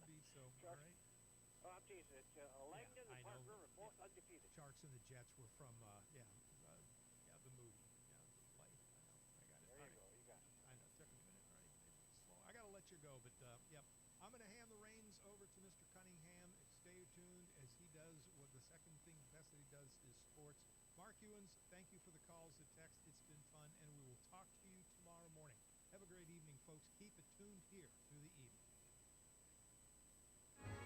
be, so, all right. Oh, geez, it's Langdon and Park River, both undefeated. Sharks and the Jets were from, the movie. Yeah, the play. I got it. There you go, you got it. I know, it took a minute, right? It's slow. I got to let you go, but, yep. I'm going to hand the reins over to Mr. Cunningham. Stay tuned as he does what the second thing best that he does is sports. Mark Ewens, thank you for the calls, the text. It's been fun, and we will talk to you tomorrow morning. Have a great evening, folks. Keep it tuned here through the evening.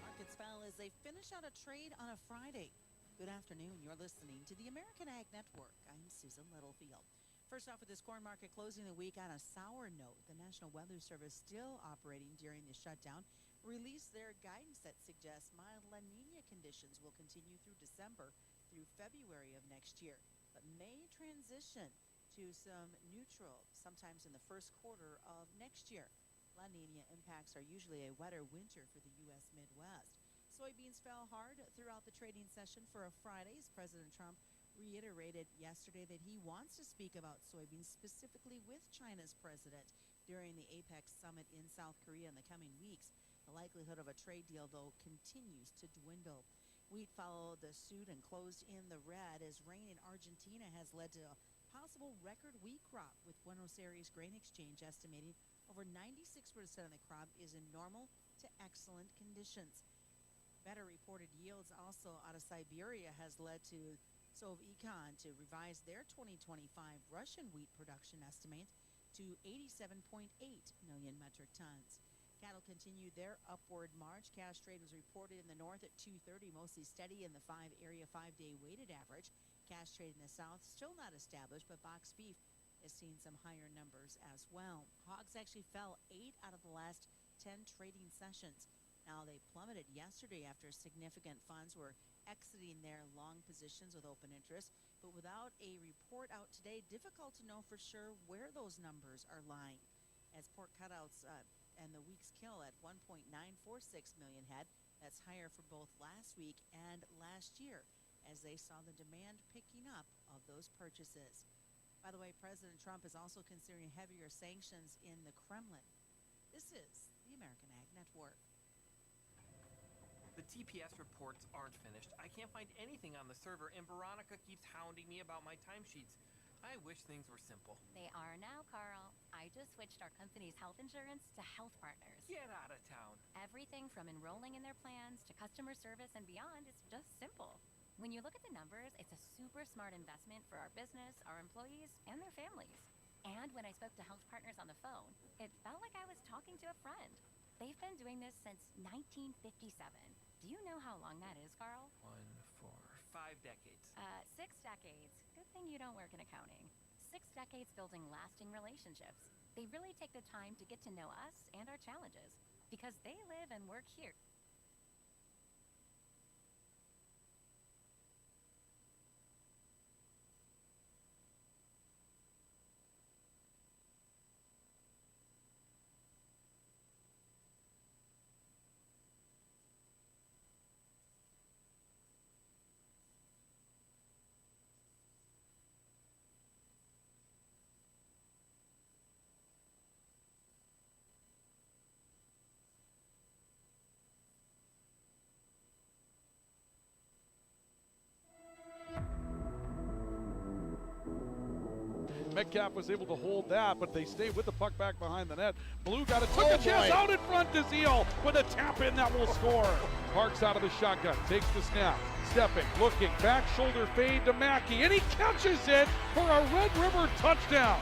Markets fell as they finish out a trade on a Friday. Good afternoon. You're listening to the American Ag Network. I'm Susan Littlefield. First off, with this corn market closing the week on a sour note, the National Weather Service, still operating during the shutdown, released their guidance that suggests mild La Nina conditions will continue through December through February of next year, but may transition to some neutral sometimes in the first quarter of next year. La Nina impacts are usually a wetter winter for the U.S. Midwest. Soybeans fell hard throughout the trading session for a Friday as President Trump reiterated yesterday that he wants to speak about soybeans specifically with China's president during the APEC summit in South Korea in the coming weeks. The likelihood of a trade deal, though, continues to dwindle. Wheat followed the suit and closed in the red as rain in Argentina has led to a possible record wheat crop, with Buenos Aires Grain Exchange estimating over 96% of the crop is in normal to excellent conditions. Better reported yields also out of Siberia has led to Sovecon to revise their 2025 Russian wheat production estimate to 87.8 million metric tons. Cattle continued their upward march. Cash trade was reported in the north at 230, mostly steady in the 5-area 5-day weighted average. Cash trade in the south still not established, but box beef is seeing some higher numbers as well. Hogs actually fell 8 out of the last 10 trading sessions. Now, they plummeted yesterday after significant funds were exiting their long positions with open interest, but without a report out today, difficult to know for sure where those numbers are lying, as pork cutouts and the week's kill at 1.946 million head. That's higher for both last week and last year, as they saw the demand picking up of those purchases. By the way, President Trump is also considering heavier sanctions in the Kremlin. This is the American Ag Network. The TPS reports aren't finished. I can't find anything on the server, and Veronica keeps hounding me about my timesheets. I wish things were simple. They are now, Carl. I just switched our company's health insurance to Health Partners. Get out of town. Everything from enrolling in their plans to customer service and beyond is just simple. When you look at the numbers, it's a super smart investment for our business, our employees, and their families. And when I spoke to Health Partners on the phone, it felt like I was talking to a friend. They've been doing this since 1957. Do you know how long that is, Carl? 1, 4, 5 decades. 6 decades. Good thing you don't work in accounting. 6 decades building lasting relationships. They really take the time to get to know us and our challenges because they live and work here. Metcalf was able to hold that, but they stayed with the puck back behind the net. Blue got it, took a chance out in front to Zeal with a tap in that will score. Parks out of the shotgun, takes the snap, stepping, looking, back shoulder fade to Mackey, and he catches it for a Red River touchdown.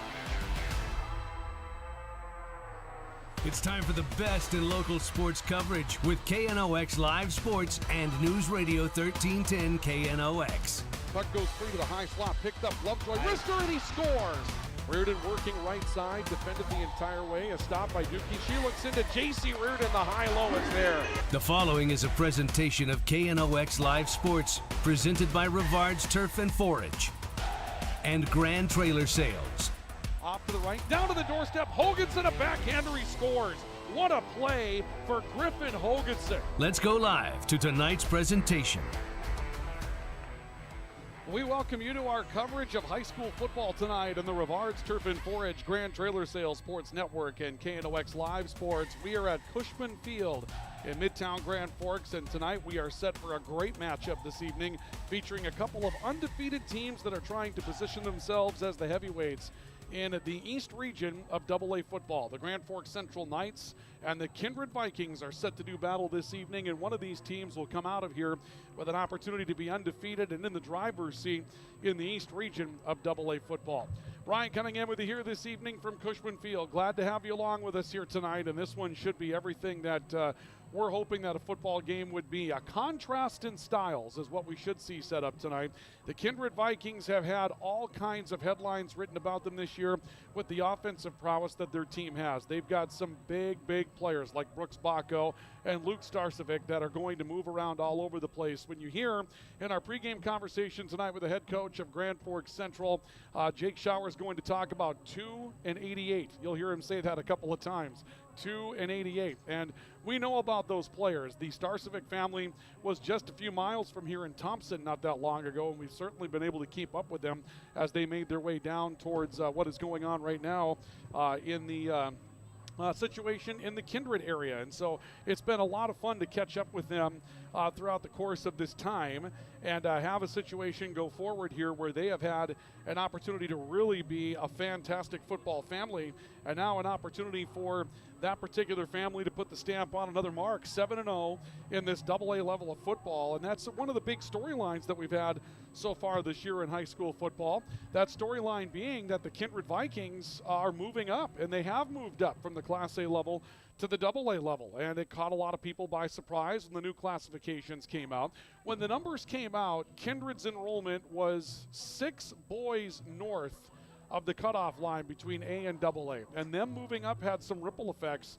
It's time for the best in local sports coverage with KNOX Live Sports and News Radio 1310 KNOX. Puck goes free to the high slot, picked up Lovejoy, wrister, and he scores. Reardon working right side, defended the entire way. A stop by Dookie. She looks into J.C. Reardon, the high-low is there. The following is a presentation of KNOX Live Sports, presented by Rivard's Turf and Forage and Grand Trailer Sales. Off to the right, down to the doorstep. Hoganson, a backhander, he scores. What a play for Griffin Hoganson. Let's go live to tonight's presentation. We welcome you to our coverage of high school football tonight on the Rivard's Turf and Forage Grand Trailer Sales Sports Network and KNOX Live Sports. We are at Cushman Field in Midtown Grand Forks, and tonight we are set for a great matchup this evening featuring a couple of undefeated teams that are trying to position themselves as the heavyweights in the East region of AA football. The Grand Forks Central Knights and the Kindred Vikings are set to do battle this evening, and one of these teams will come out of here with an opportunity to be undefeated and in the driver's seat in the East region of AA football. Ryan Cunningham with you here this evening from Cushman Field. Glad to have you along with us here tonight, and this one should be everything that we're hoping that a football game would be. A contrast in styles is what we should see set up tonight. The Kindred Vikings have had all kinds of headlines written about them this year with the offensive prowess that their team has. They've got some big players like Brooks Bacco and Luke Starcevic that are going to move around all over the place. When you hear in our pregame conversation tonight with the head coach of Grand Forks Central, Jake Schauer is going to talk about 2 and 88. You'll hear him say that a couple of times. 2 and 88. And we know about those players. The Starcevic family was just a few miles from here in Thompson not that long ago, and we've certainly been able to keep up with them as they made their way down towards what is going on right now in the situation in the Kindred area. And so it's been a lot of fun to catch up with them throughout the course of this time and have a situation go forward here where they have had an opportunity to really be a fantastic football family, and now an opportunity for that particular family to put the stamp on another mark, 7-0 in this AA level of football. And that's one of the big storylines that we've had so far this year in high school football. That storyline being that the Kindred Vikings are moving up, and they have moved up from the Class A level to the AA level, and it caught a lot of people by surprise when the new classifications came out. When the numbers came out, Kindred's enrollment was 6 boys north of the cutoff line between A and AA, and them moving up had some ripple effects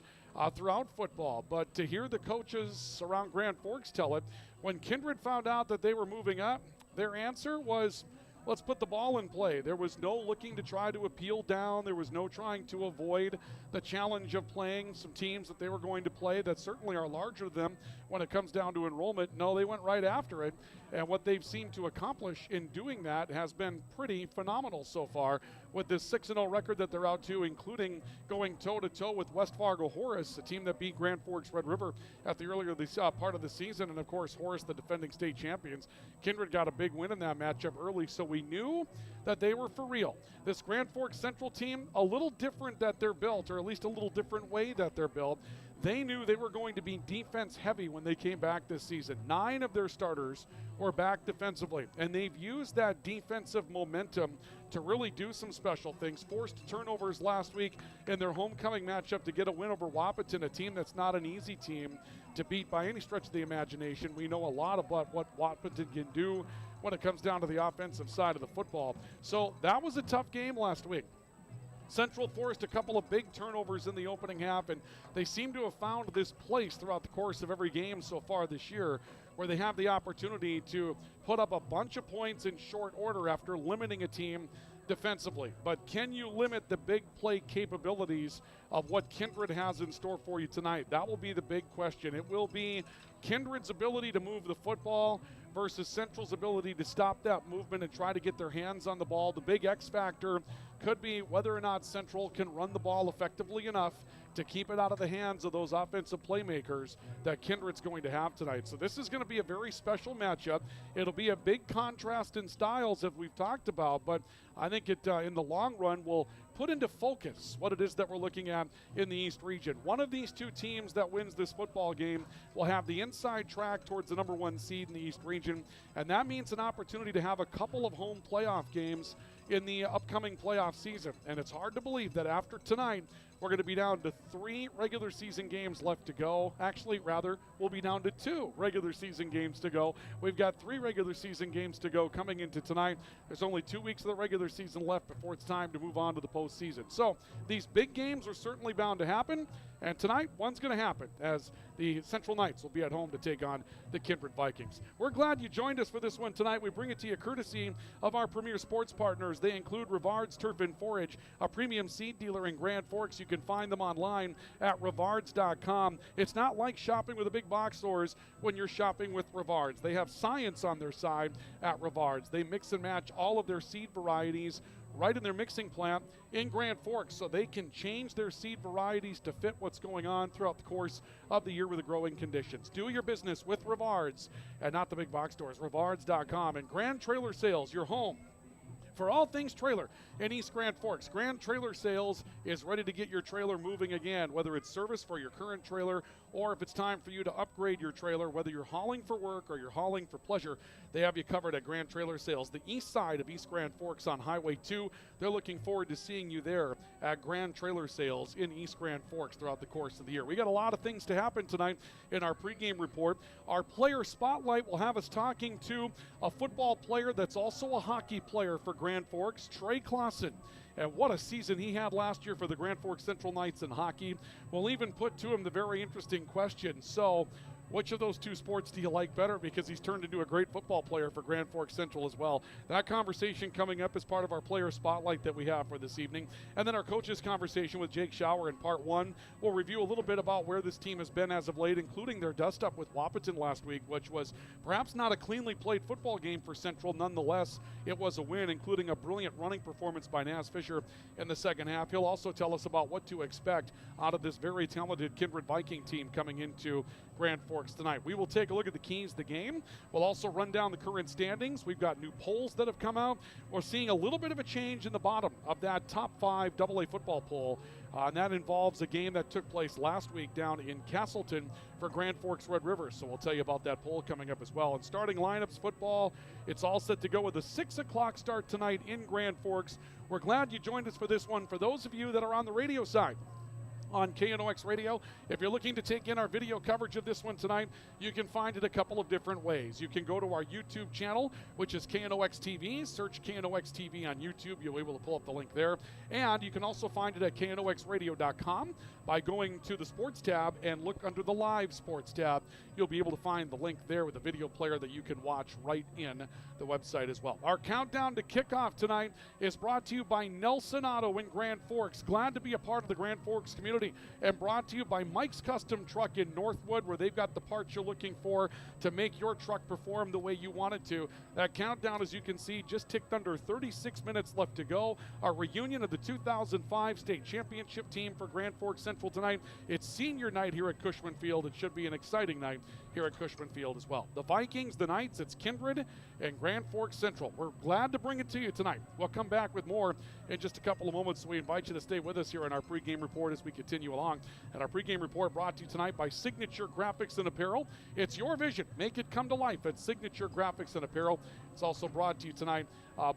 throughout football. But to hear the coaches around Grand Forks tell it, when Kindred found out that they were moving up, their answer was, let's put the ball in play. There was no looking to try to appeal down. There was no trying to avoid the challenge of playing some teams that they were going to play that certainly are larger than them when it comes down to enrollment. No, they went right after it. And what they've seemed to accomplish in doing that has been pretty phenomenal so far with this 6-0 record that they're out to, including going toe-to-toe with West Fargo Horace, a team that beat Grand Forks Red River at the earlier this, part of the season. And, of course, Horace, the defending state champions. Kindred got a big win in that matchup early, so we knew that they were for real. This Grand Forks Central team, a little different that they're built, or at least a little different way that they're built. They knew they were going to be defense heavy when they came back this season. 9 of their starters were back defensively, and they've used that defensive momentum to really do some special things. Forced turnovers last week in their homecoming matchup to get a win over Wahpeton, a team that's not an easy team to beat by any stretch of the imagination. We know a lot about what Wahpeton can do when it comes down to the offensive side of the football. So that was a tough game last week. Central forced a couple of big turnovers in the opening half, and they seem to have found this place throughout the course of every game so far this year where they have the opportunity to put up a bunch of points in short order after limiting a team defensively. But can you limit the big play capabilities of what Kindred has in store for you tonight? That will be the big question. It will be Kindred's ability to move the football versus Central's ability to stop that movement and try to get their hands on the ball. The big X factor could be whether or not Central can run the ball effectively enough to keep it out of the hands of those offensive playmakers that Kindred's going to have tonight. So this is going to be a very special matchup. It'll be a big contrast in styles, as we've talked about, but I think it, in the long run, will put into focus what it is that we're looking at in the East region. One of these two teams that wins this football game will have the inside track towards the number 1 seed in the East region, and that means an opportunity to have a couple of home playoff games in the upcoming playoff season. And it's hard to believe that after tonight, we're going to be down to 3 regular season games left to go. Actually, rather, we'll be down to 2 regular season games to go. We've got 3 regular season games to go coming into tonight. There's only 2 weeks of the regular season left before it's time to move on to the postseason. So these big games are certainly bound to happen. And tonight, one's going to happen as the Central Knights will be at home to take on the Kindred Vikings. We're glad you joined us for this one tonight. We bring it to you courtesy of our premier sports partners. They include Rivard's Turf and Forage, a premium seed dealer in Grand Forks. You can find them online at rivards.com. It's not like shopping with the big box stores when you're shopping with Rivard's. They have science on their side at Rivard's. They mix and match all of their seed varieties right in their mixing plant in Grand Forks, so they can change their seed varieties to fit what's going on throughout the course of the year with the growing conditions. Do your business with Rivards and not the big box stores. Rivards.com and Grand Trailer Sales, your home for all things trailer in East Grand Forks. Grand Trailer Sales is ready to get your trailer moving again, whether it's service for your current trailer or if it's time for you to upgrade your trailer, whether you're hauling for work or you're hauling for pleasure, they have you covered at Grand Trailer Sales. The east side of East Grand Forks on Highway 2, they're looking forward to seeing you there at Grand Trailer Sales in East Grand Forks throughout the course of the year. We got a lot of things to happen tonight in our pregame report. Our player spotlight will have us talking to a football player that's also a hockey player for Grand Forks, Trey Clausen. And what a season he had last year for the Grand Forks Central Knights in hockey. We'll even put to him the very interesting question. So, which of those two sports do you like better? Because he's turned into a great football player for Grand Forks Central as well. That conversation coming up as part of our player spotlight that we have for this evening. And then our coaches conversation with Jake Schauer in part one. We'll review a little bit about where this team has been as of late, including their dust-up with Wahpeton last week, which was perhaps not a cleanly played football game for Central. Nonetheless, it was a win, including a brilliant running performance by Naz Fisher in the second half. He'll also tell us about what to expect out of this very talented Kindred Viking team coming into Grand Forks tonight. We will take a look at the keys to the game. We'll also run down the current standings. We've got new polls that have come out. We're seeing a little bit of a change in the bottom of that top 5 AA football poll. And that involves a game that took place last week down in Castleton for Grand Forks Red River. So we'll tell you about that poll coming up as well. And starting lineups football, it's all set to go with a 6 o'clock start tonight in Grand Forks. We're glad you joined us for this one. For those of you that are on the radio side, on KNOX Radio. If you're looking to take in our video coverage of this one tonight, you can find it a couple of different ways. You can go to our YouTube channel, which is KNOX TV. Search KNOX TV on YouTube. You'll be able to pull up the link there. And you can also find it at knoxradio.com by going to the sports tab and look under the live sports tab. You'll be able to find the link there with a video player that you can watch right in the website as well. Our countdown to kickoff tonight is brought to you by Nelson Auto in Grand Forks. Glad to be a part of the Grand Forks community. And brought to you by Mike's Custom Truck in Northwood, where they've got the parts you're looking for to make your truck perform the way you want it to. That countdown, as you can see, just ticked under 36 minutes left to go. Our reunion of the 2005 state championship team for Grand Forks Central tonight. It's senior night here at Cushman Field. It should be an exciting night here at Cushman Field as well. The Vikings, the Knights, it's Kindred and Grand Forks Central. We're glad to bring it to you tonight. We'll come back with more in just a couple of moments. We invite you to stay with us here on our pregame report as we continue along. And our pregame report brought to you tonight by Signature Graphics and Apparel. It's your vision. Make it come to life at Signature Graphics and Apparel. It's also brought to you tonight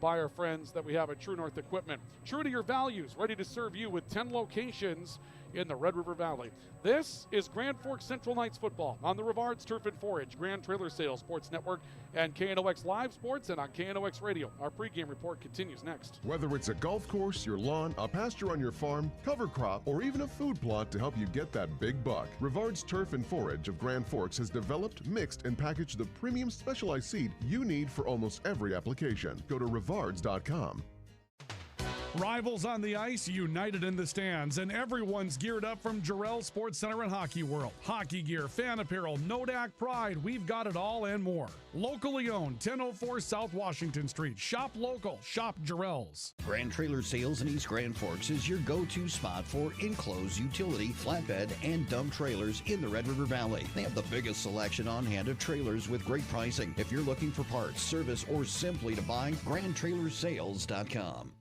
by our friends that we have at True North Equipment. True to your values, ready to serve you with 10 locations in the Red River Valley. This is Grand Forks Central Knights football on the Rivards Turf and Forage, Grand Trailer Sales Sports Network, and KNOX Live Sports, and on KNOX Radio. Our pregame report continues next. Whether it's a golf course, your lawn, a pasture on your farm, cover crop, or even a food plot to help you get that big buck, Rivards Turf and Forage of Grand Forks has developed, mixed, and packaged the premium specialized seed you need for almost every application. Go to Rivards.com. Rivals on the ice, united in the stands, and everyone's geared up from Jarrell Sports Center and Hockey World. Hockey gear, fan apparel, Nodak Pride, we've got it all and more. Locally owned, 1004 South Washington Street. Shop local, shop Jarrell's. Grand Trailer Sales in East Grand Forks is your go-to spot for enclosed utility, flatbed, and dump trailers in the Red River Valley. They have the biggest selection on hand of trailers with great pricing. If you're looking for parts, service, or simply to buy, GrandTrailerSales.com.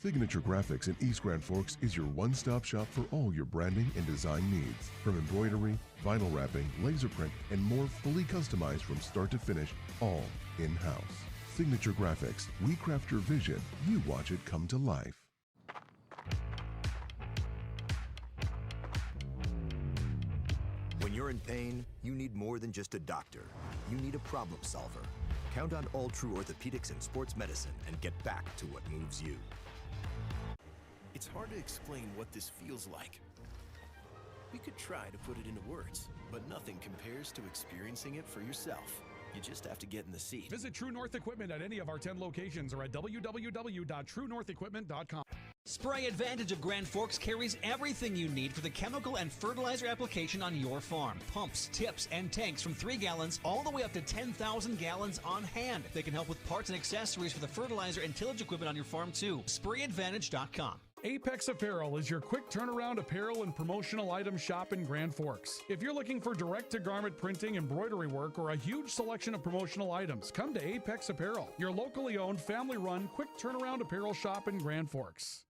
Signature Graphics in East Grand Forks is your one-stop shop for all your branding and design needs. From embroidery, vinyl wrapping, laser print, and more, fully customized from start to finish, all in-house. Signature Graphics. We craft your vision. You watch it come to life. When you're in pain, you need more than just a doctor. You need a problem solver. Count on All True Orthopedics and Sports Medicine and get back to what moves you. It's hard to explain what this feels like. We could try to put it into words, but nothing compares to experiencing it for yourself. You just have to get in the seat. Visit True North Equipment at any of our 10 locations or at www.truenorthequipment.com. Spray Advantage of Grand Forks carries everything you need for the chemical and fertilizer application on your farm. Pumps, tips, and tanks from 3 gallons all the way up to 10,000 gallons on hand. They can help with parts and accessories for the fertilizer and tillage equipment on your farm too. SprayAdvantage.com. Apex Apparel is your quick turnaround apparel and promotional item shop in Grand Forks. If you're looking for direct-to-garment printing, embroidery work, or a huge selection of promotional items, come to Apex Apparel, your locally owned, family-run, quick turnaround apparel shop in Grand Forks.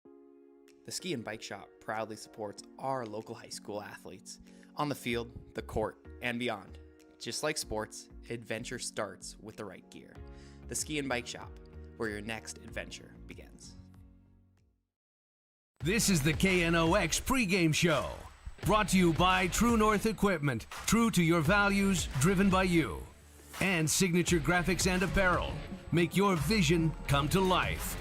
The Ski and Bike Shop proudly supports our local high school athletes on the field, the court, and beyond. Just like sports, adventure starts with the right gear. The Ski and Bike Shop, where your next adventure begins. This is the KNOX pregame show, brought to you by True North Equipment, true to your values, driven by you, and Signature Graphics and Apparel. Make your vision come to life.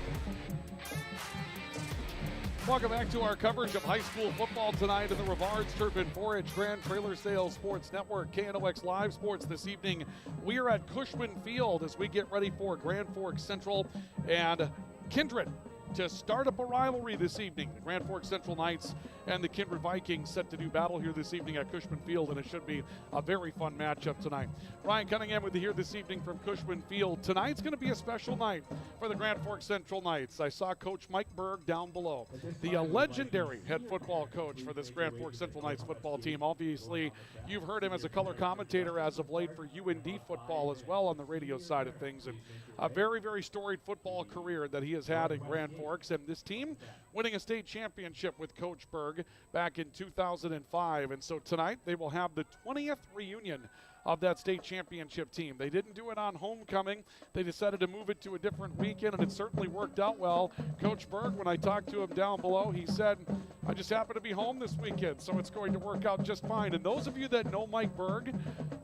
Welcome back to our coverage of high school football tonight in the Rivards Turf and Forage Grand Trailer Sales Sports Network, KNOX Live Sports this evening. We are at Cushman Field as we get ready for Grand Forks Central and Kindred to start up a rivalry this evening. The Grand Forks Central Knights and the Kindred Vikings set to do battle here this evening at Cushman Field, and it should be a very fun matchup tonight. Ryan Cunningham with you here this evening from Cushman Field. Tonight's going to be a special night for the Grand Forks Central Knights. I saw Coach Mike Berg down below, the legendary head football coach for this Grand Forks Central Knights football team. Obviously, you've heard him as a color commentator as of late for UND football as well on the radio side of things, and a very, very storied football career that he has had in Grand Forks, and this team winning a state championship with Coach Berg back in 2005. And so tonight they will have the 20th reunion of that state championship team. They didn't do it on homecoming. They decided to move it to a different weekend, and it certainly worked out well. Coach Berg, when I talked to him down below, he said, I just happen to be home this weekend, so it's going to work out just fine. And those of you that know Mike Berg,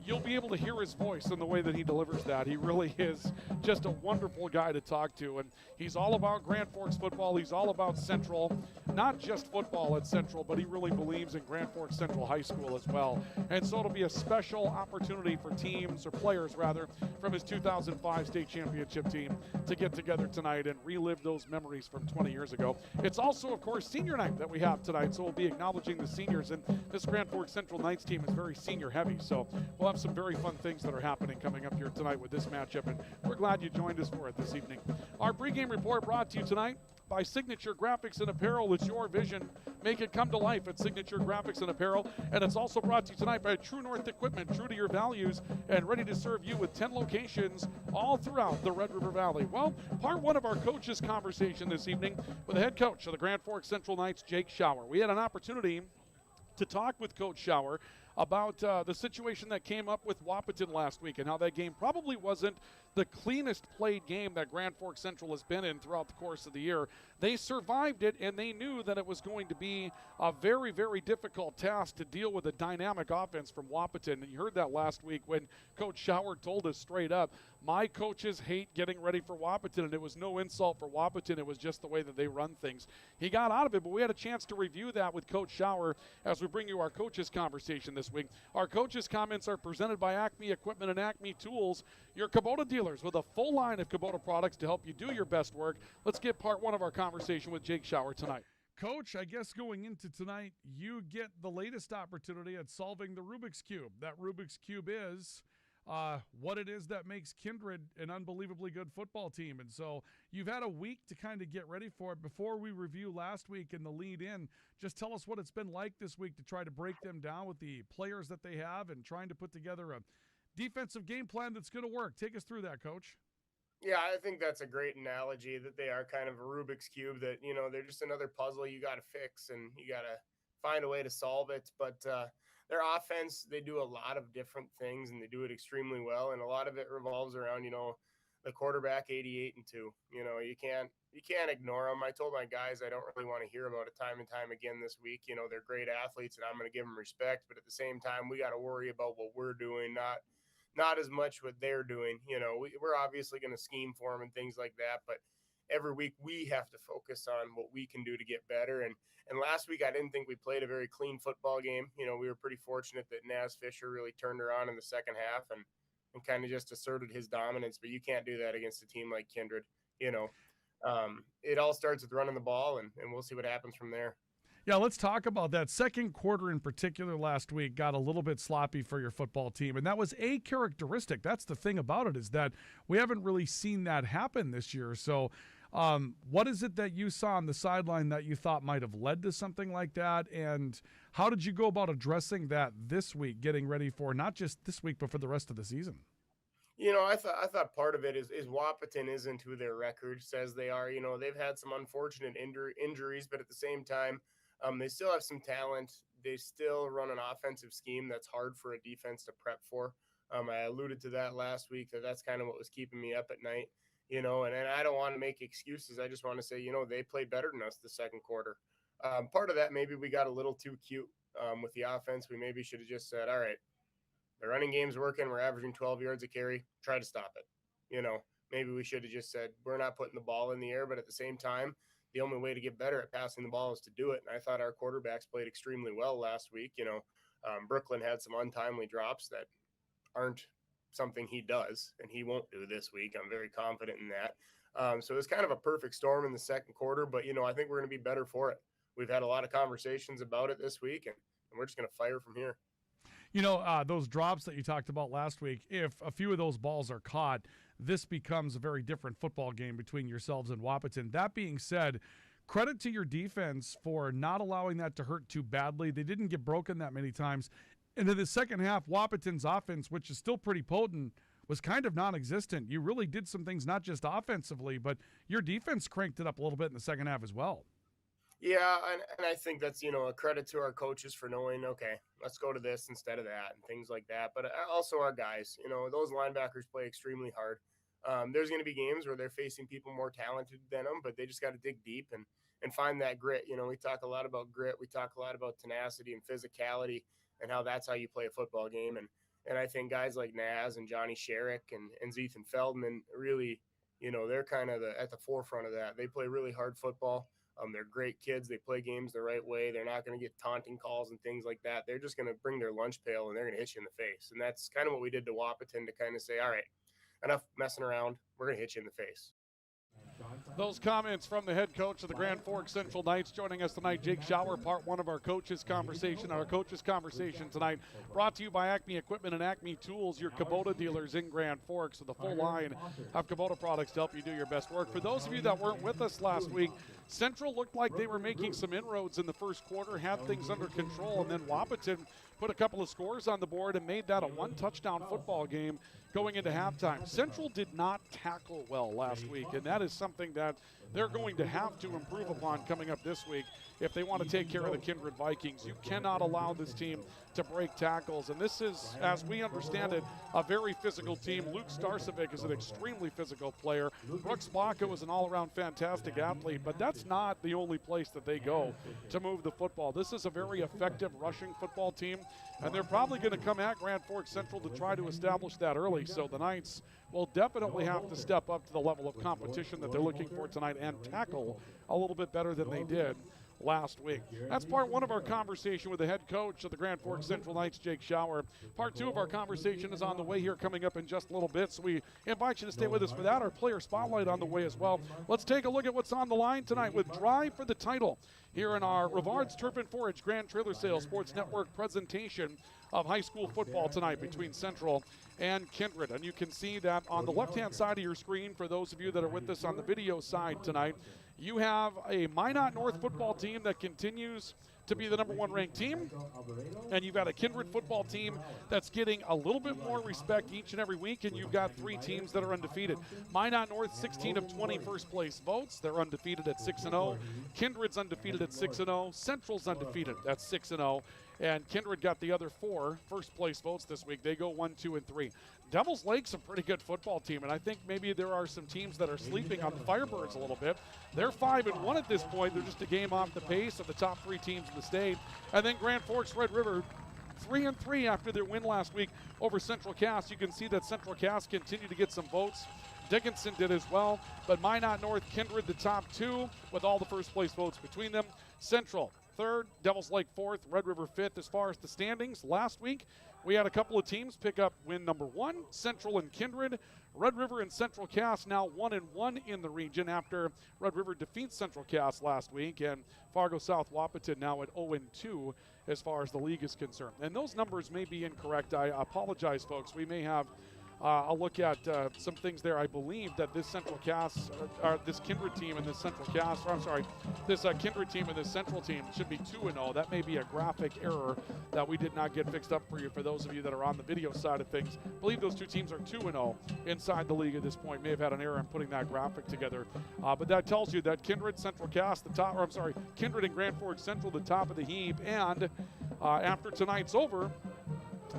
you'll be able to hear his voice in the way that he delivers that. He really is just a wonderful guy to talk to, and he's all about Grand Forks football. He's all about Central, not just football at Central, but he really believes in Grand Forks Central High School as well. And so it'll be a special opportunity for teams, or players rather, from his 2005 state championship team to get together tonight and relive those memories from 20 years ago. It's also, of course, senior night that we have tonight, so we'll be acknowledging the seniors, and this Grand Forks Central Knights team is very senior heavy, so we'll have some very fun things that are happening coming up here tonight with this matchup, and we're glad you joined us for it this evening. Our pregame report brought to you tonight by Signature Graphics and Apparel. It's your vision. Make it come to life at Signature Graphics and Apparel. And it's also brought to you tonight by True North Equipment, true to your values and ready to serve you with 10 locations all throughout the Red River Valley. Well, part one of our coaches conversation this evening with the head coach of the Grand Forks Central Knights, Jake Schauer. We had an opportunity to talk with Coach Schauer about the situation that came up with Wahpeton last week and how that game probably wasn't the cleanest played game that Grand Forks Central has been in throughout the course of the year. They survived it, and they knew that it was going to be a very, very difficult task to deal with a dynamic offense from Wahpeton. And you heard that last week when Coach Schauer told us straight up, my coaches hate getting ready for Wahpeton, and it was no insult for Wahpeton. It was just the way that they run things. He got out of it, but we had a chance to review that with Coach Schauer as we bring you our coaches conversation this week. Our coaches comments are presented by Acme Equipment and Acme Tools, your Kubota dealers with a full line of Kubota products to help you do your best work. Let's get part one of our conversation with Jake Schauer tonight. Coach, I guess going into tonight, you get the latest opportunity at solving the Rubik's Cube. That Rubik's Cube is what it is that makes Kindred an unbelievably good football team. And so you've had a week to kind of get ready for it. Before we review last week and the lead in, just tell us what it's been like this week to try to break them down with the players that they have and trying to put together a defensive game plan that's going to work. Take us through that, Coach. Yeah, I think that's a great analogy, that they are kind of a Rubik's Cube, that, you know, they're just another puzzle you got to fix and you got to find a way to solve it. But their offense, they do a lot of different things and they do it extremely well. And a lot of it revolves around, you know, the quarterback 88-2. You know, you can't ignore them. I told my guys I don't really want to hear about it time and time again this week. You know, they're great athletes and I'm going to give them respect. But at the same time, we got to worry about what we're doing, not as much what they're doing. You know, we're obviously going to scheme for them and things like that, but every week we have to focus on what we can do to get better. And last week, I didn't think we played a very clean football game. You know, we were pretty fortunate that Naz Fisher really turned her on in the second half and kind of just asserted his dominance, but you can't do that against a team like Kindred, you know. it all starts with running the ball, and we'll see what happens from there. Yeah, let's talk about that. Second quarter in particular last week got a little bit sloppy for your football team, and that was a characteristic. That's the thing about it, is that we haven't really seen that happen this year. So what is it that you saw on the sideline that you thought might have led to something like that, and how did you go about addressing that this week, getting ready for not just this week but for the rest of the season? I thought part of it is Wahpeton isn't who their record says they are. They've had some unfortunate injuries, but at the same time, they still have some talent. They still run an offensive scheme that's hard for a defense to prep for. I alluded to that last week, that's kind of what was keeping me up at night, and I don't want to make excuses. I just want to say, they played better than us the second quarter. Part of that, maybe we got a little too cute with the offense. We maybe should have just said, all right, the running game's working. We're averaging 12 yards a carry. Try to stop it. Maybe we should have just said, we're not putting the ball in the air, but at the same time, the only way to get better at passing the ball is to do it. And I thought our quarterbacks played extremely well last week. Brooklyn had some untimely drops that aren't something he does, and he won't do this week. I'm very confident in that. So it was kind of a perfect storm in the second quarter, but, I think we're going to be better for it. We've had a lot of conversations about it this week, and we're just going to fire from here. Those drops that you talked about last week, if a few of those balls are caught, this becomes a very different football game between yourselves and Wahpeton. That being said, credit to your defense for not allowing that to hurt too badly. They didn't get broken that many times. And in the second half, Wahpeton's offense, which is still pretty potent, was kind of non-existent. You really did some things, not just offensively, but your defense cranked it up a little bit in the second half as well. Yeah, and I think that's, a credit to our coaches for knowing, okay, let's go to this instead of that and things like that. But also our guys, those linebackers play extremely hard. There's going to be games where they're facing people more talented than them, but they just got to dig deep and find that grit. We talk a lot about grit. We talk a lot about tenacity and physicality and how that's how you play a football game. And I think guys like Naz and Johnny Sherrick and Zethan Feldman really, they're kind of at the forefront of that. They play really hard football. They're great kids. They play games the right way. They're not going to get taunting calls and things like that. They're just going to bring their lunch pail and they're going to hit you in the face. And that's kind of what we did to Wahpeton, to kind of say, all right, enough messing around. We're going to hit you in the face. Those comments from the head coach of the Grand Forks Central Knights joining us tonight, Jake Schauer, part one of our coaches conversation. Our coaches conversation tonight brought to you by Acme Equipment and Acme Tools, your Kubota dealers in Grand Forks, with a full line of Kubota products to help you do your best work. For those of you that weren't with us last week, Central looked like they were making some inroads in the first quarter, had things under control, and then Wahpeton put a couple of scores on the board and made that a one-touchdown football game going into halftime. Central did not tackle well last week, and that is something that they're going to have to improve upon coming up this week if they want to take care of the Kindred Vikings. You cannot allow this team to break tackles, and this is, as we understand it, a very physical team. Luke Starcevic is an extremely physical player. Brooks Baca is an all-around fantastic athlete, but that's not the only place that they go to move the football. This is a very effective rushing football team, and they're probably going to come at Grand Forks Central to try to establish that early. So the Knights will definitely have to step up to the level of competition that they're looking for tonight and tackle a little bit better than they did last week. That's part one of our conversation with the head coach of the Grand Forks Central Knights, Jake Schauer. Part two of our conversation is on the way here, coming up in just a little bit, so we invite you to stay with us for that. Our player spotlight on the way as well. Let's take a look at what's on the line tonight with Drive for the Title here in our Rivard's Turf and Forage Grand Trailer Sales Sports Network presentation of high school football tonight between Central and Kindred. And you can see that on the left-hand side of your screen, for those of you that are with us on the video side tonight, you have a Minot North football team that continues to be the number one ranked team, and you've got a Kindred football team that's getting a little bit more respect each and every week, and you've got three teams that are undefeated. Minot North, 16 of 20 first place votes. They're undefeated at 6-0. Kindred's undefeated at 6-0. Central's undefeated at 6-0. And Kindred got the other four first place votes this week. They go 1, 2, and 3. Devils Lake's a pretty good football team, and I think maybe there are some teams that are sleeping on the Firebirds a little bit. They're 5-1 at this point. They're just a game off the pace of the top three teams in the state. And then Grand Forks Red River, 3-3 after their win last week over Central Cass. You can see that Central Cass continue to get some votes. Dickinson did as well, but Minot North, Kindred, the top two with all the first place votes between them. Central third, Devils Lake fourth, Red River fifth. As far as the standings, last week we had a couple of teams pick up win number 1, Central and Kindred. Red River and Central Cass now 1-1 in the region after Red River defeats Central Cass last week, and Fargo South Wahpeton now at 0-2 as far as the league is concerned. And those numbers may be incorrect. I apologize, folks. We may have a look at some things there. I believe that this Central Cass, or this Kindred team and this Central Cass, or I'm sorry, this Kindred team and this Central team should be 2-0. That may be a graphic error that we did not get fixed up for you. For those of you that are on the video side of things, I believe those two teams are 2-0 inside the league at this point. May have had an error in putting that graphic together, but that tells you that Kindred, Central Cass, the top, or I'm sorry, Kindred and Grand Forks Central, the top of the heap, and after tonight's over,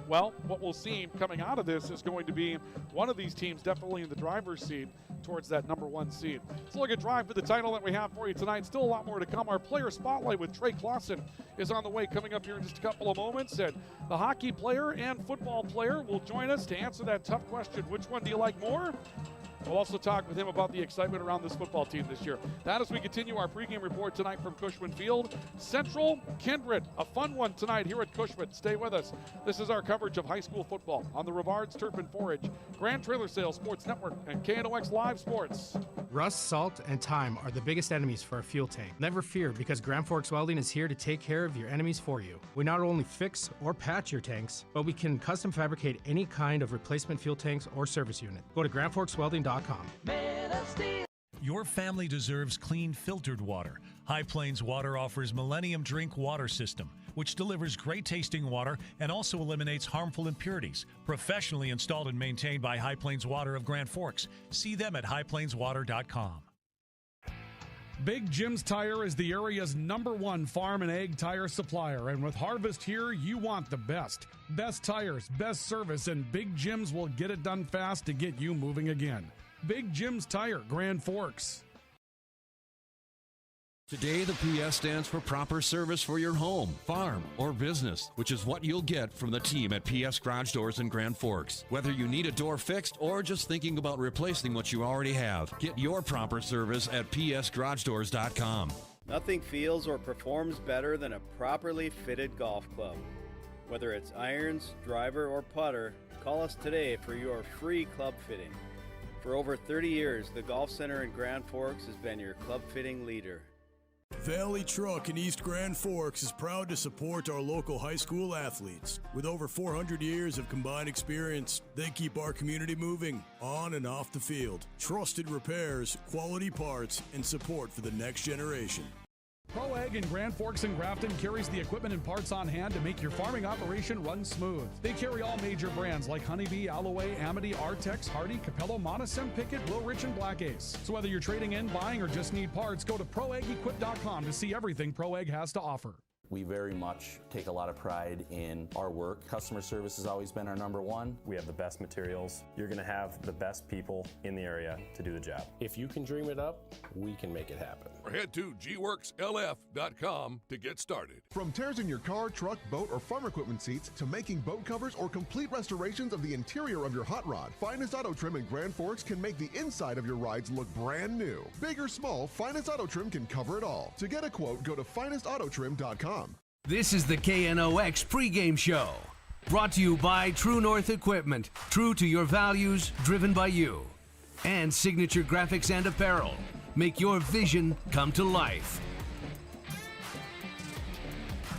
well, what we'll see coming out of this is going to be one of these teams definitely in the driver's seat towards that number 1 seed. Let's look at Drive for the Title that we have for you tonight. Still a lot more to come. Our player spotlight with Trey Clausen is on the way, coming up here in just a couple of moments. And the hockey player and football player will join us to answer that tough question, which one do you like more? We'll also talk with him about the excitement around this football team this year. That as we continue our pregame report tonight from Cushman Field. Central Kindred, a fun one tonight here at Cushman. Stay with us. This is our coverage of high school football on the Rivards Turf and Forage, Grand Trailer Sales Sports Network, and KNOX Live Sports. Rust, salt, and time are the biggest enemies for a fuel tank. Never fear, because Grand Forks Welding is here to take care of your enemies for you. We not only fix or patch your tanks, but we can custom fabricate any kind of replacement fuel tanks or service unit. Go to grandforkswelding.com. Your family deserves clean, filtered water. High Plains Water offers Millennium Drink Water System, which delivers great tasting water and also eliminates harmful impurities. Professionally installed and maintained by High Plains Water of Grand Forks. See them at highplainswater.com. Big Jim's Tire is the area's #1 farm and ag tire supplier, and with harvest here, you want the best. Best tires, best service, and Big Jim's will get it done fast to get you moving again. Big Jim's Tire, Grand Forks. Today, the PS stands for proper service for your home, farm, or business, which is what you'll get from the team at PS Garage Doors in Grand Forks. Whether you need a door fixed or just thinking about replacing what you already have, get your proper service at psgaragedoors.com. Nothing feels or performs better than a properly fitted golf club. Whether it's irons, driver, or putter, call us today for your free club fitting. For over 30 years, the Golf Center in Grand Forks has been your club fitting leader. Valley Truck in East Grand Forks is proud to support our local high school athletes. With over 400 years of combined experience, they keep our community moving on and off the field. Trusted repairs, quality parts, and support for the next generation. Pro Ag in Grand Forks and Grafton carries the equipment and parts on hand to make your farming operation run smooth. They carry all major brands like Honeybee, Alloway, Amity, Artex, Hardy, Capello, Monosem, Pickett, Wilrich, and Black Ace. So whether you're trading in, buying, or just need parts, go to ProAgEquip.com to see everything Pro Ag has to offer. We very much take a lot of pride in our work. Customer service has always been our #1. We have the best materials. You're going to have the best people in the area to do the job. If you can dream it up, we can make it happen. Or head to gworkslf.com to get started. From tears in your car, truck, boat, or farm equipment seats to making boat covers or complete restorations of the interior of your hot rod, Finest Auto Trim in Grand Forks can make the inside of your rides look brand new. Big or small, Finest Auto Trim can cover it all. To get a quote, go to finestautotrim.com. This is the KNOX pregame show. Brought to you by True North Equipment. True to your values, driven by you. And Signature Graphics and Apparel. Make your vision come to life.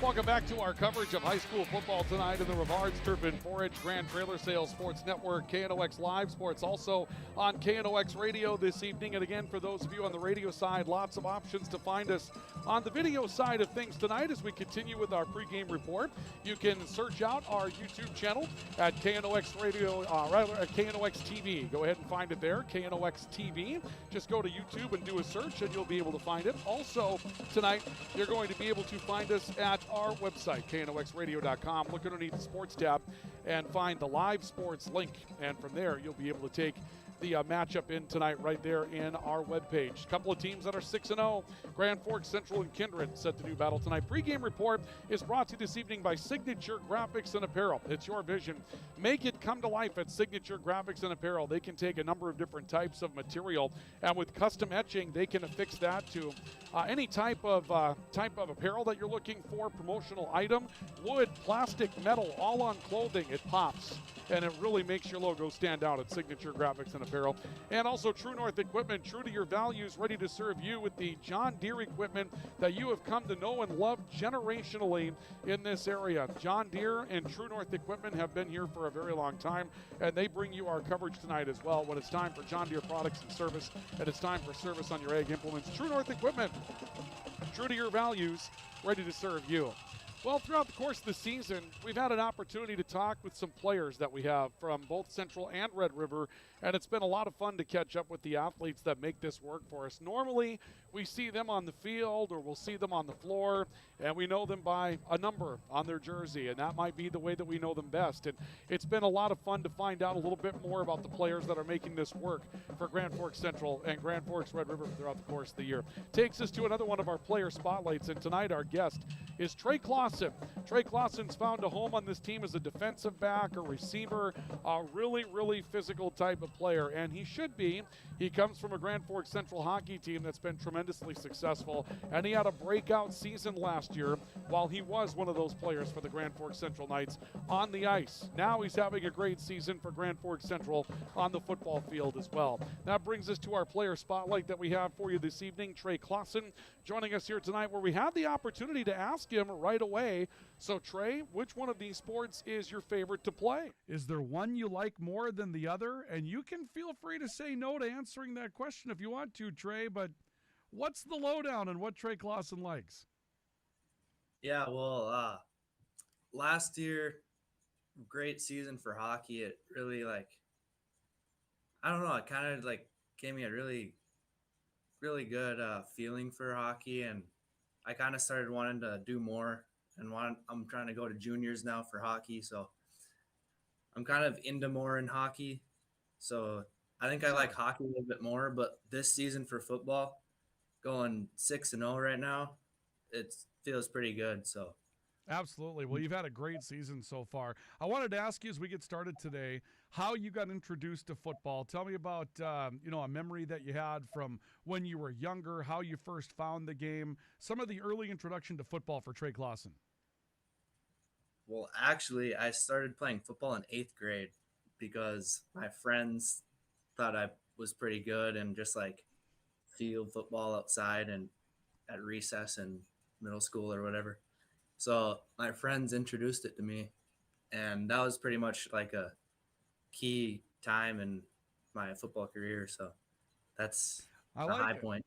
Welcome back to our coverage of high school football tonight in the Rivards Turf and Forage Grand Trailer Sales Sports Network, KNOX Live Sports, also on KNOX Radio this evening. And again, for those of you on the radio side, lots of options to find us on the video side of things tonight as we continue with our pregame report. You can search out our YouTube channel at KNOX Radio, at KNOX TV. Go ahead and find it there, KNOX TV. Just go to YouTube and do a search and you'll be able to find it. Also, tonight, you're going to be able to find us at our website, knoxradio.com. Look underneath the sports tab and find the live sports link. And from there, you'll be able to take the matchup in tonight right there in our webpage. A couple of teams that are 6-0. Grand Forks, Central, and Kindred set to do battle tonight. Pre-game report is brought to you this evening by Signature Graphics and Apparel. It's your vision. Make it come to life at Signature Graphics and Apparel. They can take a number of different types of material, and with custom etching, they can affix that to any type of apparel that you're looking for, promotional item, wood, plastic, metal, all on clothing. It pops, and it really makes your logo stand out at Signature Graphics and Apparel. And also True North Equipment, true to your values, ready to serve you with the John Deere equipment that you have come to know and love generationally in this area. John Deere and True North Equipment have been here for a very long time, and they bring you our coverage tonight as well when it's time for John Deere products and service, and it's time for service on your ag implements. True North Equipment, true to your values, ready to serve you. Well, throughout the course of the season, we've had an opportunity to talk with some players that we have from both Central and Red River, and it's been a lot of fun to catch up with the athletes that make this work for us. Normally, we see them on the field or we'll see them on the floor, and we know them by a number on their jersey, and that might be the way that we know them best. And it's been a lot of fun to find out a little bit more about the players that are making this work for Grand Forks Central and Grand Forks Red River throughout the course of the year. Takes us to another one of our player spotlights, and tonight our guest is Trey Clausen. Trey Clausen's found a home on this team as a defensive back, a receiver, a really, really physical type of player, and he should be. He comes from a Grand Forks Central hockey team that's been tremendously successful, and he had a breakout season last year while he was one of those players for the Grand Forks Central Knights on the ice. Now he's having a great season for Grand Forks Central on the football field as well. That brings us to our player spotlight that we have for you this evening. Trey Clausen joining us here tonight, where we have the opportunity to ask him right away. So Trey, which one of these sports is your favorite to play? Is there one you like more than the other? And you can feel free to say no to answering that question if you want to, Trey, but what's the lowdown on what Trey Clausen likes? Yeah, well, last year, great season for hockey. It really, I don't know, it kind of gave me a really, really good feeling for hockey, and I kind of started wanting to do more, and I'm trying to go to juniors now for hockey, so I'm kind of into more in hockey. So I think I like hockey a little bit more, but this season for football, going 6-0 right now, it feels pretty good. So absolutely. Well, you've had a great season so far. I wanted to ask you as we get started today, how you got introduced to football. Tell me about a memory that you had from when you were younger, how you first found the game, some of the early introduction to football for Trey Clausen. Well, actually, I started playing football in 8th grade because my friends thought I was pretty good and just field football outside and at recess and middle school or whatever. So my friends introduced it to me, and that was pretty much a key time in my football career. So that's a high point.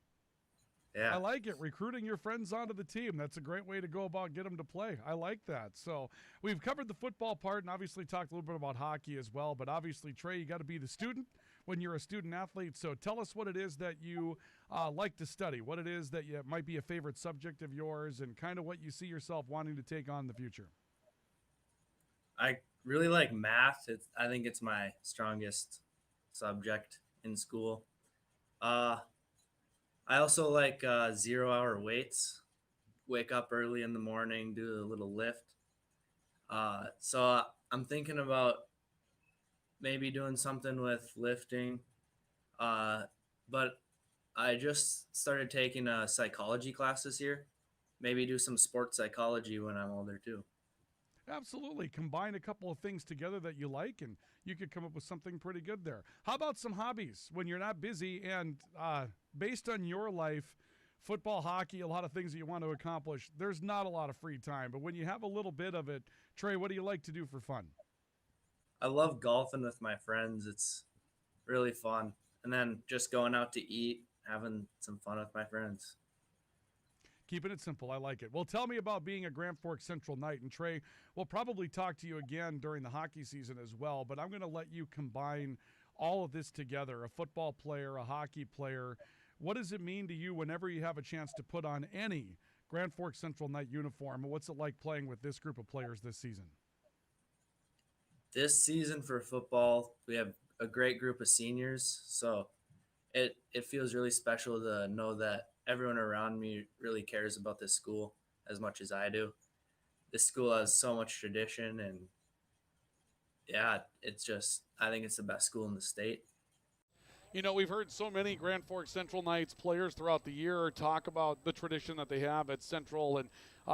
Yeah. I like it. Recruiting your friends onto the team. That's a great way to go about get them to play. I like that. So we've covered the football part and obviously talked a little bit about hockey as well. But obviously, Trey, you got to be the student when you're a student athlete. So tell us what it is that you like to study, what it is that might be a favorite subject of yours, and kind of what you see yourself wanting to take on in the future. I really like math. I think it's my strongest subject in school. I also like 0-hour weights. Wake up early in the morning, do a little lift. So I'm thinking about maybe doing something with lifting. But I just started taking a psychology class this year. Maybe do some sports psychology when I'm older too. Absolutely. Combine a couple of things together that you like, and you could come up with something pretty good there. How about some hobbies when you're not busy and based on your life, football, hockey, a lot of things that you want to accomplish, there's not a lot of free time. But when you have a little bit of it, Trey, what do you like to do for fun? I love golfing with my friends. It's really fun. And then just going out to eat, having some fun with my friends. Keeping it simple. I like it. Well, tell me about being a Grand Forks Central Knight. And Trey, we'll probably talk to you again during the hockey season as well, but I'm going to let you combine all of this together, a football player, a hockey player. What does it mean to you whenever you have a chance to put on any Grand Forks Central Knight uniform? And what's it like playing with this group of players this season? This season for football, we have a great group of seniors, so it feels really special to know that everyone around me really cares about this school as much as I do. This school has so much tradition, and yeah, it's just, I think it's the best school in the state. You know, we've heard so many Grand Forks Central Knights players throughout the year talk about the tradition that they have at Central, and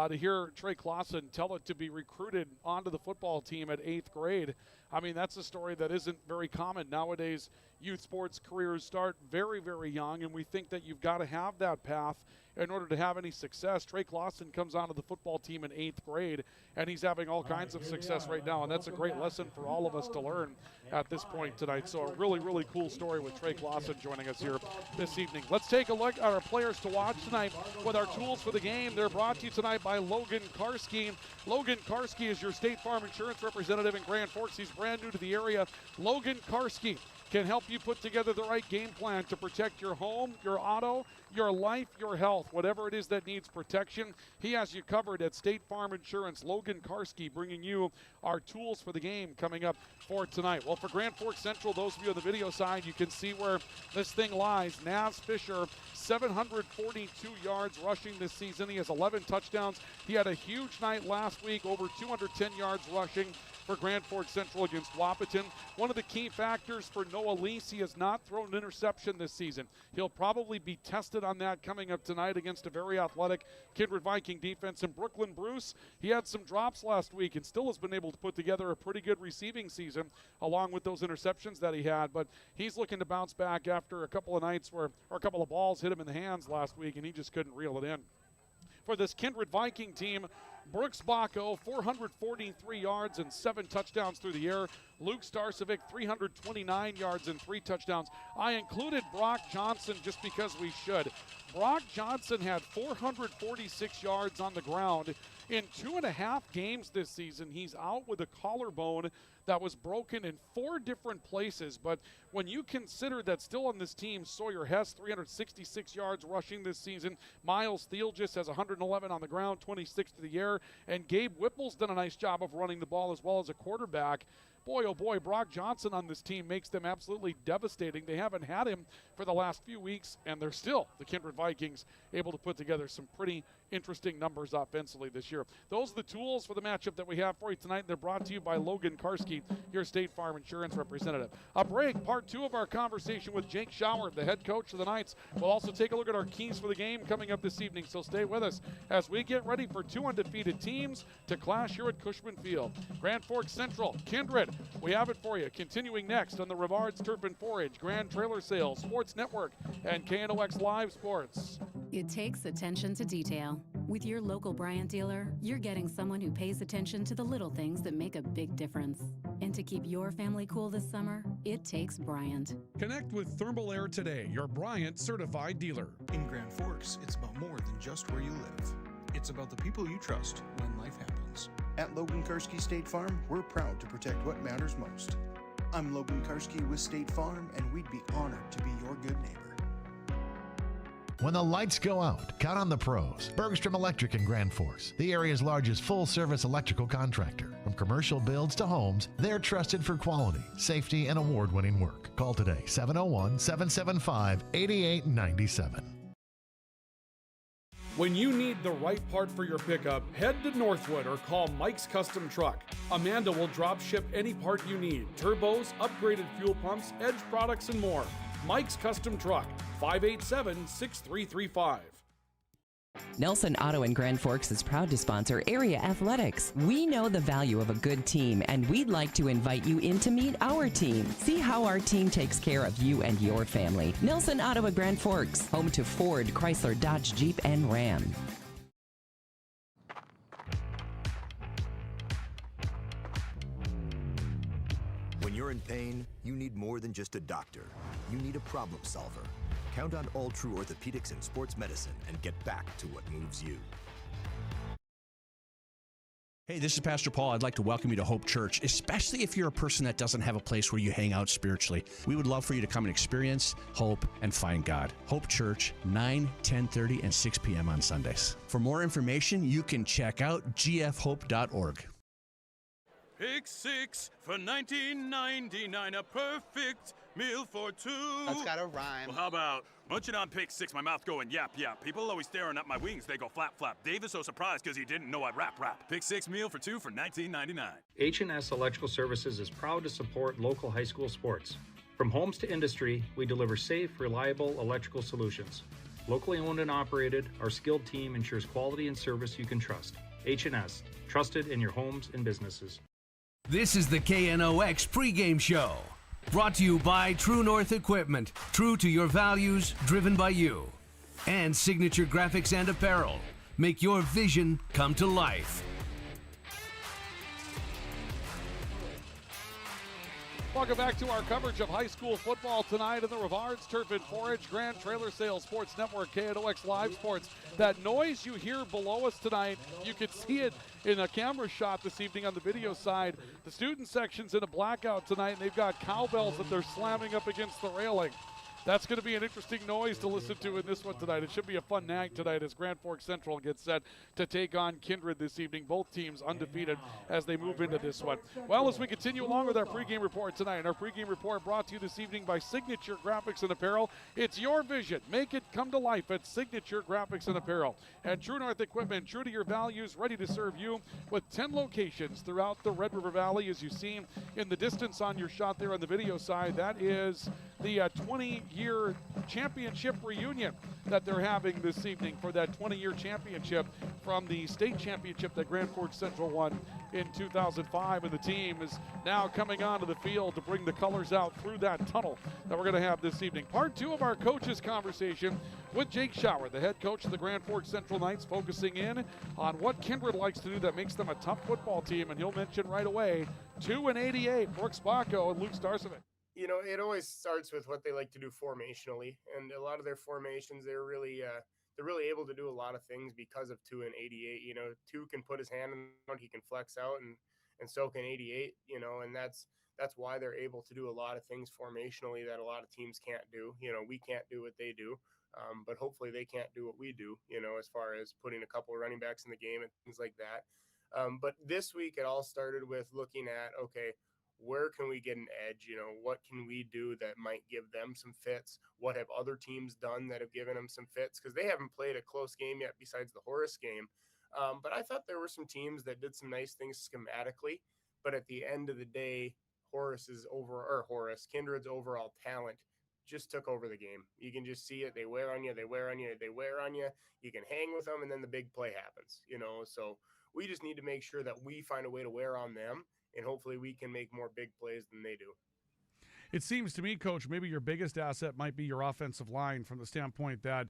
to hear Trey Clausen tell it to be recruited onto the football team at 8th grade, I mean, that's a story that isn't very common. Nowadays, youth sports careers start very, very young, and we think that you've got to have that path in order to have any success. Trey Clausen comes onto the football team in 8th grade, and he's having all kinds of success right now, and that's a great lesson for all of us to learn at this point tonight. So a really, really cool story with Trey Clausen joining us here this evening. Let's take a look at our players to watch tonight with our tools for the game. They're brought to you tonight by Logan Karski. Logan Karski is your State Farm Insurance representative in Grand Forks. He's brand new to the area. Logan Karski can help you put together the right game plan to protect your home, your auto, your life, your health, whatever it is that needs protection. He has you covered at State Farm Insurance. Logan Karski bringing you our tools for the game coming up for tonight. Well, for Grand Forks Central, those of you on the video side, you can see where this thing lies. Naz Fisher, 742 yards rushing this season. He has 11 touchdowns. He had a huge night last week, over 210 yards rushing for Grand Forks Central against Wahpeton. One of the key factors for Noah Lease, he has not thrown an interception this season. He'll probably be tested on that coming up tonight against a very athletic Kindred Viking defense. And Brooklyn Bruce, he had some drops last week and still has been able to put together a pretty good receiving season along with those interceptions that he had. But he's looking to bounce back after a couple of nights where, or a couple of balls hit him in the hands last week and he just couldn't reel it in. For this Kindred Viking team, Brooks Bacco, 443 yards and 7 touchdowns through the air. Luke Starcevic, 329 yards and 3 touchdowns. I included Brock Johnson just because we should. Brock Johnson had 446 yards on the ground. In 2.5 games this season, he's out with a collarbone that was broken in 4 different places. But when you consider that still on this team, Sawyer Hess, 366 yards rushing this season. Miles Thiel just has 111 on the ground, 26 to the air. And Gabe Whipple's done a nice job of running the ball as well as a quarterback. Boy, oh boy, Brock Johnson on this team makes them absolutely devastating. They haven't had him for the last few weeks, and they're still, the Kindred Vikings, able to put together some pretty interesting numbers offensively this year. Those are the tools for the matchup that we have for you tonight. They're brought to you by Logan Karski, your State Farm Insurance representative. A break, part 2 of our conversation with Jake Schauer, the head coach of the Knights. We'll also take a look at our keys for the game coming up this evening, so stay with us as we get ready for 2 undefeated teams to clash here at Cushman Field. Grand Forks Central, Kindred, we have it for you. Continuing next on the Rivards Turf and Forage, Grand Trailer Sales, Sports Network, and KNOX Live Sports. It takes attention to detail. With your local Bryant dealer, you're getting someone who pays attention to the little things that make a big difference. And to keep your family cool this summer, it takes Bryant. Connect with Thermal Air today, your Bryant certified dealer. In Grand Forks, it's about more than just where you live. It's about the people you trust when life happens. At Logan Karski State Farm, we're proud to protect what matters most. I'm Logan Karski with State Farm, and we'd be honored to be your good neighbor. When the lights go out, count on the pros. Bergstrom Electric in Grand Forks, the area's largest full-service electrical contractor. From commercial builds to homes, they're trusted for quality, safety, and award-winning work. Call today, 701-775-8897. When you need the right part for your pickup, head to Northwood or call Mike's Custom Truck. Amanda will drop ship any part you need. Turbos, upgraded fuel pumps, Edge products, and more. Mike's Custom Truck, 587-6335. Nelson Auto in Grand Forks is proud to sponsor area athletics. We know the value of a good team, and we'd like to invite you in to meet our team. See how our team takes care of you and your family. Nelson Auto in Grand Forks, home to Ford, Chrysler, Dodge, Jeep, and Ram. When you're in pain, you need more than just a doctor. You need a problem solver. Count on All True Orthopedics and Sports Medicine and get back to what moves you. Hey, this is Pastor Paul. I'd like to welcome you to Hope Church, especially if you're a person that doesn't have a place where you hang out spiritually. We would love for you to come and experience hope and find God. Hope Church, 9, 10:30, and 6 p.m. on Sundays. For more information, you can check out gfhope.org. Pick 6 for $19.99, a perfect meal for two. That's gotta rhyme. Well, how about munching on pick six, my mouth going yap, yap. People always staring at my wings, they go flap, flap. Dave is so surprised because he didn't know I'd rap, rap. Pick six meal for two for $19.99. H&S Electrical Services is proud to support local high school sports. From homes to industry, we deliver safe, reliable electrical solutions. Locally owned and operated, our skilled team ensures quality and service you can trust. H&S, trusted in your homes and businesses. This is the KNOX Pre-Game Show. Brought to you by True North Equipment. True to your values, driven by you. And Signature Graphics and Apparel. Make your vision come to life. Welcome back to our coverage of high school football tonight in the Rivards Turf and Forage Grand Trailer Sales Sports Network, KNOX Live Sports. That noise you hear below us tonight, you can see it in a camera shot this evening on the video side. The student section's in a blackout tonight, and they've got cowbells that they're slamming up against the railing. That's going to be an interesting noise to listen to in this one tonight. It should be a fun night tonight as Grand Forks Central gets set to take on Kindred this evening. Both teams undefeated as they move into this one. Well, as we continue along with our pregame report tonight, our pregame report brought to you this evening by Signature Graphics and Apparel. It's your vision. Make it come to life at Signature Graphics and Apparel. And True North Equipment, true to your values, ready to serve you with 10 locations throughout the Red River Valley. As you see in the distance on your shot there on the video side, that is the 20-year championship reunion that they're having this evening for that 20-year championship from the state championship that Grand Forks Central won in 2005. And the team is now coming onto the field to bring the colors out through that tunnel that we're going to have this evening. Part two of our coaches conversation with Jake Schauer, the head coach of the Grand Forks Central Knights, focusing in on what Kindred likes to do that makes them a tough football team. And he'll mention right away 2-88, Brooks Bacco and Luke Starcevic. You know, it always starts with what they like to do formationally, and a lot of their formations, they're really able to do a lot of things because of 2-88. You know, 2 can put his hand on, he can flex out, and so can 88. You know, and that's why they're able to do a lot of things formationally that a lot of teams can't do. You know, we can't do what they do, but hopefully they can't do what we do. You know, as far as putting a couple of running backs in the game and things like that. But this week it all started with looking at, okay, where can we get an edge? You know, what can we do that might give them some fits? What have other teams done that have given them some fits? Because they haven't played a close game yet besides the Horace game. But I thought there were some teams that did some nice things schematically. But at the end of the day, Kindred's overall talent just took over the game. You can just see it. They wear on you. You can hang with them, and then the big play happens. You know, so we just need to make sure that we find a way to wear on them. And hopefully we can make more big plays than they do. It seems to me, Coach, maybe your biggest asset might be your offensive line from the standpoint that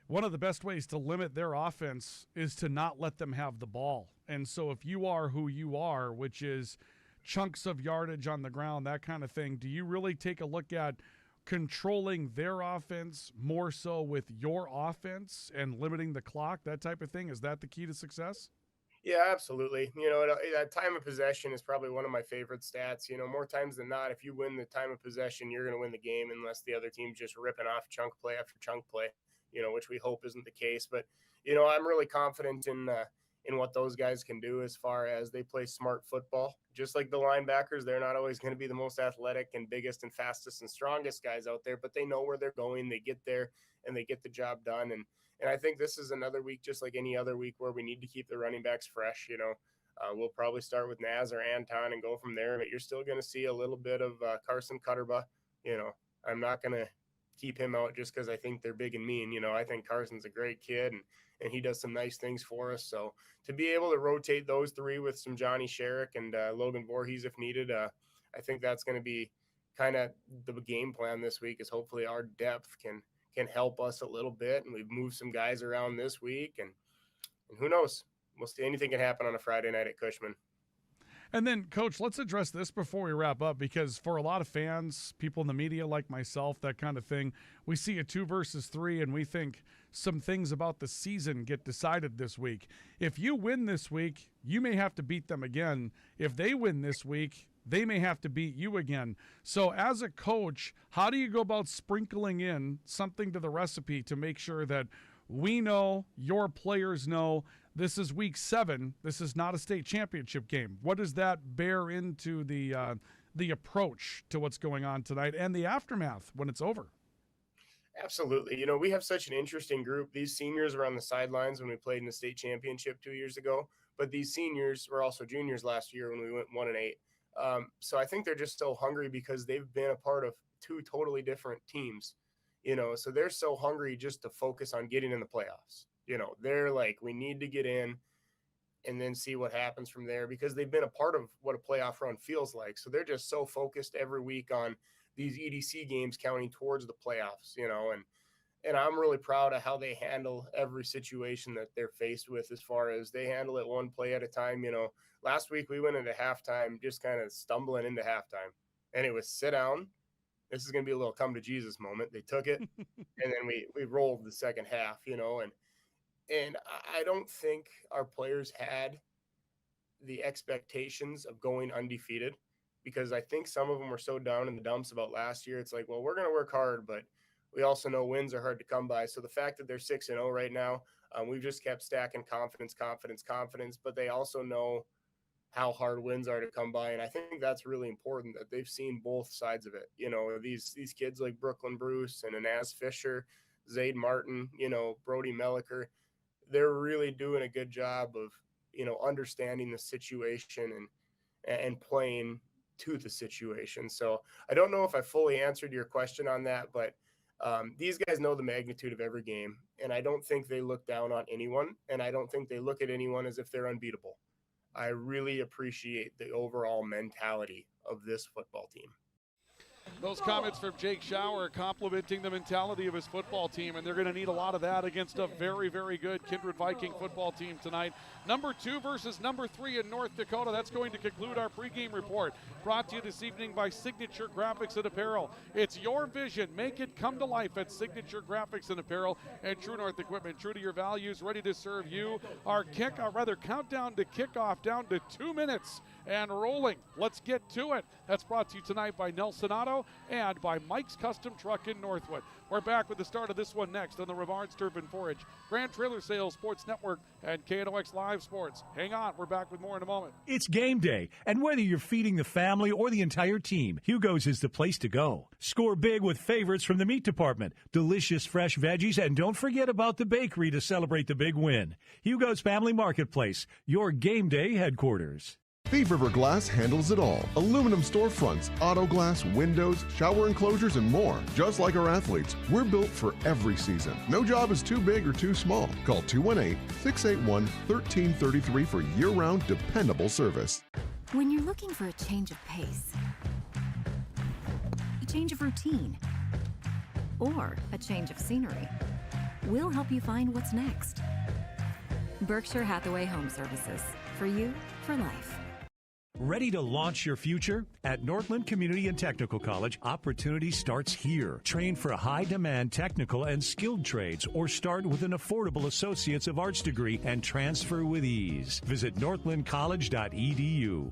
one of the best ways to limit their offense is to not let them have the ball. And so if you are who you are, which is chunks of yardage on the ground, that kind of thing, do you really take a look at controlling their offense more so with your offense and limiting the clock, that type of thing? Is that the key to success? Yeah, absolutely. You know, that time of possession is probably one of my favorite stats. You know, more times than not, if you win the time of possession, you're going to win the game unless the other team's just ripping off chunk play after chunk play, you know, which we hope isn't the case. But, you know, I'm really confident in what those guys can do as far as they play smart football. Just like the linebackers, they're not always going to be the most athletic and biggest and fastest and strongest guys out there, but they know where they're going. They get there and they get the job done. And I think this is another week, just like any other week, where we need to keep the running backs fresh. You know, we'll probably start with Naz or Anton and go from there, but you're still going to see a little bit of Carson Cutterba. You know, I'm not going to keep him out just because I think they're big and mean. You know, I think Carson's a great kid and he does some nice things for us. So to be able to rotate those three with some Johnny Sherrick and Logan Voorhees if needed, I think that's going to be kind of the game plan this week, is hopefully our depth can help us a little bit. And we've moved some guys around this week, and who knows, we'll see. Anything can happen on a Friday night at Cushman. And then, Coach, let's address this before we wrap up, because for a lot of fans, people in the media like myself, that kind of thing, we see a 2 versus 3 and we think some things about the season get decided this week. If you win this week, you may have to beat them again. If they win this week, they may have to beat you again. So as a coach, how do you go about sprinkling in something to the recipe to make sure that we know, your players know, this is week 7, this is not a state championship game? What does that bear into the the approach to what's going on tonight and the aftermath when it's over. Absolutely. You know, we have such an interesting group. These seniors were on the sidelines when we played in the state championship 2 years ago, but these seniors were also juniors last year when we went 1-8. So I think they're just so hungry because they've been a part of two totally different teams, you know, so they're so hungry just to focus on getting in the playoffs. You know, they're like, we need to get in and then see what happens from there, because they've been a part of what a playoff run feels like. So they're just so focused every week on these EDC games counting towards the playoffs, you know, and I'm really proud of how they handle every situation that they're faced with, as far as they handle it one play at a time. You know, last week we went into halftime just kind of stumbling into halftime, and it was sit down. This is going to be a little come to Jesus moment. They took it, and then we rolled the second half, you know, and I don't think our players had the expectations of going undefeated, because I think some of them were so down in the dumps about last year. It's like, well, we're going to work hard, but we also know wins are hard to come by. So the fact that they're 6-0 right now, we've just kept stacking confidence, but they also know how hard wins are to come by. And I think that's really important, that they've seen both sides of it. You know, these kids like Brooklyn Bruce and Anaz Fisher, Zaid Martin, you know, Brody Melliker, they're really doing a good job of, you know, understanding the situation and playing to the situation. So I don't know if I fully answered your question on that, but these guys know the magnitude of every game, and I don't think they look down on anyone, and I don't think they look at anyone as if they're unbeatable. I really appreciate the overall mentality of this football team. Those comments from Jake Schauer complimenting the mentality of his football team, and they're going to need a lot of that against a very, very good Kindred Viking football team tonight. Number 2 versus number 3 in North Dakota. That's going to conclude our pregame report, brought to you this evening by Signature Graphics and Apparel. It's your vision. Make it come to life at Signature Graphics and Apparel and True North Equipment. True to your values, ready to serve you. Our countdown to kickoff down to 2 minutes and rolling. Let's get to it. That's brought to you tonight by Nelson Auto and by Mike's Custom Truck in Northwood. We're back with the start of this one next on the Rivards Turf and Forage, Grand Trailer Sales Sports Network, and KNOX Live Sports. Hang on, we're back with more in a moment. It's game day, and whether you're feeding the family or the entire team, Hugo's is the place to go. Score big with favorites from the meat department, delicious fresh veggies, and don't forget about the bakery to celebrate the big win. Hugo's Family Marketplace, your game day headquarters. Thief River Glass handles it all. Aluminum storefronts, auto glass, windows, shower enclosures, and more. Just like our athletes, we're built for every season. No job is too big or too small. Call 218-681-1333 for year-round dependable service. When you're looking for a change of pace, a change of routine, or a change of scenery, we'll help you find what's next. Berkshire Hathaway Home Services. For you, for life. Ready to launch your future? At Northland Community and Technical College, opportunity starts here. Train for high-demand technical and skilled trades, or start with an affordable Associates of Arts degree and transfer with ease. Visit northlandcollege.edu.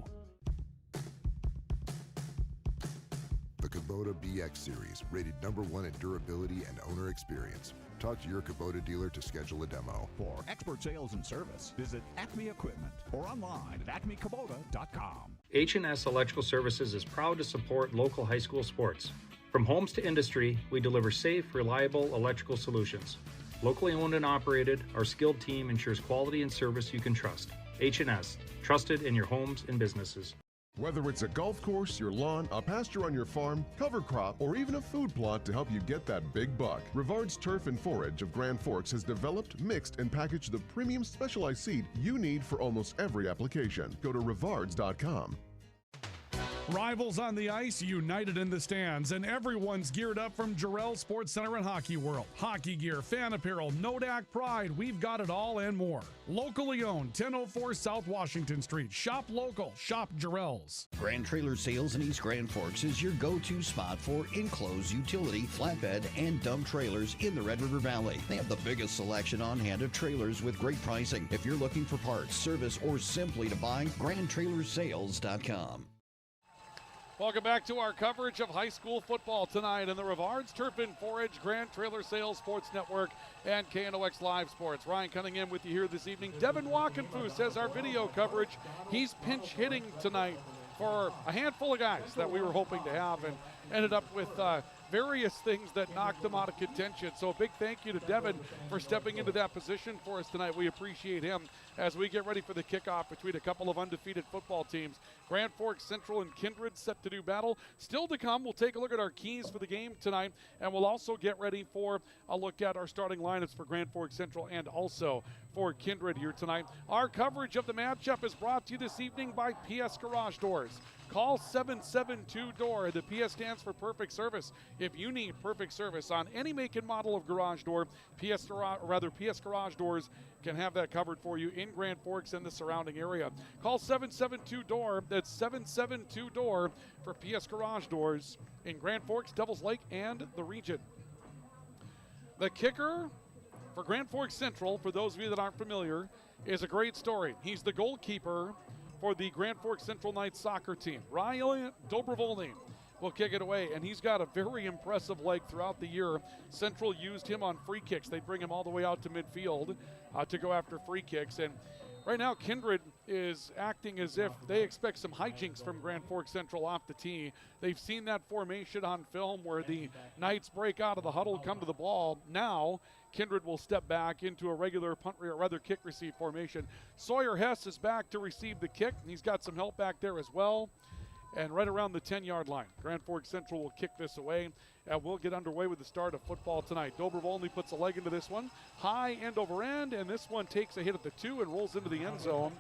The Kubota BX Series, rated #1 in durability and owner experience. Talk to your Kubota dealer to schedule a demo. For expert sales and service, visit Acme Equipment or online at acmekubota.com. H&S Electrical Services is proud to support local high school sports. From homes to industry, we deliver safe, reliable electrical solutions. Locally owned and operated, our skilled team ensures quality and service you can trust. H&S, trusted in your homes and businesses. Whether it's a golf course, your lawn, a pasture on your farm, cover crop, or even a food plot to help you get that big buck, Rivards Turf and Forage of Grand Forks has developed, mixed, and packaged the premium specialized seed you need for almost every application. Go to rivards.com. Rivals on the ice, united in the stands, and everyone's geared up from Jarrell Sports Center and Hockey World. Hockey gear, fan apparel, Nodak Pride, we've got it all and more. Locally owned, 1004 South Washington Street. Shop local, shop Jarrell's. Grand Trailer Sales in East Grand Forks is your go-to spot for enclosed utility, flatbed, and dump trailers in the Red River Valley. They have the biggest selection on hand of trailers with great pricing. If you're looking for parts, service, or simply to buy, GrandTrailersSales.com. Welcome back to our coverage of high school football tonight in the Rivards Turf and Forage, Grand Trailer Sales Sports Network, and KNOX Live Sports. Ryan Cunningham with you here this evening. Devin Walkenfuss has our video coverage. He's pinch hitting tonight for a handful of guys that we were hoping to have, and ended up with various things that knocked them out of contention. So a big thank you to Devin for stepping into that position for us tonight. We appreciate him as we get ready for the kickoff between a couple of undefeated football teams. Grand Forks Central and Kindred set to do battle. Still to come, we'll take a look at our keys for the game tonight, and we'll also get ready for a look at our starting lineups for Grand Forks Central and also for Kindred here tonight. Our coverage of the matchup is brought to you this evening by PS Garage Doors. Call 772-DOOR. The PS stands for Perfect Service. If you need perfect service on any make and model of garage door, PS Garage Doors can have that covered for you in Grand Forks and the surrounding area. Call 772-DOOR. That's 772-DOOR for PS Garage Doors in Grand Forks, Devils Lake, and the region. The kicker for Grand Forks Central, for those of you that aren't familiar, is a great story. He's the goalkeeper for the Grand Forks Central Knights soccer team. Ryan Dobrovolny will kick it away, and he's got a very impressive leg throughout the year. Central used him on free kicks. They bring him all the way out to midfield to go after free kicks, and right now Kindred is acting as if they expect some hijinks from Grand Forks Central off the tee. They've seen that formation on film where the Knights break out of the huddle, come to the ball. Now Kindred will step back into a regular punt, or rather kick receive formation. Sawyer Hess is back to receive the kick, and he's got some help back there as well. And right around the 10-yard line, Grand Forks Central will kick this away, and we'll get underway with the start of football tonight. Dobrovolny puts a leg into this one, high end over end, and this one takes a hit at the 2 and rolls into the end zone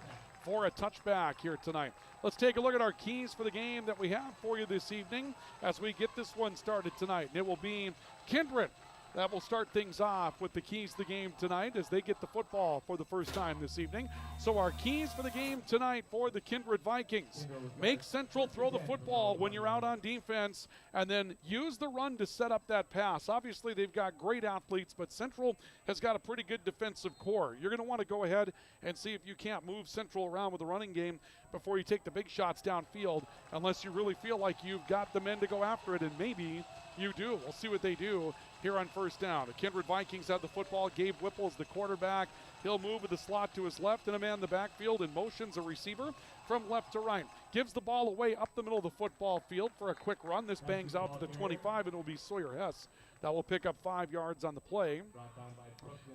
for a touchback here tonight. Let's take a look at our keys for the game that we have for you this evening as we get this one started tonight. And it will be Kindred that will start things off with the keys to the game tonight as they get the football for the first time this evening. So our keys for the game tonight for the Kindred Vikings: make Central throw the football when you're out on defense, and then use the run to set up that pass. Obviously, they've got great athletes, but Central has got a pretty good defensive core. You're going to want to go ahead and see if you can't move Central around with the running game before you take the big shots downfield, unless you really feel like you've got the men to go after it, and maybe you do. We'll see what they do here on first down. The Kindred Vikings have the football. Gabe Whipple is the quarterback. He'll move with the slot to his left and a man in the backfield, and motions a receiver from left to right. Gives the ball away up the middle of the football field for a quick run. This bangs out to the 25, and it will be Sawyer Hess that will pick up 5 yards on the play.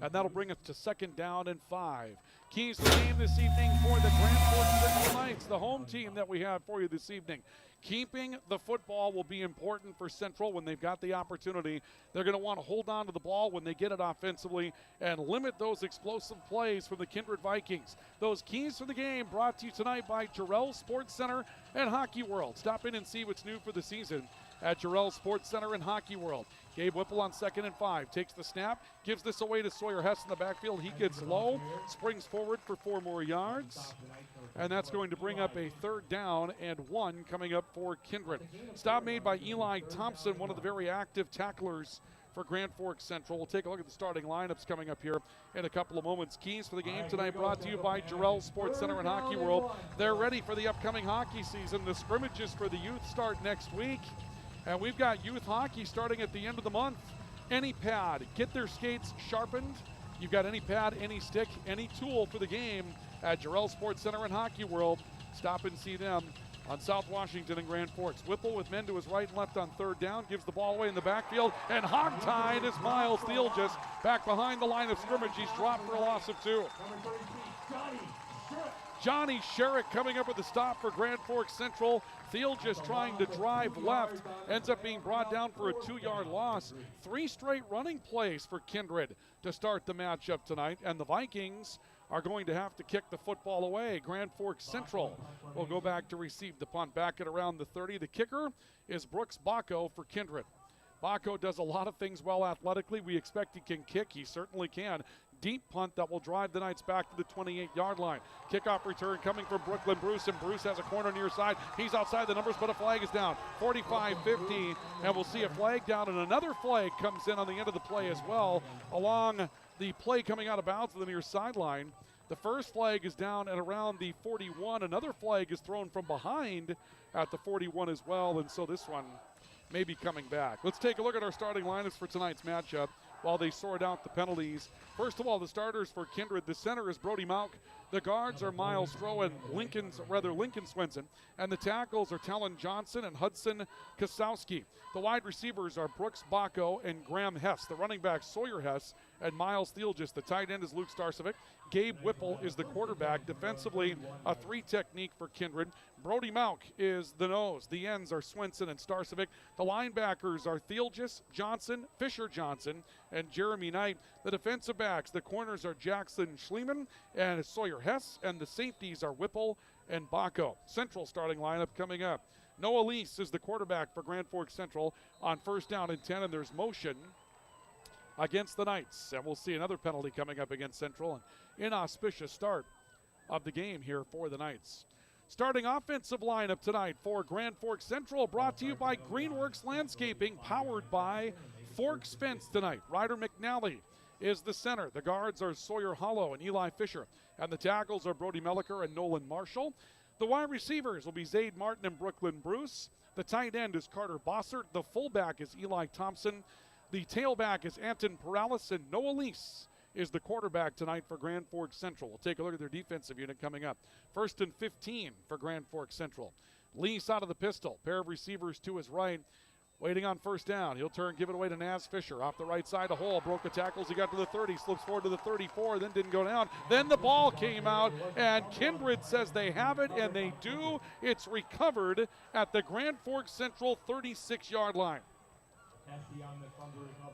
And that'll bring us to 2nd down and 5. Keys to the game this evening for the Grand Forks Central Knights, the home team that we have for you this evening. Keeping the football will be important for Central when they've got the opportunity. They're going to want to hold on to the ball when they get it offensively and limit those explosive plays from the Kindred Vikings. Those keys for the game brought to you tonight by Jarrell Sports Center and Hockey World. Stop in and see what's new for the season at Jarrell Sports Center and Hockey World. Gabe Whipple on 2nd and 5. Takes the snap, gives this away to Sawyer Hess in the backfield. He gets low, springs forward for 4 more yards. And that's going to bring up a 3rd down and 1 coming up for Kindred. Stop made by Eli Thompson, one of the very active tacklers for Grand Forks Central. We'll take a look at the starting lineups coming up here in a couple of moments. Keys for the game tonight brought to you by Jarrell Sports Center and Hockey World. They're ready for the upcoming hockey season. The scrimmages for the youth start next week. And we've got youth hockey starting at the end of the month. Any pad, get their skates sharpened. You've got any pad, any stick, any tool for the game at Jarrell Sports Center and Hockey World. Stop and see them on South Washington and Grand Forks. Whipple with men to his right and left on 3rd down, gives the ball away in the backfield, and hogtied is Miles Theelgis back behind the line of scrimmage. He's dropped for a loss of 2. Johnny Sherrick coming up with the stop for Grand Forks Central. Theelgis trying to drive left, ends up being brought down for a 2-yard loss. 3 straight running plays for Kindred to start the matchup tonight, and the Vikings are going to have to kick the football away. Grand Forks Central will go back to receive the punt back at around the 30. The kicker is Brooks Bacco for Kindred. Bacco does a lot of things well athletically. We expect he can kick. He certainly can. Deep punt that will drive the Knights back to the 28-yard line. Kickoff return coming from Brooklyn Bruce, and Bruce has a corner near side. He's outside the numbers, but a flag is down. 45-50, and we'll see a flag down, and another flag comes in on the end of the play as well, along the play coming out of bounds to the near sideline. The first flag is down at around the 41. Another flag is thrown from behind at the 41 as well, and so this one may be coming back. Let's take a look at our starting lineups for tonight's matchup. while they sort out the penalties. First of all, the starters for Kindred. The center is Brody Mauk. The guards are Miles Stroh and Lincoln Swenson. And the tackles are Talon Johnson and Hudson Kosowski. The wide receivers are Brooks Bacco and Graham Hess. The running backs, Sawyer Hess and Miles Thielgis. The tight end is Luke Starcevic. Gabe Whipple is the quarterback. Defensively, a 3 technique for Kindred. Brody Mauk is the nose. The ends are Swenson and Starcevic. The linebackers are Thielgis, Johnson, Fisher Johnson, and Jeremy Knight. The defensive backs, the corners are Jackson Schliemann and Sawyer Hess, and the safeties are Whipple and Bacco. Central starting lineup coming up. Noah Lease is the quarterback for Grand Forks Central on 1st down and 10, and there's motion against the Knights. And we'll see another penalty coming up against Central. An inauspicious start of the game here for the Knights. Starting offensive lineup tonight for Grand Forks Central, brought to you by Greenworks Landscaping, powered by Forks Fence tonight. Ryder McNally is the center. The guards are Sawyer Hollow and Eli Fisher. And the tackles are Brody Melliker and Nolan Marshall. The wide receivers will be Zaid Martin and Brooklyn Bruce. The tight end is Carter Bossert. The fullback is Eli Thompson. The tailback is Anton Perales, and Noah Lease is the quarterback tonight for Grand Forks Central. We'll take a look at their defensive unit coming up. 1st and 15 for Grand Forks Central. Lease out of the pistol. Pair of receivers to his right. Waiting on 1st down. He'll turn, give it away to Naz Fisher. Off the right side, a hole. Broke the tackles. He got to the 30. Slips forward to the 34. Then didn't go down. Then the ball came out. And Kindred says they have it, and they do. It's recovered at the Grand Forks Central 36-yard line.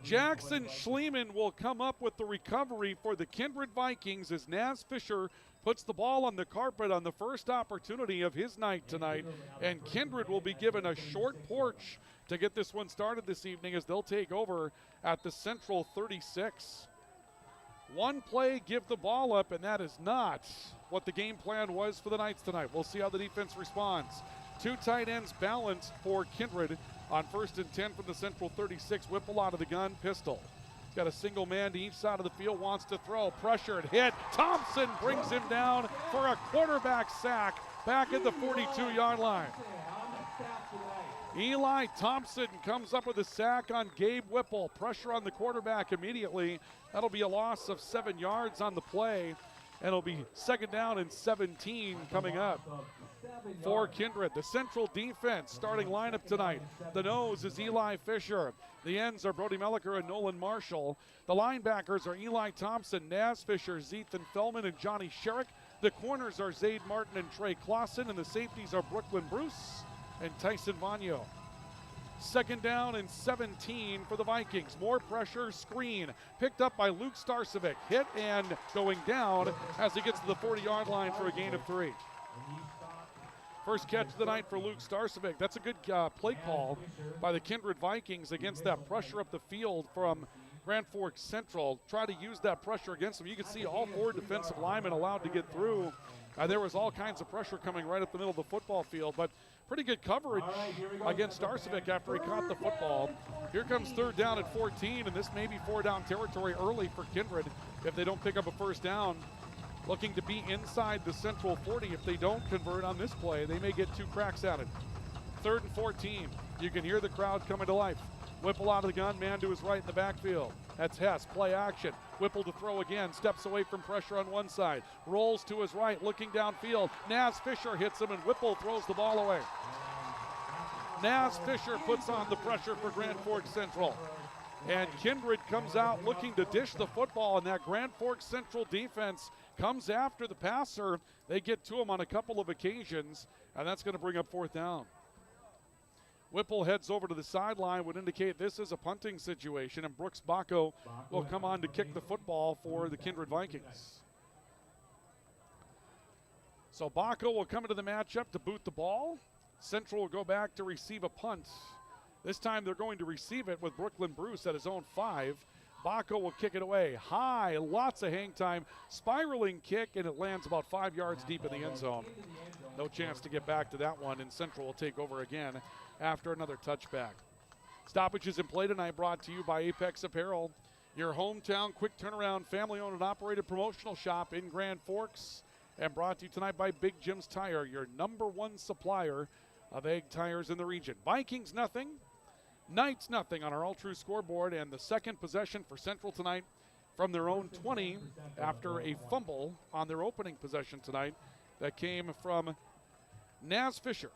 Jackson Schliemann will come up with the recovery for the Kindred Vikings as Naz Fisher puts the ball on the carpet on the first opportunity of his night tonight. And Kindred will be given a short porch to get this one started this evening as they'll take over at the Central 36. One play, give the ball up, and that is not what the game plan was for the Knights tonight. We'll see how the defense responds. 2 tight ends balanced for Kindred on 1st and 10 from the Central 36. Whipple out of the gun, pistol. He's got a single man to each side of the field, wants to throw. Pressured, hit. Thompson brings him down for a quarterback sack back at the 42-yard line. Eli Thompson comes up with a sack on Gabe Whipple. Pressure on the quarterback immediately. That'll be a loss of 7 yards on the play, and it'll be 2nd down and 17 coming up for Kindred. The Central defense starting lineup tonight. The nose is Eli Fisher. The ends are Brody Melliker and Nolan Marshall. The linebackers are Eli Thompson, Naz Fisher, Zethan Fellman, and Johnny Sherrick. The corners are Zaid Martin and Trey Clausen, and the safeties are Brooklyn Bruce and Tyson Vagno. 2nd down and 17 for the Vikings. More pressure, screen. Picked up by Luke Starcevic. Hit and going down as he gets to the 40-yard line for a gain of 3. First catch of the night for Luke Starcevic. That's a good play call by the Kindred Vikings against that pressure up the field from Grand Forks Central. Try to use that pressure against them. You can see all 4 defensive linemen allowed to get through. There was all kinds of pressure coming right up the middle of the football field, but pretty good coverage against Starcevic after he caught the football. Here comes 3rd down at 14, and this may be 4-down territory early for Kindred if they don't pick up a 1st down. Looking to be inside the Central 40. If they don't convert on this play, they may get 2 cracks at it. 3rd and 14. You can hear the crowd coming to life. Whipple out of the gun, man to his right in the backfield. That's Hess, play action. Whipple to throw again, steps away from pressure on one side. Rolls to his right, looking downfield. Naz Fisher hits him, and Whipple throws the ball away. Naz Fisher puts on the pressure for Grand Forks Central. And Kindred comes out looking to dish the football, and that Grand Forks Central defense comes after the passer. They get to him on a couple of occasions, and that's going to bring up 4th down. Whipple heads over to the sideline, would indicate this is a punting situation, and Brooks Bacco will come on to kick the football for the Kindred Vikings. So Bacco will come into the matchup to boot the ball. Central will go back to receive a punt. This time they're going to receive it with Brooklyn Bruce at his own 5. Bacco will kick it away high, lots of hang time, spiraling kick, and it lands about 5 yards deep in the end zone. No chance to get back to that one, and Central will take over again after another touchback. Stoppages in play tonight brought to you by Apex Apparel, your hometown quick turnaround family-owned and operated promotional shop in Grand Forks, and brought to you tonight by Big Jim's Tire, your #1 supplier of egg tires in the region. Vikings nothing, Knights nothing on our All True scoreboard, and the second possession for Central tonight from their own 20 after a fumble on their opening possession tonight that came from Naz Fisher.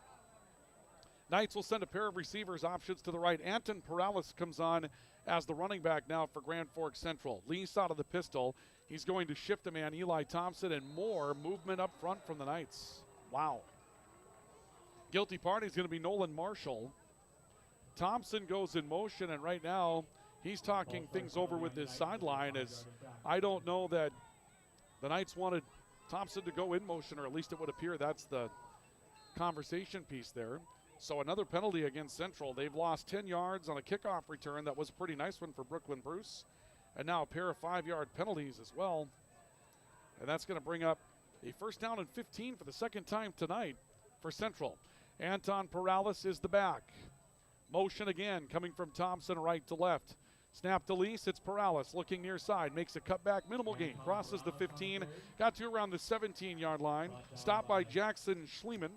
Knights will send a pair of receivers options to the right. Anton Perales comes on as the running back now for Grand Forks Central. Lease out of the pistol. He's going to shift a man, Eli Thompson, and more movement up front from the Knights. Wow. Guilty party is going to be Nolan Marshall. Thompson goes in motion, and right now he's talking things over with his sideline, as I don't know that the Knights wanted Thompson to go in motion, or at least it would appear that's the conversation piece there. So another penalty against Central. They've lost 10 yards on a kickoff return. That was a pretty nice one for Brooklyn Bruce. And now a pair of 5-yard penalties as well. And that's going to bring up a first down and 15 for the second time tonight for Central. Anton Perales is the back. Motion again coming from Thompson right to left. Snap to Lease, it's Perales looking near side, makes a cutback, minimal gain, crosses the 15, got to around the 17-yard line, stopped by Jackson Schliemann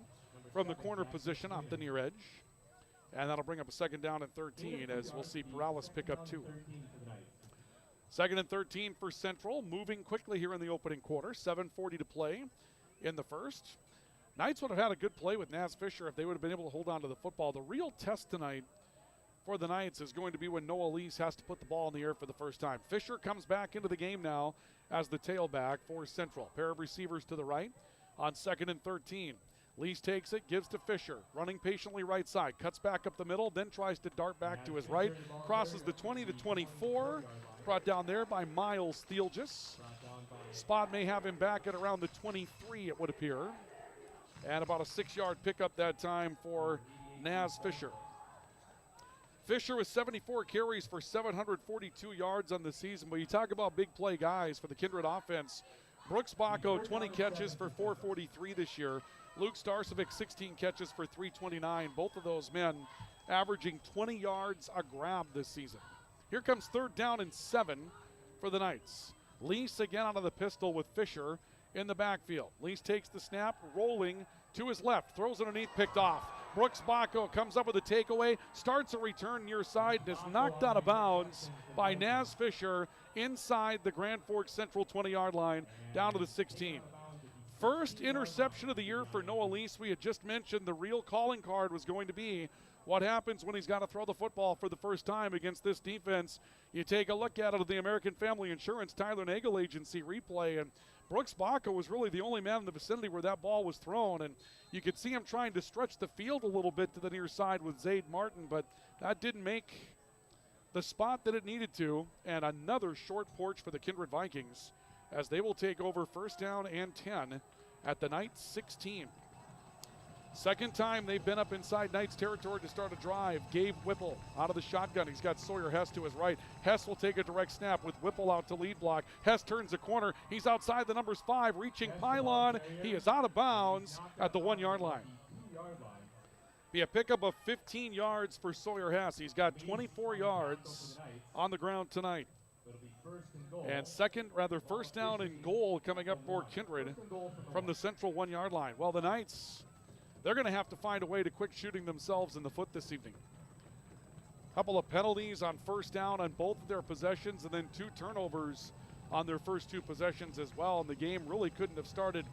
from the corner position off the near edge. And that'll bring up a second down and 13 as we'll see Perales pick up 2. Second and 13 for Central, moving quickly here in the opening quarter, 7:40 to play in the first. Knights would have had a good play with Naz Fisher if they would have been able to hold on to the football. The real test tonight for the Knights is going to be when Noah Lease has to put the ball in the air for the first time. Fisher comes back into the game now as the tailback for Central. Pair of receivers to the right on second and 13. Lease takes it, gives to Fisher, running patiently right side, cuts back up the middle, then tries to dart back to his right, crosses the 20 to 24, brought down there by Miles Thielgis. Spot may have him back at around the 23, it would appear. And about a 6-yard pickup that time for Naz Fisher. Fisher with 74 carries for 742 yards on the season. But you talk about big play guys for the Kindred offense. Brooks Bacco, 20 catches for 443 this year. Luke Starcevic, 16 catches for 329. Both of those men averaging 20 yards a grab this season. Here comes third down and 7 for the Knights. Lease again out of the pistol with Fisher in the backfield. Lease takes the snap, rolling to his left, throws underneath, picked off. Brooks Bacco comes up with a takeaway, starts a return near side, and is knocked out of bounds by Naz Fisher inside the Grand Forks Central 20-yard line down to the 16. First interception of the year for Noah Lease. We had just mentioned the real calling card was going to be what happens when he's got to throw the football for the first time against this defense. You take a look at it at the American Family Insurance Tyler Nagel Agency replay, and Brooks Bacco was really the only man in the vicinity where that ball was thrown, and you could see him trying to stretch the field a little bit to the near side with Zaid Martin, but that didn't make the spot that it needed to. And another short porch for the Kindred Vikings as they will take over first down and 10 at the Knights 16. Second time they've been up inside Knights territory to start a drive. Gabe Whipple out of the shotgun. He's got Sawyer Hess to his right. Hess will take a direct snap with Whipple out to lead block. Hess turns the corner. He's outside the numbers 5, reaching pylon. He is out of bounds at the 1-yard line. Be a pickup of 15 yards for Sawyer Hess. He's got 24 yards on the ground tonight. And first down and goal coming up for Kindred from the central 1-yard line. Well, the Knights, they're going to have to find a way to quit shooting themselves in the foot this evening. Couple of penalties on first down on both of their possessions, and then 2 turnovers on their first 2 possessions as well. And the game really couldn't have started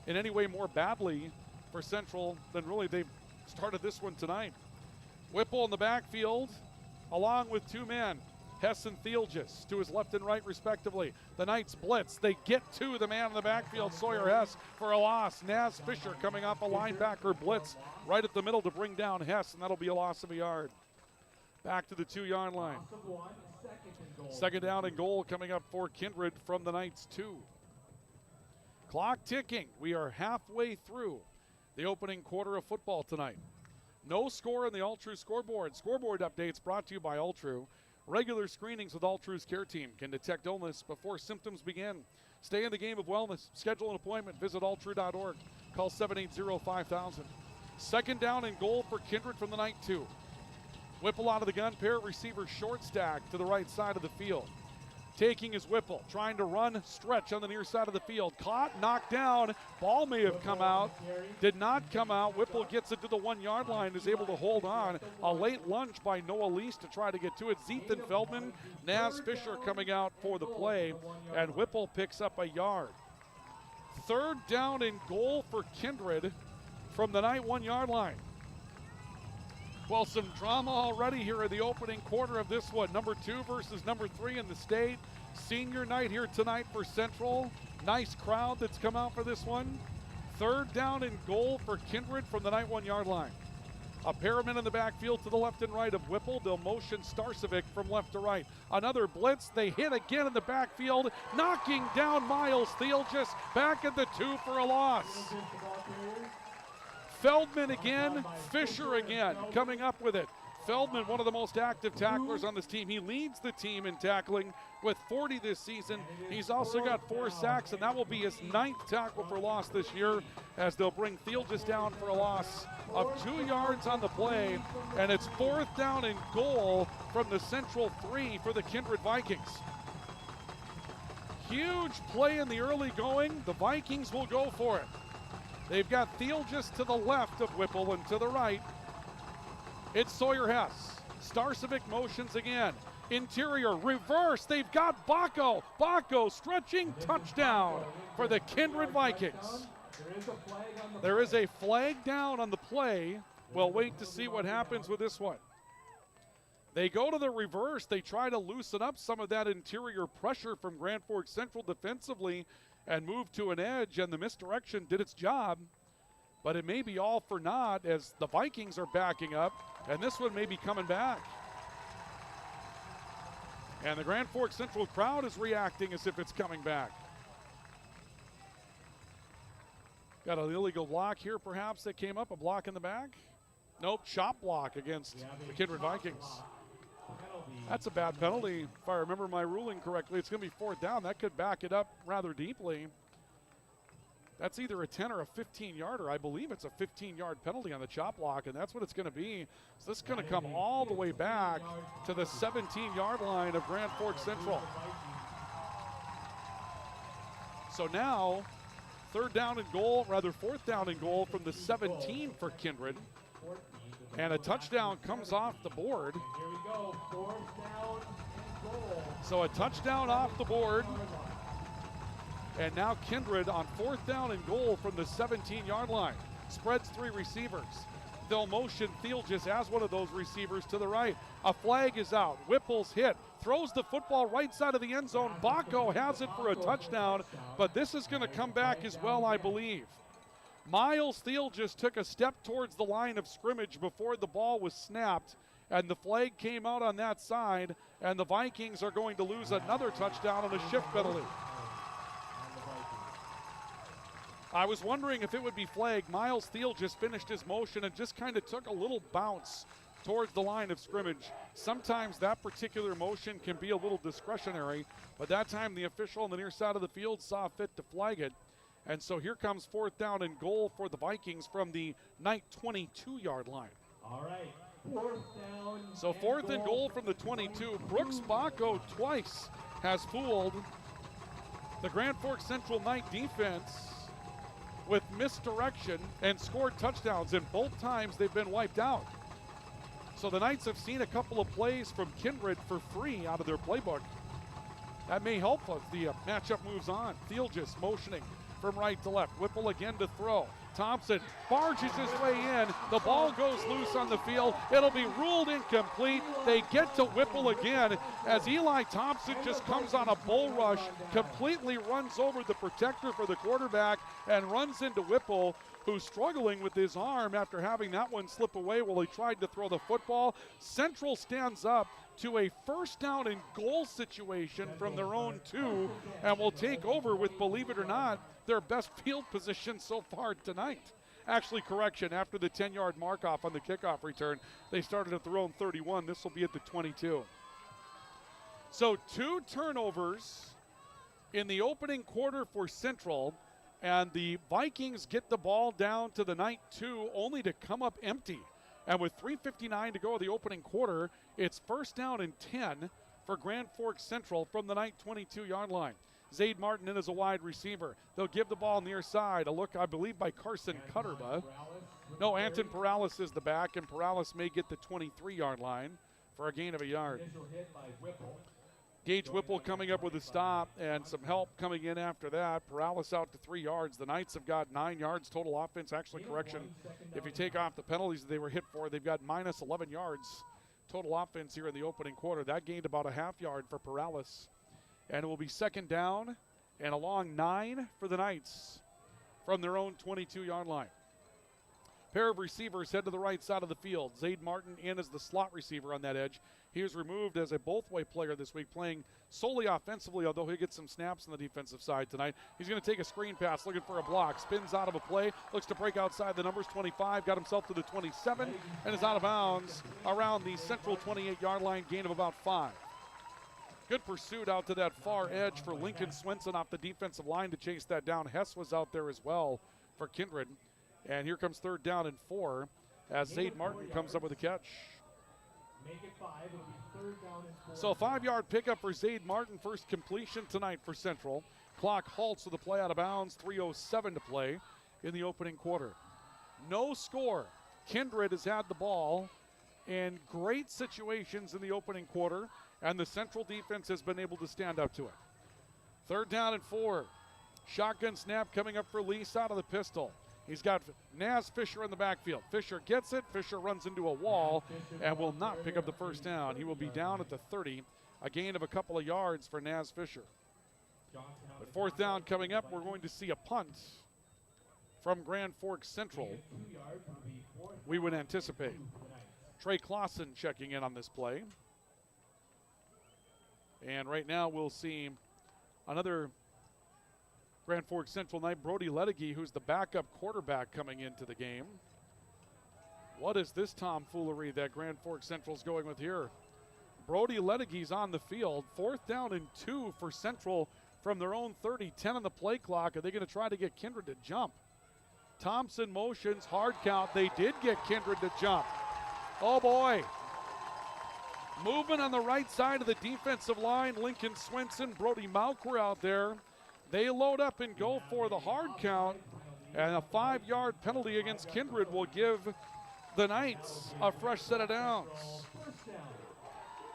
in any way more badly for Central than really they've started this one tonight. Whipple in the backfield along with 2 men. Hess and Thielgis to his left and right respectively. The Knights blitz. They get to the man in the backfield, Sawyer Hess, for a loss. Naz Fisher coming off a linebacker blitz right at the middle to bring down Hess, and that'll be a loss of a yard. Back to the 2-yard line. Second down and goal coming up for Kindred from the Knights 2. Clock ticking. We are halfway through the opening quarter of football tonight. No score in the All True scoreboard. Scoreboard updates brought to you by All True. Regular screenings with All True's care team can detect illness before symptoms begin. Stay in the game of wellness. Schedule an appointment. Visit alltrue.org. Call 780-5000. Second down and goal for Kindred from the Knight 2. Whipple out of the gun. Pair of receivers short stack to the right side of the field. taking his Whipple, trying to run stretch on the near side of the field. Caught, knocked down. Ball may have come out. Did not come out. Whipple gets it to the 1 yard line, is able to hold on. A late lunge by Noah Lease to try to get to it. Zethan Feldman, Naz Fisher coming out for the play, and Whipple picks up a yard. 3rd down and goal for Kindred from the Knight 1 yard line. Well, some drama already here in the opening quarter of this one. Number 2 versus number 3 in the state. Senior night here tonight for Central. Nice crowd that's come out for this one. 3rd down and goal for Kindred from the Knight 1 yard line. A pair of men in the backfield to the left and right of Whipple. They'll motion Starcevic from left to right. Another blitz. They hit again in the backfield, knocking down Miles Theelgis back at the 2 for a loss. Feldman again, Fisher again, coming up with it. Feldman, one of the most active tacklers on this team. He leads the team in tackling with 40 this season. He's also got 4 sacks, and that will be his 9th tackle for loss this year, as they'll bring Theelgis down for a loss of 2 yards on the play, and it's 4th down and goal from the Central 3 for the Kindred Vikings. Huge play in the early going. The Vikings will go for it. They've got Theelgis to the left of Whipple, and to the right, it's Sawyer Hess. Starcevic motions again. Interior, reverse. They've got Bacco. Bacco stretching, touchdown for the Kindred Vikings. There is a flag down on the play. We'll wait to see what happens with this one. They go to the reverse. They try to loosen up some of that interior pressure from Grand Forks Central defensively and move to an edge, and the misdirection did its job. But it may be all for naught as the Vikings are backing up, and this one may be coming back. And the Grand Forks Central crowd is reacting as if it's coming back. Got an illegal block here perhaps that came up, a block in the back. Nope, chop block against the Kindred Vikings. That's a bad penalty. If I remember my ruling correctly, it's going to be 4th down. That could back it up rather deeply. That's either a 10 or a 15-yarder. I believe it's a 15-yard penalty on the chop block, and that's what it's going to be. So this is going to come all the way back to the 17-yard line of Grand Forks Central. So now, 4th down and goal from the 17 for Kindred. And a touchdown comes off the board. Here we go, 4th down and goal. So a touchdown off the board. And now Kindred on 4th down and goal from the 17-yard line. Spreads 3 receivers. They'll motion Theelgis as one of those receivers to the right. A flag is out. Whipple's hit. Throws the football right side of the end zone. Bacco has it for a touchdown, but this is going to come back as well, I believe. Miles Theelgis took a step towards the line of scrimmage before the ball was snapped, and the flag came out on that side, and the Vikings are going to lose another touchdown on a shift penalty. I was wondering if it would be flagged. Miles Theelgis finished his motion and just kind of took a little bounce towards the line of scrimmage. Sometimes that particular motion can be a little discretionary, but that time the official on the near side of the field saw fit to flag it. And so here comes 4th down and goal for the Vikings from the Knight 22-yard line. All right, 4th down. So 4th and goal from the 22. Brooks Bacco twice has fooled the Grand Forks Central Knight defense with misdirection and scored touchdowns, and both times they've been wiped out. So the Knights have seen a couple of plays from Kindred for free out of their playbook. That may help as the matchup moves on. Theelgis motioning from right to left. Whipple again to throw. Thompson barges his way in. The ball goes loose on the field. It'll be ruled incomplete. They get to Whipple again as Eli Thompson just comes on a bull rush, completely runs over the protector for the quarterback and runs into Whipple, who's struggling with his arm after having that one slip away while he tried to throw the football. Central stands up to a 1st down and goal situation from their own 2 and will take over with, believe it or not, their best field position so far tonight. Actually, correction, after the 10-yard mark-off on the kickoff return, they started at their own 31. This will be at the 22. So 2 turnovers in the opening quarter for Central, and the Vikings get the ball down to the Knight 2 only to come up empty. And with 3:59 to go in the opening quarter, it's 1st down and 10 for Grand Forks Central from the Knight 22-yard line. Zaid Martin in as a wide receiver. They'll give the ball near side. A look, I believe, by Carson Cutterba. No, Anton Perales is the back, and Perales may get the 23-yard line for a gain of a yard. Gage Whipple coming up with a stop and some help coming in after that. Perales out to 3 yards. The Knights have got 9 yards total offense. Actually, correction, if you take off the penalties they were hit for, they've got minus 11 yards total offense here in the opening quarter. That gained about a half yard for Perales. And it will be second down and a long 9 for the Knights from their own 22-yard line. Pair of receivers head to the right side of the field. Zaid Martin in as the slot receiver on that edge. He was removed as a both-way player this week, playing solely offensively, although he'll get some snaps on the defensive side tonight. He's going to take a screen pass, looking for a block. Spins out of a play, looks to break outside the numbers. 25, got himself to the 27, and is out of bounds around the central 28-yard line, gain of about 5. Good pursuit out to that far edge for Lincoln Swenson off the defensive line to chase that down. Hess was out there as well for Kindred. And here comes third down and 4 as Zaid Martin comes up with a catch. Make it 5. It'll be third down and 4. So a 5-yard pickup for Zaid Martin. First completion tonight for Central. Clock halts with the play out of bounds. 3:07 to play in the opening quarter. No score. Kindred has had the ball in great situations in the opening quarter, and the Central defense has been able to stand up to it. Third down and 4. Shotgun snap coming up for Lease out of the pistol. He's got Naz Fisher in the backfield. Fisher gets it. Fisher runs into a wall and will not pick up the first down. He will be down at the 30, a gain of a couple of yards for Naz Fisher. But fourth down coming up, we're going to see a punt from Grand Forks Central, we would anticipate. Trey Clausen checking in on this play. And right now we'll see another Grand Forks Central Knight, Brody Ledegy, who's the backup quarterback coming into the game. What is this tomfoolery that Grand Forks Central's going with here? Brody Ledegy's on the field. Fourth down and 2 for Central from their own 30. 10 on the play clock. Are they going to try to get Kindred to jump? Thompson motions, hard count. They did get Kindred to jump. Oh boy. Movement on the right side of the defensive line. Lincoln Swenson, Brody Malker out there. They load up and go for the hard count, and a 5-yard penalty against Kindred will give the Knights a fresh set of downs.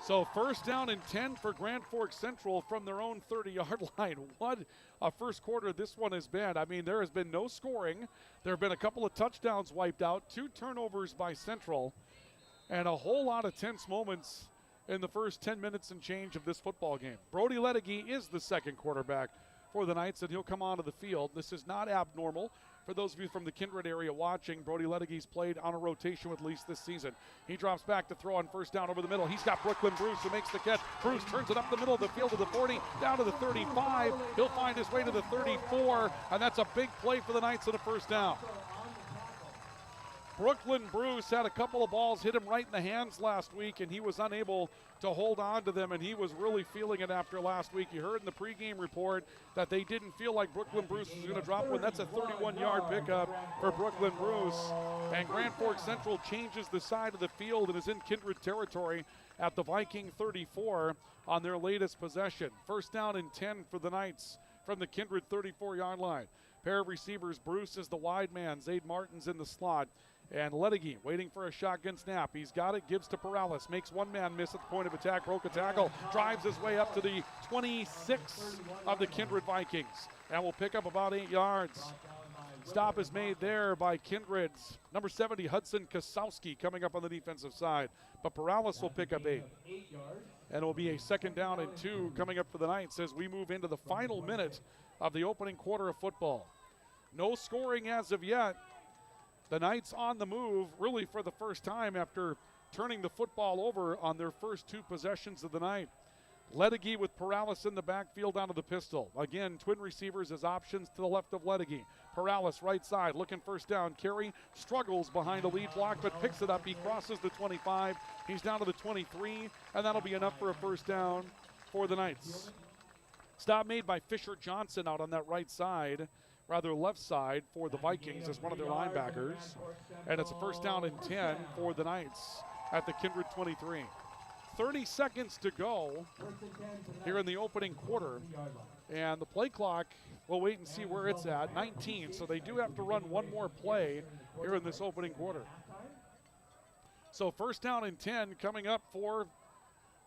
So first down and 10 for Grand Forks Central from their own 30-yard line. What a first quarter this one has been. I mean, there has been no scoring. There have been a couple of touchdowns wiped out, 2 turnovers by Central, and a whole lot of tense moments in the first 10 minutes and change of this football game. Brody Ledegy is the second quarterback for the Knights, and he'll come onto the field. This is not abnormal. For those of you from the Kindred area watching, Brody Ledegy's played on a rotation with Lease this season. He drops back to throw on first down over the middle. He's got Brooklyn Bruce who makes the catch. Bruce turns it up the middle of the field to the 40, down to the 35. He'll find his way to the 34, and that's a big play for the Knights on a first down. Brooklyn Bruce had a couple of balls hit him right in the hands last week, and he was unable to hold on to them, and he was really feeling it after last week. You heard in the pregame report that they didn't feel like Brooklyn Bruce was going to drop one. That's a 31-yard pickup for Brooklyn Bruce. And Grand Forks Central changes the side of the field and is in Kindred territory at the Viking 34 on their latest possession. First down and 10 for the Knights from the Kindred 34-yard line. Pair of receivers, Bruce is the wide man. Zaid Martin's in the slot. And Ledegy waiting for a shotgun snap. He's got it, gives to Perales. Makes one man miss at the point of attack. Broke a tackle. Drives his way up to the 26 of the Kindred Vikings. And will pick up about 8 yards. Stop is made there by Kindred's number 70, Hudson Kasowski, coming up on the defensive side. But Perales will pick up 8. And it will be a second down and 2 coming up for the Knights as we move into the final minute of the opening quarter of football. No scoring as of yet. The Knights on the move, really for the first time after turning the football over on their first 2 possessions of the night. Ledegy with Perales in the backfield out of the pistol. Again, twin receivers as options to the left of Ledegy. Perales right side, looking first down. Carey struggles behind a lead block, but picks it up. He crosses the 25. He's down to the 23, and that'll be enough for a first down for the Knights. Stop made by Fisher Johnson out on that right side, rather left side for the Vikings as one of their linebackers. And it's a first down and 10 for the Knights at the Kindred 23. 30 seconds to go here in the opening quarter. And the play clock, we'll wait and see where it's at, 19. So they do have to run one more play here in this opening quarter. So first down and 10 coming up for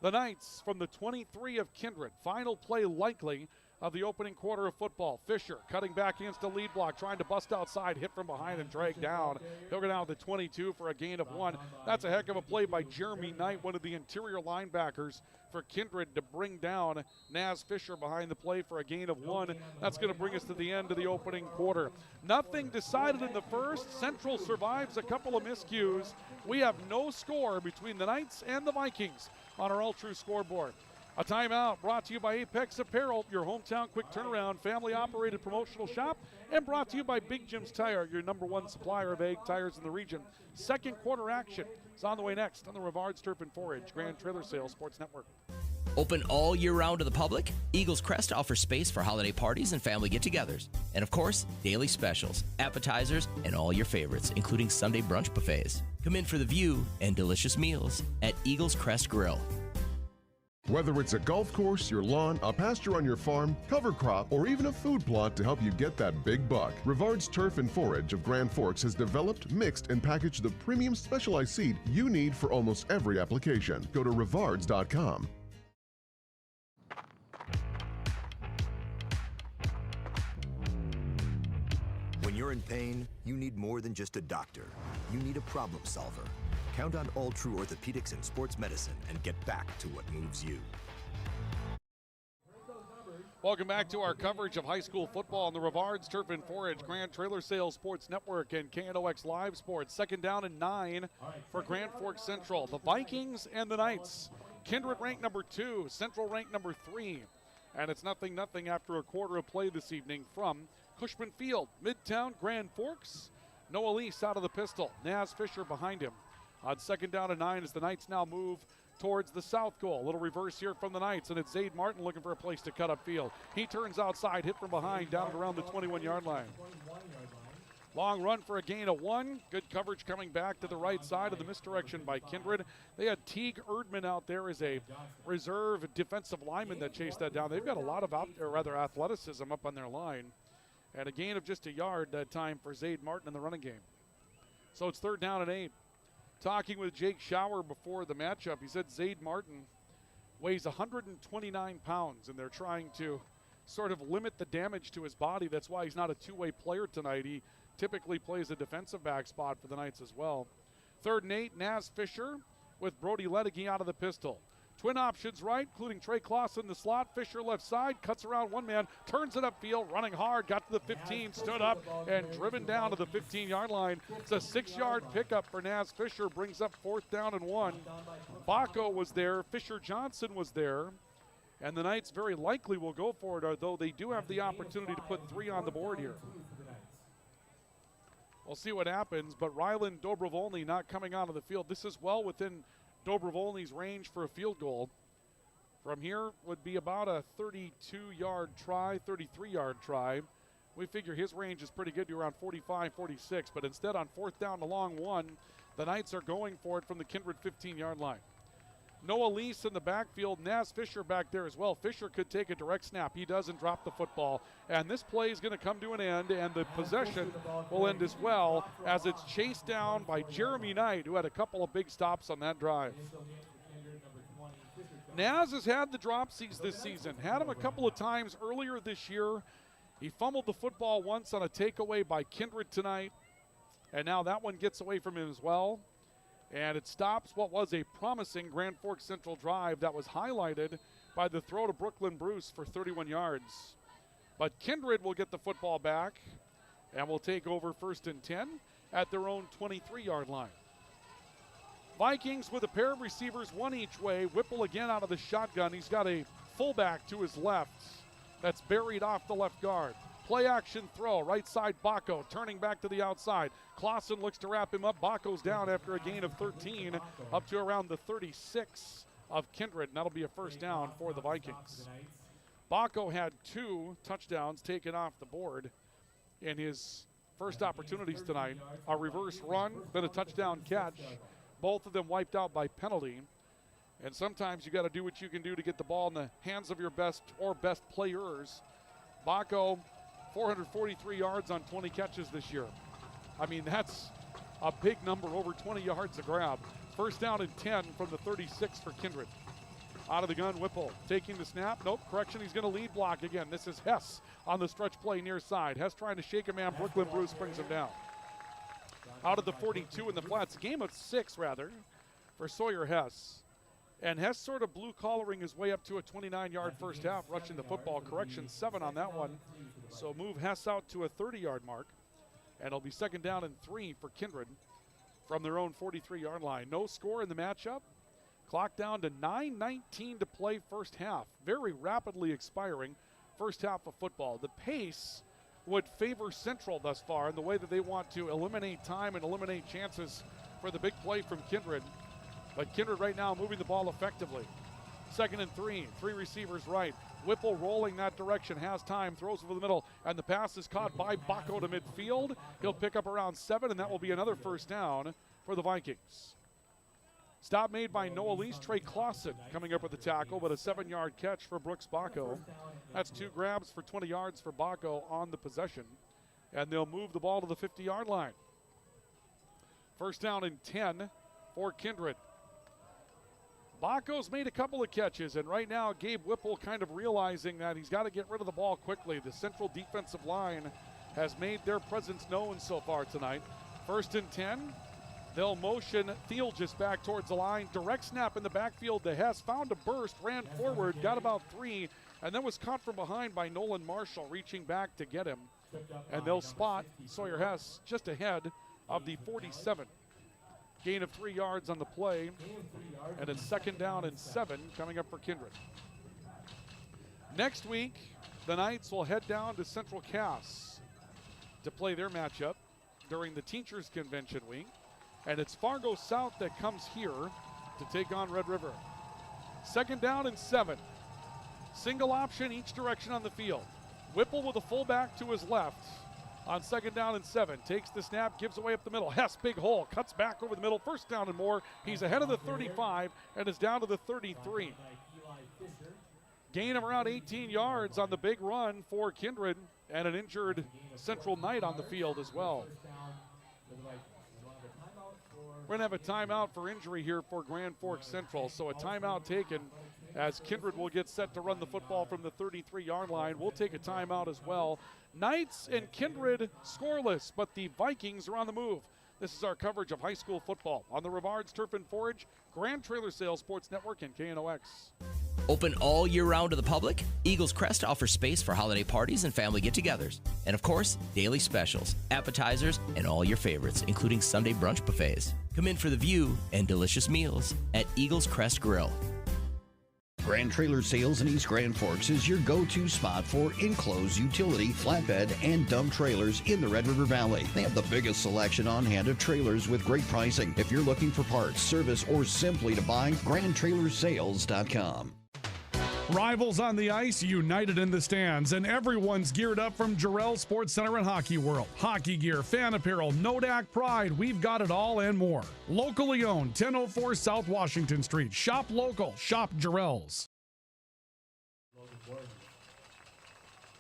the Knights from the 23 of Kindred. Final play likely of the opening quarter of football. Fisher cutting back against the lead block, trying to bust outside, hit from behind and drag down. He'll go down to the 22 for a gain of 1. That's a heck of a play by Jeremy Knight, one of the interior linebackers for Kindred, to bring down Naz Fisher behind the play for a gain of 1. That's going to bring us to the end of the opening quarter. Nothing decided in the first. Central survives a couple of miscues. We have no score between the Knights and the Vikings on our All-True scoreboard. A timeout brought to you by Apex Apparel, your hometown quick turnaround, family-operated promotional shop, and brought to you by Big Jim's Tire, your #1 supplier of ag tires in the region. Second quarter action is on the way next on the Rivards Turf and Forage Grand Trailer Sales Sports Network. Open all year round to the public, Eagles Crest offers space for holiday parties and family get-togethers. And of course, daily specials, appetizers, and all your favorites, including Sunday brunch buffets. Come in for the view and delicious meals at Eagles Crest Grill. Whether it's a golf course, your lawn, a pasture on your farm, cover crop, or even a food plot to help you get that big buck, Rivards Turf and Forage of Grand Forks has developed, mixed, and packaged the premium specialized seed you need for almost every application. Go to rivards.com. When you're in pain, you need more than just a doctor. You need a problem solver. Count on All True Orthopedics and Sports Medicine and get back to what moves you. Welcome back to our coverage of high school football on the Rivards Turf and Forage Grand Trailer Sales Sports Network and KNOX Live Sports. Second down and 9 for Grand Forks Central. The Vikings and the Knights. Kindred ranked number 2, Central ranked number 3. And it's 0-0 after a quarter of play this evening from Cushman Field. Midtown Grand Forks. Noah Lease out of the pistol. Naz Fisher behind him. On second down and 9 as the Knights now move towards the south goal. A little reverse here from the Knights, and it's Zaid Martin looking for a place to cut upfield. He turns outside, hit from behind, down at around the 21-yard line. Long run for a gain of 1. Good coverage coming back to the right side of the misdirection by Kindred. They had Teague Erdman out there as a reserve defensive lineman that chased that down. They've got a lot of athleticism up on their line. And a gain of just a yard that time for Zaid Martin in the running game. So it's third down and 8. Talking with Jake Schauer before the matchup, he said Zaid Martin weighs 129 pounds, and they're trying to sort of limit the damage to his body. That's why he's not a two-way player tonight. He typically plays a defensive back spot for the Knights as well. Third and 8, Naz Fisher with Brody Ledeggy out of the pistol. Twin options right, including Trey Kloss in the slot. Fisher left side, cuts around one man, turns it upfield, running hard, got to the 15, stood up, and driven down to the 15-yard line. It's a 6-yard pickup for Naz Fisher, brings up fourth down and 1. Baco was there, Fisher Johnson was there, and the Knights very likely will go for it, although they do have the opportunity to put 3 on the board here. We'll see what happens, but Rylan Dobrovolny not coming onto the field. This is well within Dobrovolny's range for a field goal. From here would be about a 32-yard try, 33-yard try. We figure his range is pretty good to around 45, 46, but instead on fourth down and long 1, the Knights are going for it from the Kindred 15-yard line. Noah Lease in the backfield, Naz Fisher back there as well. Fisher could take a direct snap. He doesn't drop the football. And this play is going to come to an end, and the possession will end as well as it's chased down by Jeremy Knight, who had a couple of big stops on that drive. Naz has had the dropsies this season. Had him a couple of times earlier this year. He fumbled the football once on a takeaway by Kindred tonight, and now that one gets away from him as well. And it stops what was a promising Grand Forks Central drive that was highlighted by the throw to Brooklyn Bruce for 31 yards. But Kindred will get the football back and will take over first and 10 at their own 23-yard line. Vikings with a pair of receivers, one each way. Whipple again out of the shotgun. He's got a fullback to his left that's buried off the left guard. Play action throw, right side Baco, turning back to the outside. Clausen looks to wrap him up. Baco's down after a gain of 13, up to around the 36 of Kindred, and that'll be a first down for the Vikings. Baco had 2 touchdowns taken off the board in his first opportunities tonight. A reverse run, then a touchdown catch. Both of them wiped out by penalty. And sometimes you got to do what you can do to get the ball in the hands of your best players. Baco, 443 yards on 20 catches this year. I mean, that's a big number, over 20 yards a grab. First down and 10 from the 36 for Kindred. Out of the gun, Whipple taking the snap. Nope, correction, he's going to lead block again. This is Hess on the stretch play near side. Hess trying to shake a man. Brooklyn Bruce brings him down. Out of the 42 in the flats. Game of 6, rather, for Sawyer Hess. And Hess sort of blue-collaring his way up to a 29-yard first half, rushing the football. Correction, 7 on that one. So move Hess out to a 30-yard mark. And it'll be second down and 3 for Kindred from their own 43-yard line. No score in the matchup. Clock down to 9:19 to play first half. Very rapidly expiring first half of football. The pace would favor Central thus far in the way that they want to eliminate time and eliminate chances for the big play from Kindred. But Kindred right now moving the ball effectively. Second and 3, 3 receivers right. Whipple rolling that direction, has time, throws over the middle, and the pass is caught by Baco to midfield. He'll pick up around 7, and that will be another first down for the Vikings. Stop made by Noah Lease. Trey Clausen coming up with the tackle, but a 7-yard catch for Brooks Baco. That's 2 grabs for 20 yards for Baco on the possession, and they'll move the ball to the 50-yard line. First down and 10 for Kindred. Baco's made a couple of catches, and right now Gabe Whipple kind of realizing that he's got to get rid of the ball quickly. The Central defensive line has made their presence known so far tonight. First and 10. They'll motion Thiel just back towards the line. Direct snap in the backfield to Hess. Found a burst, ran forward, got about 3, and then was caught from behind by Nolan Marshall, reaching back to get him. And they'll spot Sawyer Hess just ahead of the 47. Gain of 3 yards on the play, and it's second down and 7 coming up for Kindred. Next week, the Knights will head down to Central Cass to play their matchup during the Teachers Convention week. And it's Fargo South that comes here to take on Red River. Second down and 7. Single option each direction on the field. Whipple with a fullback to his left on second down and 7. Takes the snap, gives away up the middle. Hess, big hole, cuts back over the middle. First down and more. He's ahead of the 35 and is down to the 33. Gain of around 18 yards on the big run for Kindred, and an injured Central Knight on the field as well. We're going to have a timeout for injury here for Grand Forks Central. So a timeout taken as Kindred will get set to run the football from the 33-yard line. We'll take a timeout as well. Knights and Kindred scoreless, but the Vikings are on the move. This is our coverage of high school football on the Rivards Turf and Forage, Grand Trailer Sales Sports Network, and KNOX. Open all year round to the public, Eagles Crest offers space for holiday parties and family get-togethers. And of course, daily specials, appetizers, and all your favorites, including Sunday brunch buffets. Come in for the view and delicious meals at Eagles Crest Grill. Grand Trailer Sales in East Grand Forks is your go-to spot for enclosed utility, flatbed, and dump trailers in the Red River Valley. They have the biggest selection on hand of trailers with great pricing. If you're looking for parts, service, or simply to buy, GrandTrailersales.com. Rivals on the ice, united in the stands, and everyone's geared up from Jarrell Sports Center and Hockey World. Hockey gear, fan apparel, Nodak Pride, we've got it all and more. Locally owned, 1004 South Washington Street. Shop local, shop Jarrell's.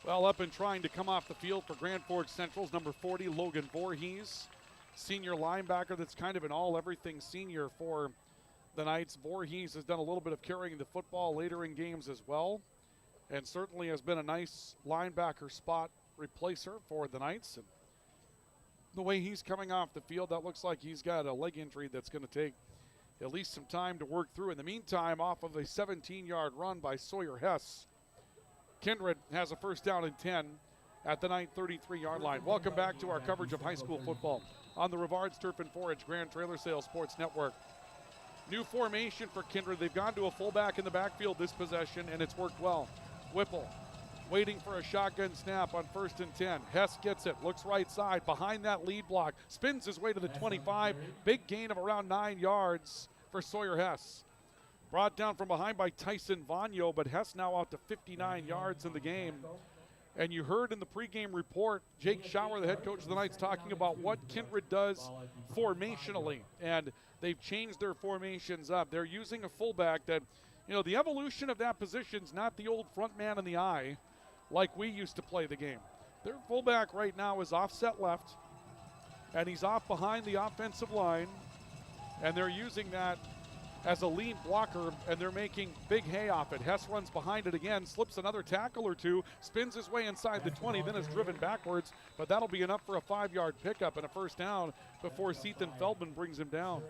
Well, up and trying to come off the field for Grand Forks Central's number 40, Logan Voorhees, senior linebacker that's kind of an all-everything senior for the Knights. Voorhees has done a little bit of carrying the football later in games as well, and certainly has been a nice linebacker spot replacer for the Knights. And the way he's coming off the field, that looks like he's got a leg injury that's going to take at least some time to work through. In the meantime, off of a 17-yard run by Sawyer Hess, Kindred has a first down and 10 at the 33-yard line. Welcome back to our coverage of high school football on the Rivards Turf and Forage Grand Trailer Sales Sports Network. New formation for Kindred. They've gone to a fullback in the backfield this possession, and it's worked well. Whipple waiting for a shotgun snap on first and 10. Hess gets it, looks right side, behind that lead block, spins his way to the 25. Big gain of around 9 yards for Sawyer Hess. Brought down from behind by Tyson Vanyo, but Hess now out to 59 yards in the game. And you heard in the pregame report, Jake Schauer, the head coach of the Knights, talking about what Kindred does formationally. And they've changed their formations up. They're using a fullback that, the evolution of that position's not the old front man in the eye like we used to play the game. Their fullback right now is offset left, and he's off behind the offensive line, and they're using that as a lead blocker, and they're making big hay off it. Hess runs behind it again, slips another tackle or two, spins his way inside the 20, then is driven backwards, but that'll be enough for a 5-yard pickup and a first down before Sethan Feldman brings him down.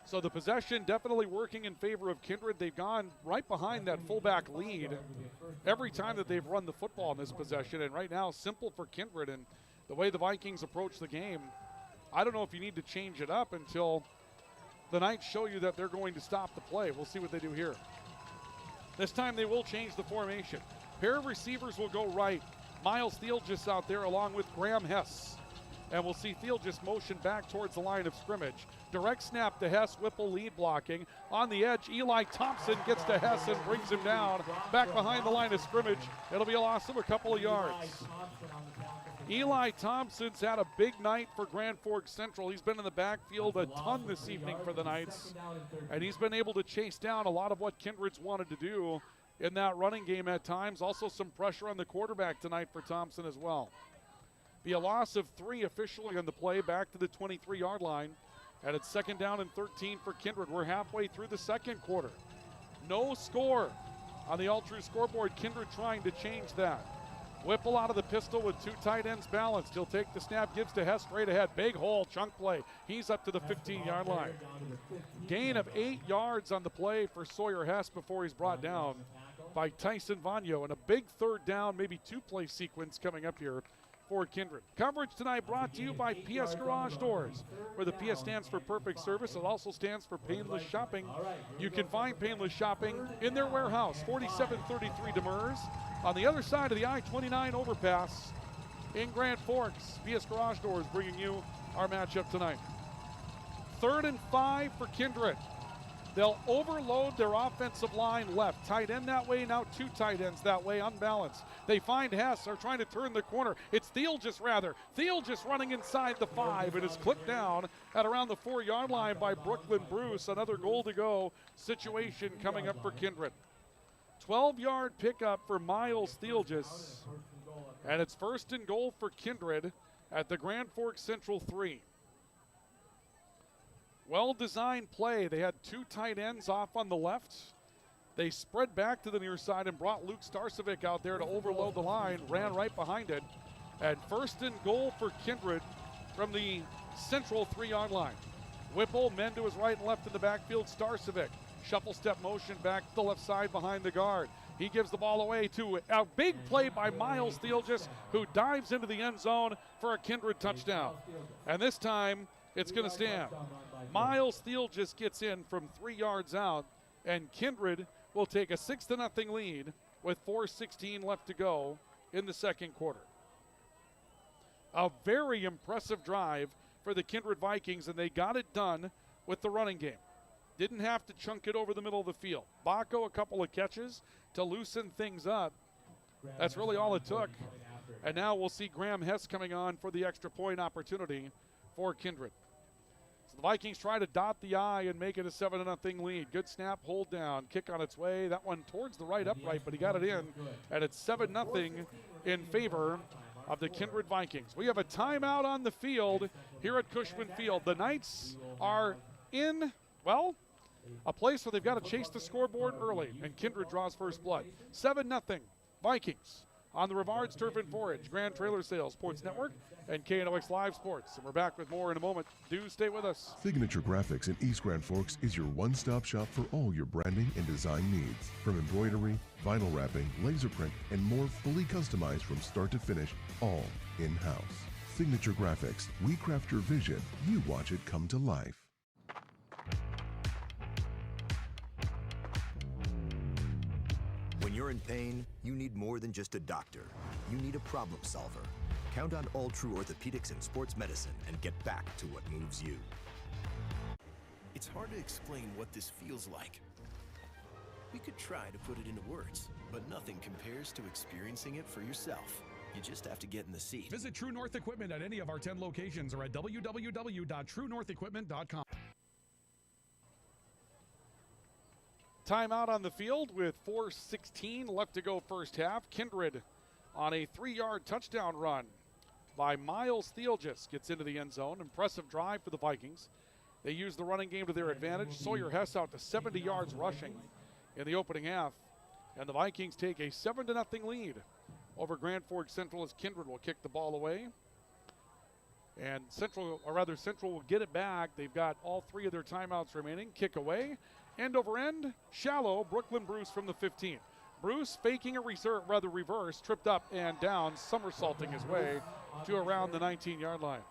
So the possession definitely working in favor of Kindred. They've gone right behind that fullback lead every time that they've run the football in this possession, and right now, simple for Kindred, and the way the Vikings approach the game, I don't know if you need to change it up until the Knights show you that they're going to stop the play. We'll see what they do here. This time they will change the formation. Pair of receivers will go right. Miles Theelgis out there along with Graham Hess. And we'll see Theelgis motion back towards the line of scrimmage. Direct snap to Hess, Whipple lead blocking. On the edge, Eli Thompson gets to Hess and brings him down. Back behind the line of scrimmage. It'll be a loss of a couple of yards. Eli Thompson's had a big night for Grand Forks Central. He's been in the backfield a ton this evening for the Knights, and he's been able to chase down a lot of what Kindred's wanted to do in that running game at times. Also some pressure on the quarterback tonight for Thompson as well. Be a loss of 3 officially on the play back to the 23-yard line, and it's 2nd down and 13 for Kindred. We're halfway through the second quarter. No score on the all-true scoreboard. Kindred trying to change that. Whipple out of the pistol with 2 tight ends balanced. He'll take the snap, gives to Hess straight ahead. Big hole, chunk play. He's up to the 15-yard line. Gain of 8 yards on the play for Sawyer Hess before he's brought down by Tyson Vanyo. And a big 3rd down, maybe 2-play sequence coming up here for Kindred. Coverage tonight brought to you by PS Garage Doors, where the PS stands for perfect service. It also stands for painless shopping. You can find painless shopping in their warehouse, 4733 Demers, on the other side of the I-29 overpass in Grand Forks. PS Garage Doors bringing you our matchup tonight. 3rd and 5 for Kindred. They'll overload their offensive line left. Tight end that way, now 2 tight ends that way, unbalanced. They find Hess, are trying to turn the corner. It's Theelgis rather. Theelgis running inside the 5. It is clipped down at around the 4-yard line by Brooklyn Bruce. Another goal to go situation coming up for Kindred. 12-yard pickup for Miles Theelgis. And it's 1st and goal for Kindred at the Grand Forks Central 3. Well-designed play. They had 2 tight ends off on the left. They spread back to the near side and brought Luke Starcevic out there to overload the line, ran right behind it. And 1st and goal for Kindred from the central 3-yard line. Whipple, men to his right and left in the backfield. Starcevic, shuffle step motion back to the left side behind the guard. He gives the ball away to a big play by Miles Theelgis, who dives into the end zone for a Kindred touchdown. And this time, it's going to stand. Miles Theelgis gets in from 3 yards out, and Kindred will take a 6-0 lead with 4:16 left to go in the second quarter. A very impressive drive for the Kindred Vikings, and they got it done with the running game. Didn't have to chunk it over the middle of the field. Baco, a couple of catches to loosen things up. That's really all it took. And now we'll see Graham Hess coming on for the extra point opportunity for Kindred. So the Vikings try to dot the I and make it a 7-0 lead. Good snap, hold down, kick on its way. That one towards the right upright, but he got it in. And it's 7-0 in favor of the Kindred Vikings. We have a timeout on the field here at Cushman Field. The Knights are in, well, a place where they've got to chase the scoreboard early, and Kindred draws first blood. 7-0 Vikings on the Rivards Turf and Forage, Grand Trailer Sales Sports Network, and KNOX Live Sports. And we're back with more in a moment. Do stay with us. Signature Graphics in East Grand Forks is your one-stop shop for all your branding and design needs. From embroidery, vinyl wrapping, laser print, and more, fully customized from start to finish, all in-house. Signature Graphics. We craft your vision. You watch it come to life. When you're in pain, you need more than just a doctor. You need a problem solver. Count on All True Orthopedics and Sports Medicine and get back to what moves you. It's hard to explain what this feels like. We could try to put it into words, but but nothing compares to experiencing it for yourself. You just have to get in the seat. Visit True North Equipment at any of our 10 locations or at www.truenorthequipment.com. Timeout on the field with 4:16 left to go first half. Kindred on a 3-yard touchdown run by Miles Theelgis gets into the end zone. Impressive drive for the Vikings. They use the running game to their advantage. Sawyer Hess out to 70 yards rushing in the opening half. And the Vikings take a 7-0 lead over Grand Forks Central as Kindred will kick the ball away. And Central will get it back. They've got all 3 of their timeouts remaining. Kick away. End over end, shallow, Brooklyn Bruce from the 15. Bruce faking a reverse, tripped up and down, somersaulting his way to around the 19-yard line.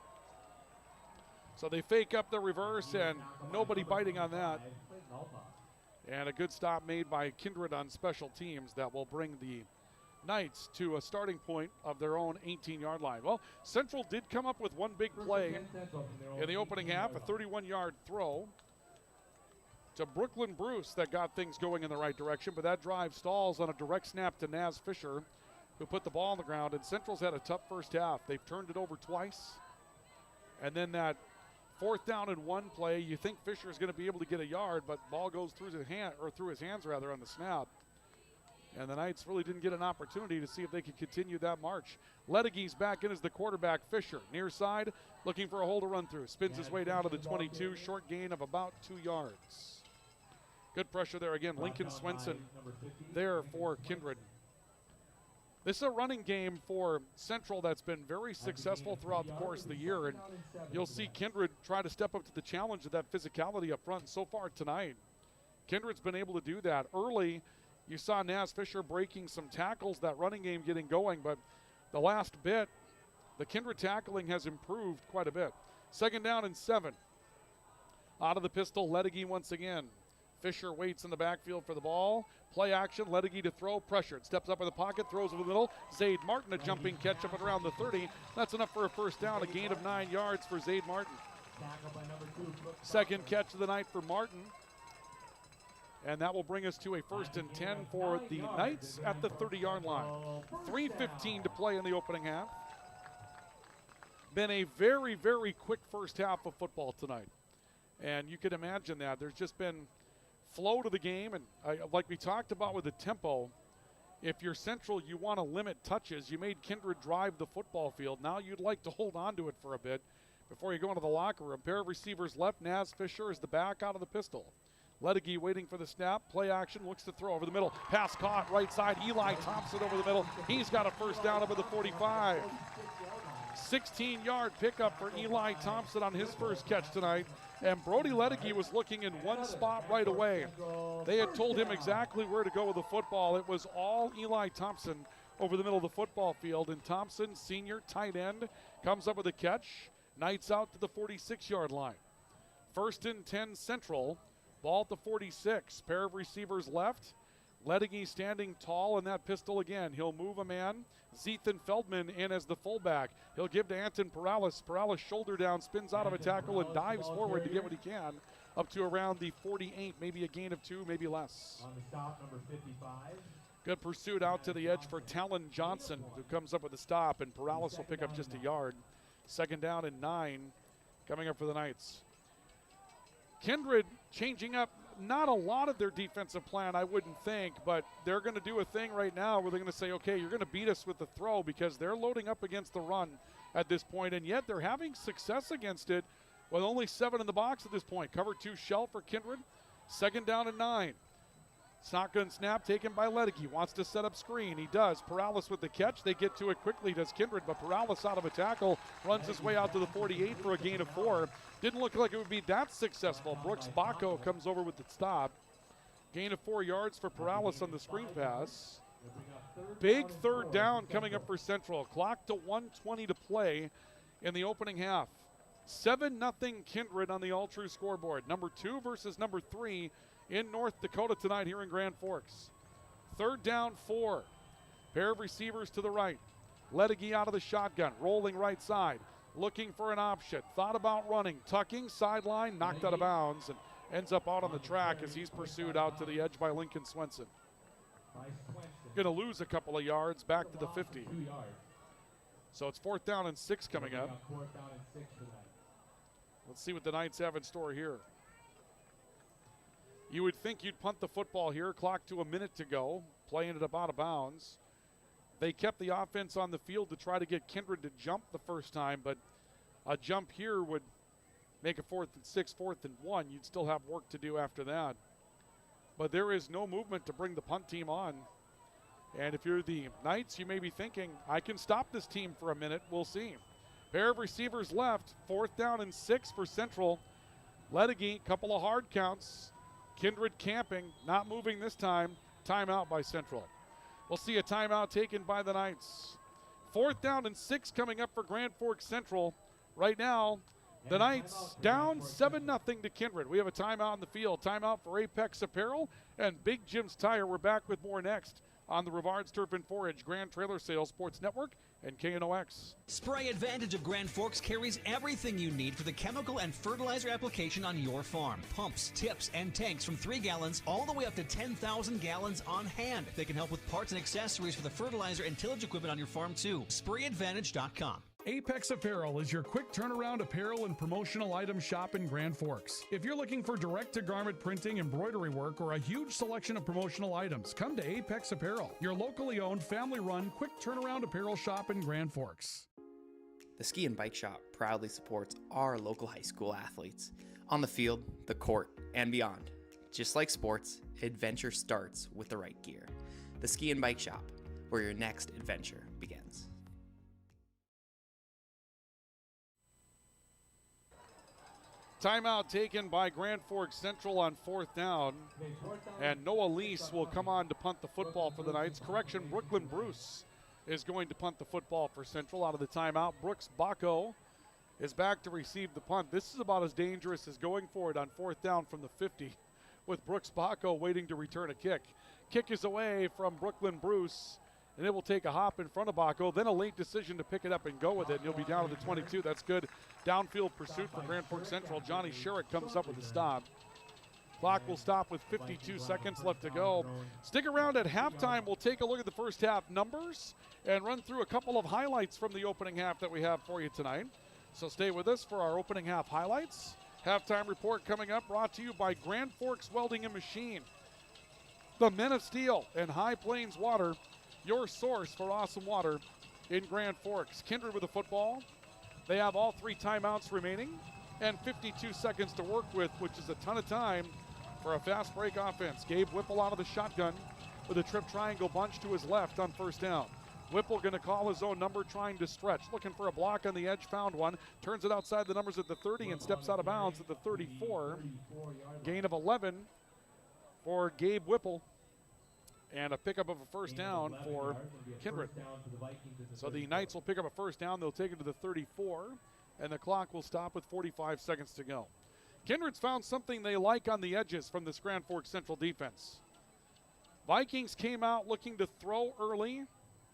So they fake up the reverse and nobody biting on that. And a good stop made by Kindred on special teams that will bring the Knights to a starting point of their own 18-yard line. Well, Central did come up with one big play in the opening half, a 31-yard throw to Brooklyn Bruce that got things going in the right direction, but that drive stalls on a direct snap to Naz Fisher, who put the ball on the ground, and Central's had a tough first half. They've turned it over twice, and then that 4th down and 1 play, you think Fisher is going to be able to get a yard, but ball goes through his hands on the snap. And the Knights really didn't get an opportunity to see if they could continue that march. Ledegee's back in as the quarterback. Fisher, near side, looking for a hole to run through. Spins his way down to the 22, short gain of about 2 yards. Good pressure there again. Lincoln Swenson there for Kindred. This is a running game for Central that's been very successful throughout the course of the year, and you'll see Kindred try to step up to the challenge of that physicality up front. So far tonight, Kindred's been able to do that. Early, you saw Naz Fisher breaking some tackles, that running game getting going, but the last bit, the Kindred tackling has improved quite a bit. 2nd down and 7. Out of the pistol, Ledegee once again. Fisher waits in the backfield for the ball. Play action, Ledegee to throw, pressured. Steps up in the pocket, throws over the middle. Zaid Martin, a jumping catch up at around the 30. That's enough for a first down, a gain of 9 yards for Zaid Martin. 2nd catch of the night for Martin. And that will bring us to a 1st and 10 for the Knights at the 30-yard line. 3:15 to play in the opening half. Been a very, very quick first half of football tonight. And you can imagine that. There's just been flow to the game. And like we talked about with the tempo, if you're Central, you want to limit touches. You made Kindred drive the football field. Now you'd like to hold on to it for a bit before you go into the locker room. Pair of receivers left. Naz Fisher is the back out of the pistol. Ledegee waiting for the snap. Play action, looks to throw over the middle. Pass caught right side. Eli Thompson over the middle. He's got a first down over the 45. 16-yard pickup for Eli Thompson on his first catch tonight. And Brody Ledegee was looking in one spot right away. They had told him exactly where to go with the football. It was all Eli Thompson over the middle of the football field. And Thompson, senior tight end, comes up with a catch. Knights out to the 46-yard line. 1st and 10 Central. Ball at the 46. Pair of receivers left. Ledegee standing tall in that pistol again. He'll move a man. Zethan Feldman in as the fullback. He'll give to Anton Perales. Perales shoulder down, spins out of a tackle and dives forward to get what he can. Up to around the 48, maybe a gain of 2, maybe less. On the stop, number 55. Good pursuit out to the edge for Talon Johnson, who comes up with a stop, and Perales will pick up just a yard. 2nd down and 9 coming up for the Knights. Kindred changing up not a lot of their defensive plan, I wouldn't think, but they're going to do a thing right now where they're going to say, okay, you're going to beat us with the throw because they're loading up against the run at this point, and yet they're having success against it with only 7 in the box at this point. Cover 2 shell for Kindred. 2nd down and 9. Shotgun snap taken by Ledegee. Wants to set up screen. He does. Perales with the catch. They get to it quickly, does Kindred, but Perales out of a tackle runs his way out to the 48 for a gain of 4. Didn't look like it would be that successful. Brooks Baco comes over with the stop. Gain of 4 yards for Perales on the screen pass. Big 3rd down coming up for Central. Clock to 1:20 to play in the opening half. 7-0 Kindred on the all-true scoreboard. Number 2 versus number 3 in North Dakota tonight here in Grand Forks. 3rd down, 4. Pair of receivers to the right. Ledegee out of the shotgun, rolling right side, looking for an option. Thought about running, tucking, sideline, knocked out of bounds, and ends up out on the track as he's pursued out to the edge by Lincoln Swenson. going to lose a couple of yards back to the 50. So it's 4th down and 6 coming up. Let's see what the Knights have in store here. You would think you'd punt the football here, clock to a minute to go, playing it about out of bounds. They kept the offense on the field to try to get Kindred to jump the first time, but a jump here would make a 4th and 6, 4th and 1. You'd still have work to do after that. But there is no movement to bring the punt team on. And if you're the Knights, you may be thinking, I can stop this team for a minute. We'll see. Pair of receivers left. 4th down and 6 for Central. Ledegy, couple of hard counts. Kindred camping, not moving this time. Timeout by Central. We'll see a timeout taken by the Knights. 4th down and 6 coming up for Grand Forks Central. Right now, the Knights down 7-0 to Kindred. We have a timeout in the field. Timeout for Apex Apparel and Big Jim's Tire. We're back with more next on the Rivard's Turf and Forage Grand Trailer Sales Sports Network and KNOX. Spray Advantage of Grand Forks carries everything you need for the chemical and fertilizer application on your farm. Pumps, tips, and tanks from 3 gallons all the way up to 10,000 gallons on hand. They can help with parts and accessories for the fertilizer and tillage equipment on your farm too. SprayAdvantage.com. Apex Apparel is your quick turnaround apparel and promotional item shop in Grand Forks. If you're looking for direct-to-garment printing, embroidery work, or a huge selection of promotional items, come to Apex Apparel, your locally owned, family-run, quick turnaround apparel shop in Grand Forks. The Ski and Bike Shop proudly supports our local high school athletes on the field, the court, and beyond. Just like sports, adventure starts with the right gear. The Ski and Bike Shop, where your next adventure begins. Timeout taken by Grand Forks Central on 4th down. And Noah Lease will come on to punt the football for the Knights. Correction, Brooklyn Bruce is going to punt the football for Central out of the timeout. Brooks Bacco is back to receive the punt. This is about as dangerous as going for it on 4th down from the 50 with Brooks Bacco waiting to return a kick. Kick is away from Brooklyn Bruce, and it will take a hop in front of Bacco, then a late decision to pick it up and go with it, and he'll be down to the 22. That's good. Downfield pursuit for Grand Forks Central. Johnny Sherrick comes up with a stop. Clock will stop with 52 seconds left to go. Stick around at halftime. We'll take a look at the first half numbers and run through a couple of highlights from the opening half that we have for you tonight. So stay with us for our opening half highlights. Halftime report coming up, brought to you by Grand Forks Welding and Machine, the Men of Steel, and High Plains Water, your source for awesome water in Grand Forks. Kindred with the football. They have all 3 timeouts remaining and 52 seconds to work with, which is a ton of time for a fast break offense. Gabe Whipple out of the shotgun with a trip triangle bunch to his left on 1st down. Whipple going to call his own number, trying to stretch. Looking for a block on the edge, found one. Turns it outside the numbers at the 30 and steps out of bounds at the 34. Gain of 11 for Gabe Whipple. And a pickup of a 1st down for Kindred. So the Knights will pick up a 1st down. They'll take it to the 34, and the clock will stop with 45 seconds to go. Kindred's found something they like on the edges from this Grand Forks Central defense. Vikings came out looking to throw early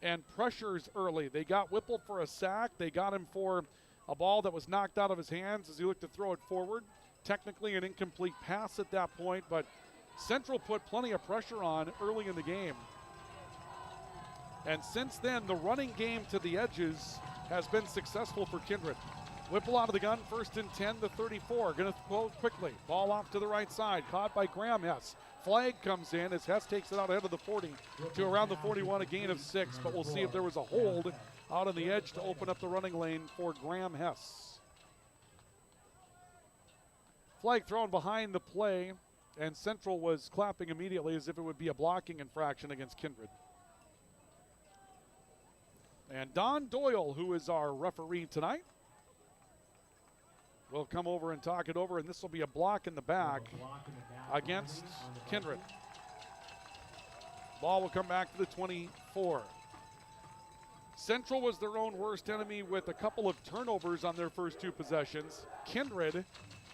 and pressures early. They got Whipple for a sack. They got him for a ball that was knocked out of his hands as he looked to throw it forward. Technically an incomplete pass at that point, but Central put plenty of pressure on early in the game. And since then, the running game to the edges has been successful for Kindred. Whipple out of the gun, 1st and 10, the 34. Going to throw quickly. Ball off to the right side, caught by Graham Hess. Flag comes in as Hess takes it out ahead of the 40 to around the 41, a gain of 6. But we'll see if there was a hold out on the edge to open up the running lane for Graham Hess. Flag thrown behind the play, and Central was clapping immediately as if it would be a blocking infraction against Kindred. And Don Doyle, who is our referee tonight, will come over and talk it over, and this will be a block in the back against Kindred. Ball will come back to the 24. Central was their own worst enemy with a couple of turnovers on their first 2 possessions. Kindred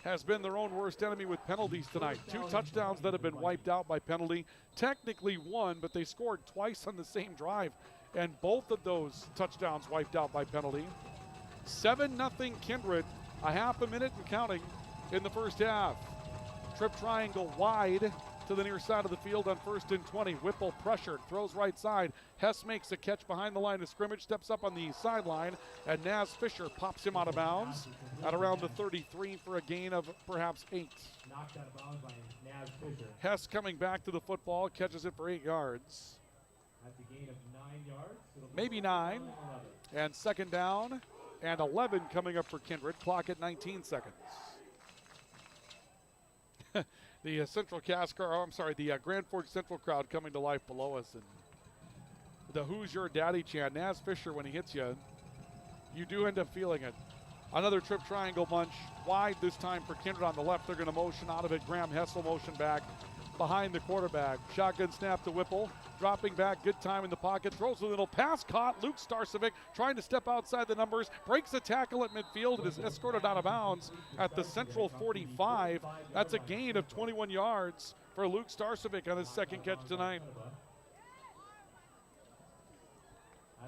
has been their own worst enemy with penalties tonight. 2 touchdowns that have been wiped out by penalty. Technically 1, but they scored twice on the same drive, and both of those touchdowns wiped out by penalty. 7-0 Kindred, a half a minute and counting in the first half. Trip triangle wide to the near side of the field on 1st and 20. Whipple pressured, throws right side. Hess makes a catch behind the line of scrimmage, steps up on the sideline, and Naz Fisher pops him out of bounds at around the 33 for a gain of perhaps 8. Knocked out of bounds by Naz Fisher. Hess coming back to the football, catches it for 8 yards. At the gain of 9 yards. Maybe 9. And 2nd down and 11 coming up for Kindred. Clock at 19 seconds. The the Grand Forks Central crowd coming to life below us, and the "Who's Your Daddy" chant. Naz Fisher, when he hits you, you do end up feeling it. Another trip triangle bunch, wide this time for Kindred on the left. They're going to motion out of it. Graham Hessel motion back behind the quarterback. Shotgun snap to Whipple, dropping back, good time in the pocket, throws a little pass caught. Luke Starcevic trying to step outside the numbers, breaks a tackle at midfield and is escorted out of bounds at the Central 45. That's a gain of 21 yards for Luke Starcevic on his 2nd catch tonight.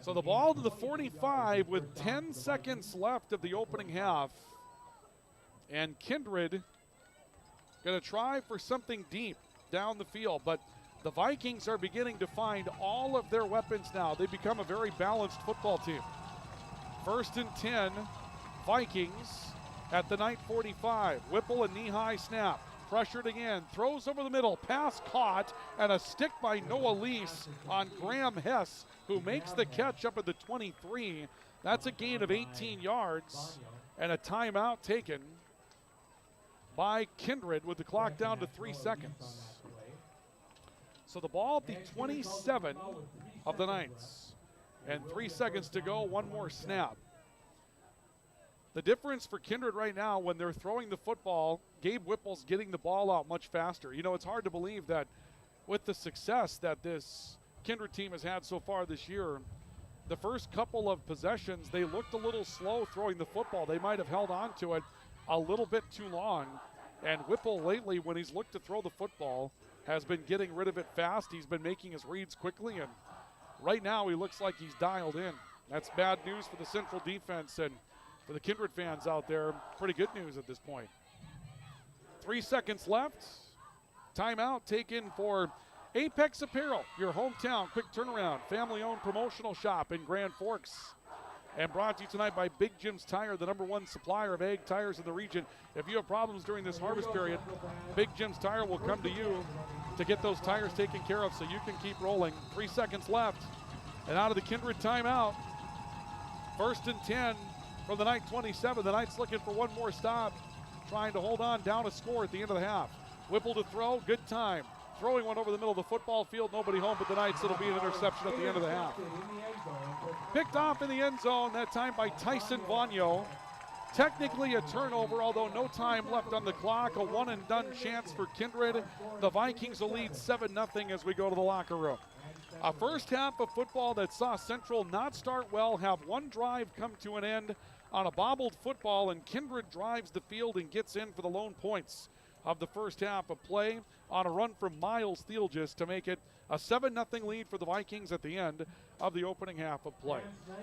So the ball to the 45 with 10 seconds left of the opening half. And Kindred going to try for something deep down the field, but the Vikings are beginning to find all of their weapons now. They become a very balanced football team. 1st and 10, Vikings at the night 45. Whipple, a knee-high snap. Pressured again, throws over the middle, pass caught, and a stick by Noah Lease on Graham Hess, who makes the catch up at the 23. That's a gain of 18 yards, and a timeout taken by Kindred with the clock down to 3 seconds. So the ball at the 27 of the Knights, and 3 seconds to go, one more snap. The difference for Kindred right now, when they're throwing the football, Gabe Whipple's getting the ball out much faster. You know, it's hard to believe that with the success that this Kindred team has had so far this year, the first couple of possessions, they looked a little slow throwing the football. They might have held on to it a little bit too long. And Whipple lately, when he's looked to throw the football, has been getting rid of it fast. He's been making his reads quickly, and right now he looks like he's dialed in. That's bad news for the Central defense, and for the Kindred fans out there, pretty good news at this point. 3 seconds left. Timeout taken for Apex Apparel, your hometown quick turnaround, family-owned promotional shop in Grand Forks. And brought to you tonight by Big Jim's Tire, the #1 supplier of ag tires in the region. If you have problems during this harvest period, Big Jim's Tire will come to you to get those tires taken care of so you can keep rolling. 3 seconds left. And out of the Kindred timeout, 1st and 10 from the Knight 27. The Knights looking for one more stop, trying to hold on down a score at the end of the half. Whipple to throw, good time. Throwing one over the middle of the football field, nobody home but the Knights. It'll be an interception at the end of the half. Picked off in the end zone, that time by Tyson Vagno. Technically a turnover, although no time left on the clock. A one-and-done chance for Kindred. The Vikings will lead 7-0 as we go to the locker room. A first half of football that saw Central not start well, have one drive come to an end on a bobbled football, and Kindred drives the field and gets in for the lone points of the first half of play on a run from Miles Thielgis to make it a 7-0 lead for the Vikings at the end of the opening half of play.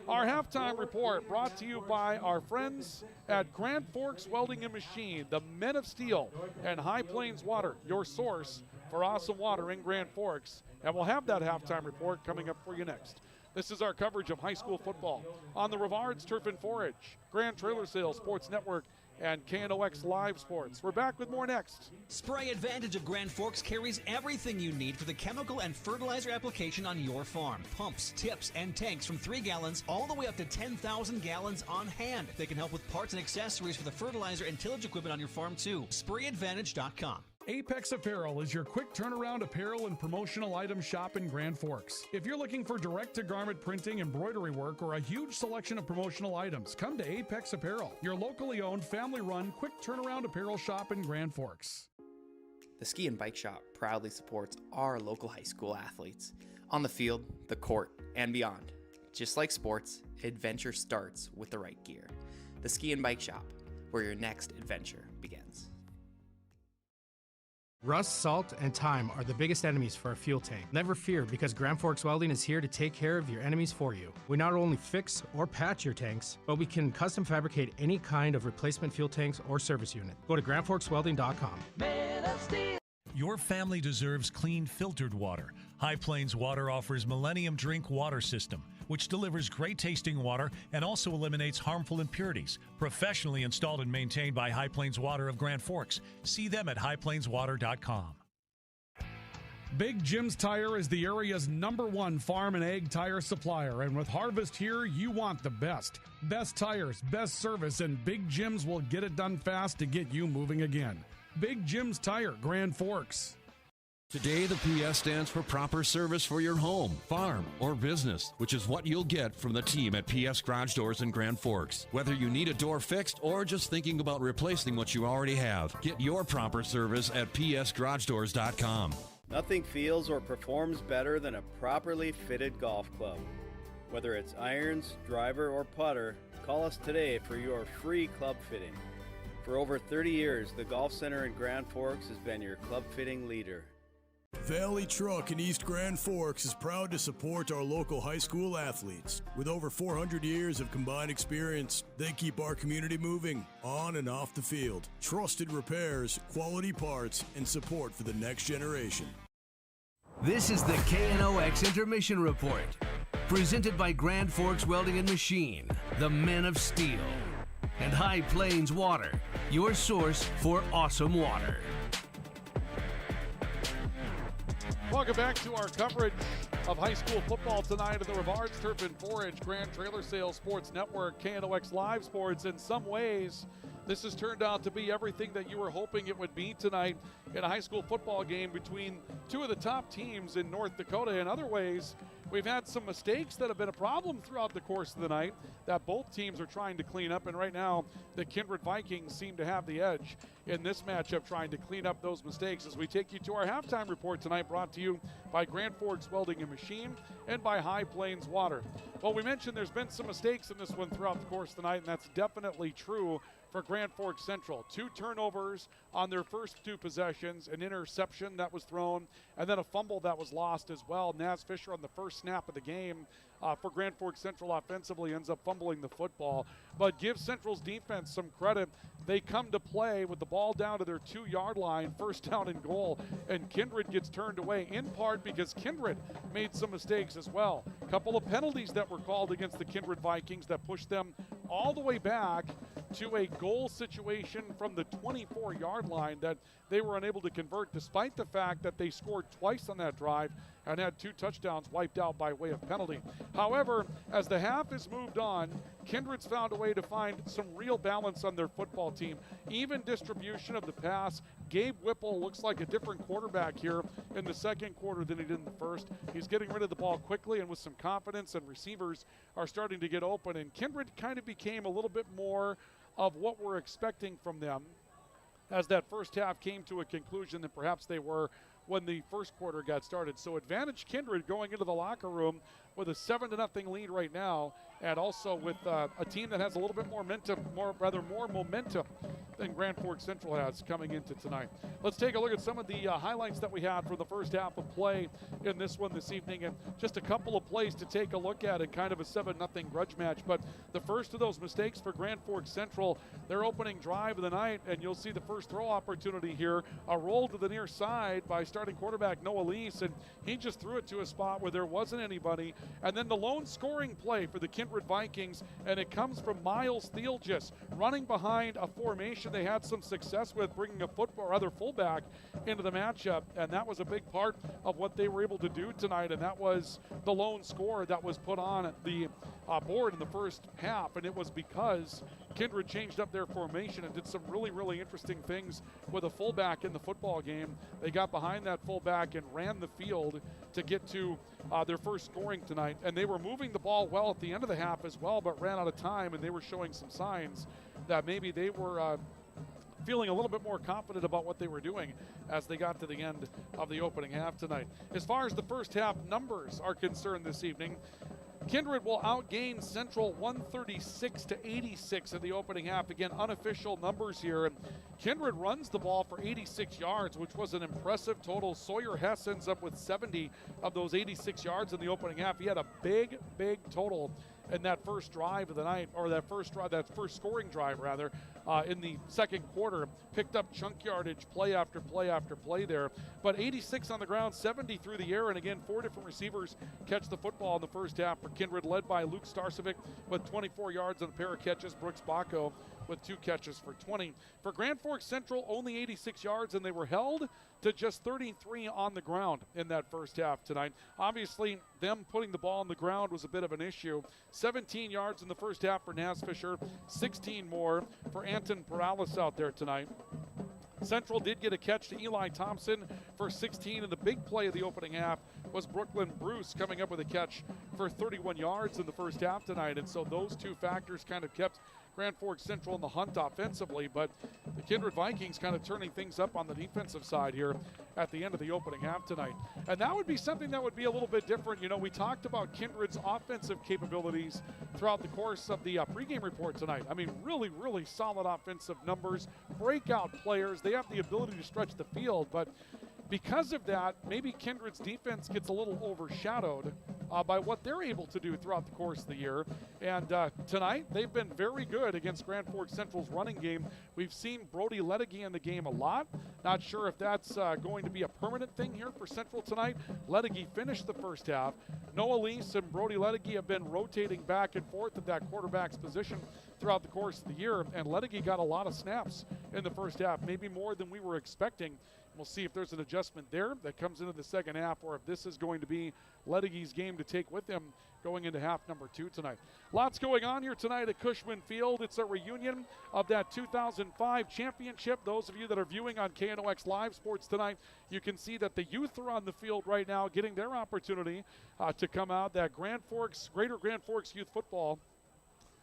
Our halftime report brought to you by our friends at Grand Forks Welding and Machine, the Men of Steel and High Plains Water, your source for awesome water in Grand Forks. And we'll have that halftime report coming up for you next. This is our coverage of high school football on the Rivards Turf and Forage, Grand Trailer Sales Sports Network, and KNOX Live Sports. We're back with more next. Spray Advantage of Grand Forks carries everything you need for the chemical and fertilizer application on your farm. Pumps, tips, and tanks from 3 gallons all the way up to 10,000 gallons on hand. They can help with parts and accessories for the fertilizer and tillage equipment on your farm too. SprayAdvantage.com. Apex Apparel is your quick turnaround apparel and promotional item shop in Grand Forks. If you're looking for direct-to-garment printing, embroidery work, or a huge selection of promotional items, come to Apex Apparel, your locally owned, family-run, quick turnaround apparel shop in Grand Forks. The Ski and Bike Shop proudly supports our local high school athletes on the field, the court, and beyond. Just like sports, adventure starts with the right gear. The Ski and Bike Shop, where your next adventure begins. Rust, salt, and time are the biggest enemies for a fuel tank. Never fear, because Grand Forks Welding is here to take care of your enemies for you. We not only fix or patch your tanks, but we can custom fabricate any kind of replacement fuel tanks or service unit. Go to GrandForksWelding.com. Your family deserves clean, filtered water. High Plains Water offers Millennium Drink Water System, which delivers great-tasting water and also eliminates harmful impurities. Professionally installed and maintained by High Plains Water of Grand Forks. See them at highplainswater.com. Big Jim's Tire is the area's #1 farm and ag tire supplier, and with harvest here, you want the best. Best tires, best service, and Big Jim's will get it done fast to get you moving again. Big Jim's Tire, Grand Forks. Today, the PS stands for proper service for your home, farm, or business, which is what you'll get from the team at PS Garage Doors in Grand Forks. Whether you need a door fixed or just thinking about replacing what you already have, get your proper service at psgaragedoors.com. Nothing feels or performs better than a properly fitted golf club. Whether it's irons, driver, or putter, call us today for your free club fitting. For over 30 years, the Golf Center in Grand Forks has been your club fitting leader. Valley Truck in East Grand Forks is proud to support our local high school athletes. With over 400 years of combined experience, they keep our community moving on and off the field. Trusted repairs, quality parts, and support for the next generation. This is the KNOX Intermission Report, presented by Grand Forks Welding and Machine, the Men of Steel, and High Plains Water, your source for awesome water. Welcome back to our coverage of high school football tonight at the Rivards Turf and Forage Grand Trailer Sales Sports Network, KNOX Live Sports. In some ways, this has turned out to be everything that you were hoping it would be tonight in a high school football game between two of the top teams in North Dakota. In other ways, we've had some mistakes that have been a problem throughout the course of the night that both teams are trying to clean up. And right now, the Kindred Vikings seem to have the edge in this matchup, trying to clean up those mistakes as we take you to our halftime report tonight, brought to you by Grand Forks Welding and Machine and by High Plains Water. Well, we mentioned there's been some mistakes in this one throughout the course of the night, and that's definitely true for Grand Forks Central. 2 turnovers on their first 2 possessions, an interception that was thrown, and then a fumble that was lost as well. Naz Fisher on the first snap of the game for Grand Forks Central offensively ends up fumbling the football. But give Central's defense some credit. They come to play with the ball down to their 2-yard line, first down and goal, and Kindred gets turned away in part because Kindred made some mistakes as well. A couple of penalties that were called against the Kindred Vikings that pushed them all the way back to a goal situation from the 24-yard line that they were unable to convert, despite the fact that they scored twice on that drive and had 2 touchdowns wiped out by way of penalty. However, as the half has moved on, Kindred's found a way to find some real balance on their football team. Even distribution of the pass. Gabe Whipple looks like a different quarterback here in the second quarter than he did in the first. He's getting rid of the ball quickly and with some confidence, and receivers are starting to get open. And Kindred kind of became a little bit more of what we're expecting from them as that first half came to a conclusion than perhaps they were when the first quarter got started. So advantage Kindred going into the locker room with a 7-0 lead right now, and also with a team that has a little bit more momentum than Grand Forks Central has coming into tonight. Let's take a look at some of the highlights that we had for the first half of play in this one this evening, and just a couple of plays to take a look at in kind of a 7-0 grudge match. But the first of those mistakes for Grand Forks Central, their opening drive of the night, and you'll see the first throw opportunity here, a roll to the near side by starting quarterback Noah Lease, and he just threw it to a spot where there wasn't anybody. And then the lone scoring play for the Kindred Vikings, and it comes from Miles Thielgis running behind a formation they had some success with, bringing a fullback into the matchup, and that was a big part of what they were able to do tonight, and that was the lone score that was put on the board in the first half, and it was because Kindred changed up their formation and did some really, really interesting things with a fullback in the football game. They got behind that fullback and ran the field to get to their first scoring tonight, and they were moving the ball well at the end of the half as well, but ran out of time, and they were showing some signs that maybe they were feeling a little bit more confident about what they were doing as they got to the end of the opening half tonight. As far as the first half numbers are concerned this evening, Kindred will outgain Central 136-86 in the opening half. Again, unofficial numbers here. And Kindred runs the ball for 86 yards, which was an impressive total. Sawyer Hess ends up with 70 of those 86 yards in the opening half. He had a big, big total in that first drive of the night, or that first scoring drive rather, in the second quarter. Picked up chunk yardage play after play after play there. But 86 on the ground, 70 through the air, and again, 4 different receivers catch the football in the first half for Kindred, led by Luke Starcevic with 24 yards and a pair of catches. Brooks Baco with 2 catches for 20. For Grand Forks Central, only 86 yards, and they were held to just 33 on the ground in that first half tonight. Obviously, them putting the ball on the ground was a bit of an issue. 17 yards in the first half for Naz Fisher, 16 more for Anton Perales out there tonight. Central did get a catch to Eli Thompson for 16, and the big play of the opening half was Brooklyn Bruce coming up with a catch for 31 yards in the first half tonight. And so those two factors kind of kept Grand Forks Central in the hunt offensively, but the Kindred Vikings kind of turning things up on the defensive side here at the end of the opening half tonight. And that would be something that would be a little bit different. You know, we talked about Kindred's offensive capabilities throughout the course of the pregame report tonight. I mean, really, really solid offensive numbers, breakout players. They have the ability to stretch the field, but because of that, maybe Kindred's defense gets a little overshadowed by what they're able to do throughout the course of the year. And tonight, they've been very good against Grand Forks Central's running game. We've seen Brody Ledegy in the game a lot. Not sure if that's going to be a permanent thing here for Central tonight. Ledegy finished the first half. Noah Lease and Brody Ledegy have been rotating back and forth at that quarterback's position throughout the course of the year. And Ledegy got a lot of snaps in the first half, maybe more than we were expecting. We'll see if there's an adjustment there that comes into the second half, or if this is going to be Ledegy's game to take with him going into half number 2 tonight. Lots going on here tonight at Cushman Field. It's a reunion of that 2005 championship. Those of you that are viewing on KNOX Live Sports tonight, you can see that the youth are on the field right now getting their opportunity to come out. That Greater Grand Forks Youth Football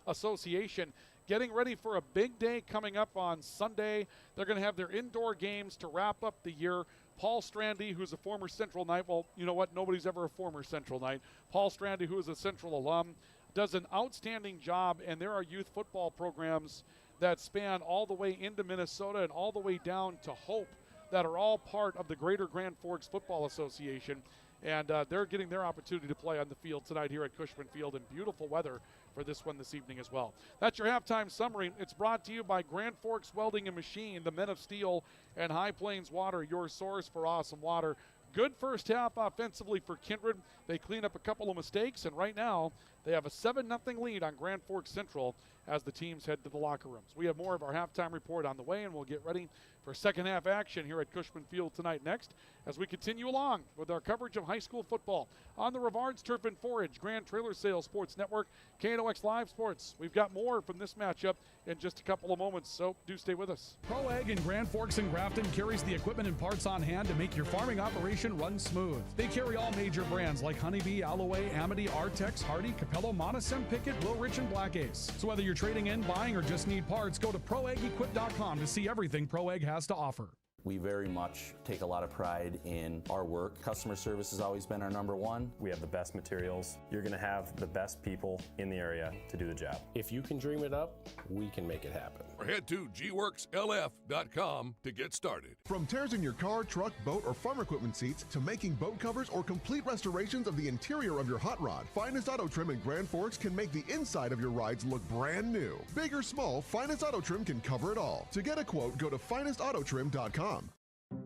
Association getting ready for a big day coming up on Sunday. They're going to have their indoor games to wrap up the year. Paul Strandy, who's a former Central Knight, well, you know what, nobody's ever a former Central Knight. Paul Strandy, who is a Central alum, does an outstanding job, and there are youth football programs that span all the way into Minnesota and all the way down to Hope that are all part of the Greater Grand Forks Football Association. And they're getting their opportunity to play on the field tonight here at Cushman Field in beautiful weather for this one this evening as well. That's your halftime summary. It's brought to you by Grand Forks Welding and Machine, the Men of Steel, and High Plains Water, your source for awesome water. Good first half offensively for Kindred. They clean up a couple of mistakes, and right now they have a 7-0 lead on Grand Forks Central as the teams head to the locker rooms. We have more of our halftime report on the way, and we'll get ready for second half action here at Cushman Field tonight next as we continue along with our coverage of high school football on the Rivards Turf and Forage Grand Trailer Sales Sports Network, KNOX Live Sports. We've got more from this matchup in just a couple of moments, so do stay with us. Pro Ag in Grand Forks and Grafton carries the equipment and parts on hand to make your farming operation run smooth. They carry all major brands like Honeybee, Alloway, Amity, Artex, Hardy, Capello, Monosem, Pickett, Blue Rich, and Black Ace. So whether you're trading in, buying, or just need parts, go to ProAgEquip.com to see everything Pro Ag has to offer. We very much take a lot of pride in our work. Customer service has always been our number one. We have the best materials. You're going to have the best people in the area to do the job. If you can dream it up, we can make it happen. Or head to gworkslf.com to get started. From tears in your car, truck, boat, or farm equipment seats to making boat covers or complete restorations of the interior of your hot rod, Finest Auto Trim in Grand Forks can make the inside of your rides look brand new. Big or small, Finest Auto Trim can cover it all. To get a quote, go to finestautotrim.com.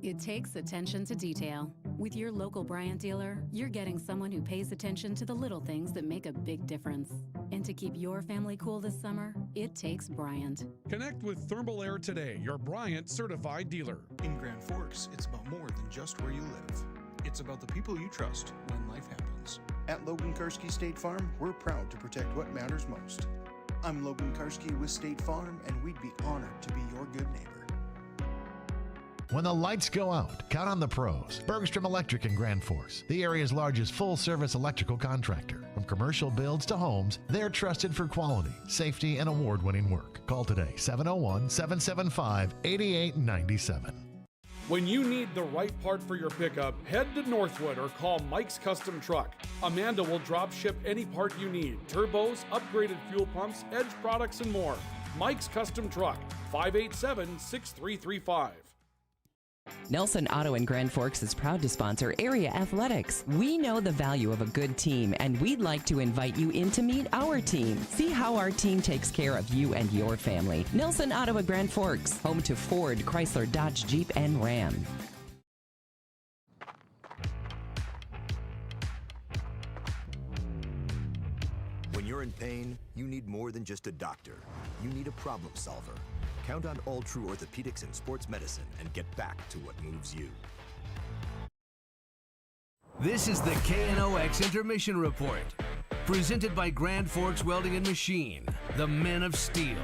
It takes attention to detail. With your local Bryant dealer, you're getting someone who pays attention to the little things that make a big difference. And to keep your family cool this summer, it takes Bryant. Connect with Thermal Air today, your Bryant certified dealer. In Grand Forks, it's about more than just where you live. It's about the people you trust when life happens. At Logan Karski State Farm, we're proud to protect what matters most. I'm Logan Karski with State Farm, and we'd be honored to be your good neighbor. When the lights go out, count on the pros. Bergstrom Electric in Grand Forks, the area's largest full-service electrical contractor. From commercial builds to homes, they're trusted for quality, safety, and award-winning work. Call today, 701-775-8897. When you need the right part for your pickup, head to Northwood or call Mike's Custom Truck. Amanda will drop ship any part you need. Turbos, upgraded fuel pumps, Edge products, and more. Mike's Custom Truck, 587-6335. Nelson Auto in Grand Forks is proud to sponsor area athletics. We know the value of a good team, and we'd like to invite you in to meet our team. See how our team takes care of you and your family. Nelson Auto in Grand Forks, home to Ford, Chrysler, Dodge, Jeep, and Ram. When you're in pain, you need more than just a doctor. You need a problem solver. Count on All True Orthopedics and Sports Medicine and get back to what moves you. This is the KNOX Intermission Report, presented by Grand Forks Welding and Machine, the Men of Steel,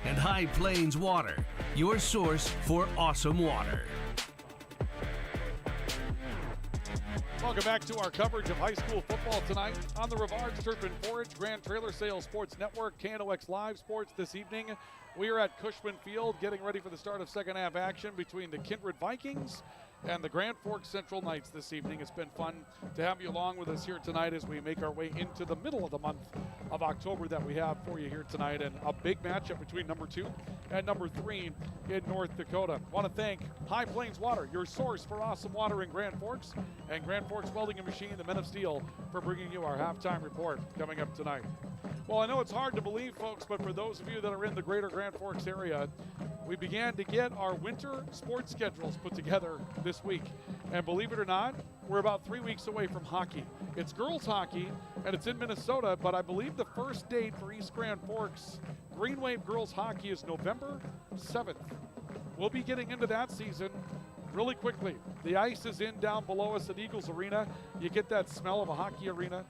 and High Plains Water, your source for awesome water. Welcome back to our coverage of high school football tonight on the Rivards Turf and Forage Grand Trailer Sales Sports Network, KNOX Live Sports this evening. We are at Cushman Field getting ready for the start of second half action between the Kindred Vikings and the Grand Forks Central Knights this evening. It's been fun to have you along with us here tonight as we make our way into the middle of the month of October that we have for you here tonight, and a big matchup between number 2 and number 3 in North Dakota. Want to thank High Plains Water, your source for awesome water in Grand Forks, and Grand Forks Welding and Machine, the Men of Steel, for bringing you our halftime report coming up tonight. Well, I know it's hard to believe, folks, but for those of you that are in the greater Grand Forks area, we began to get our winter sports schedules put together this week. And believe it or not, we're about 3 weeks away from hockey. It's girls hockey, and it's in Minnesota, but I believe the first date for East Grand Forks Green Wave girls hockey is November 7th. We'll be getting into that season really quickly. The ice is in down below us at Eagles Arena. You get that smell of a hockey arena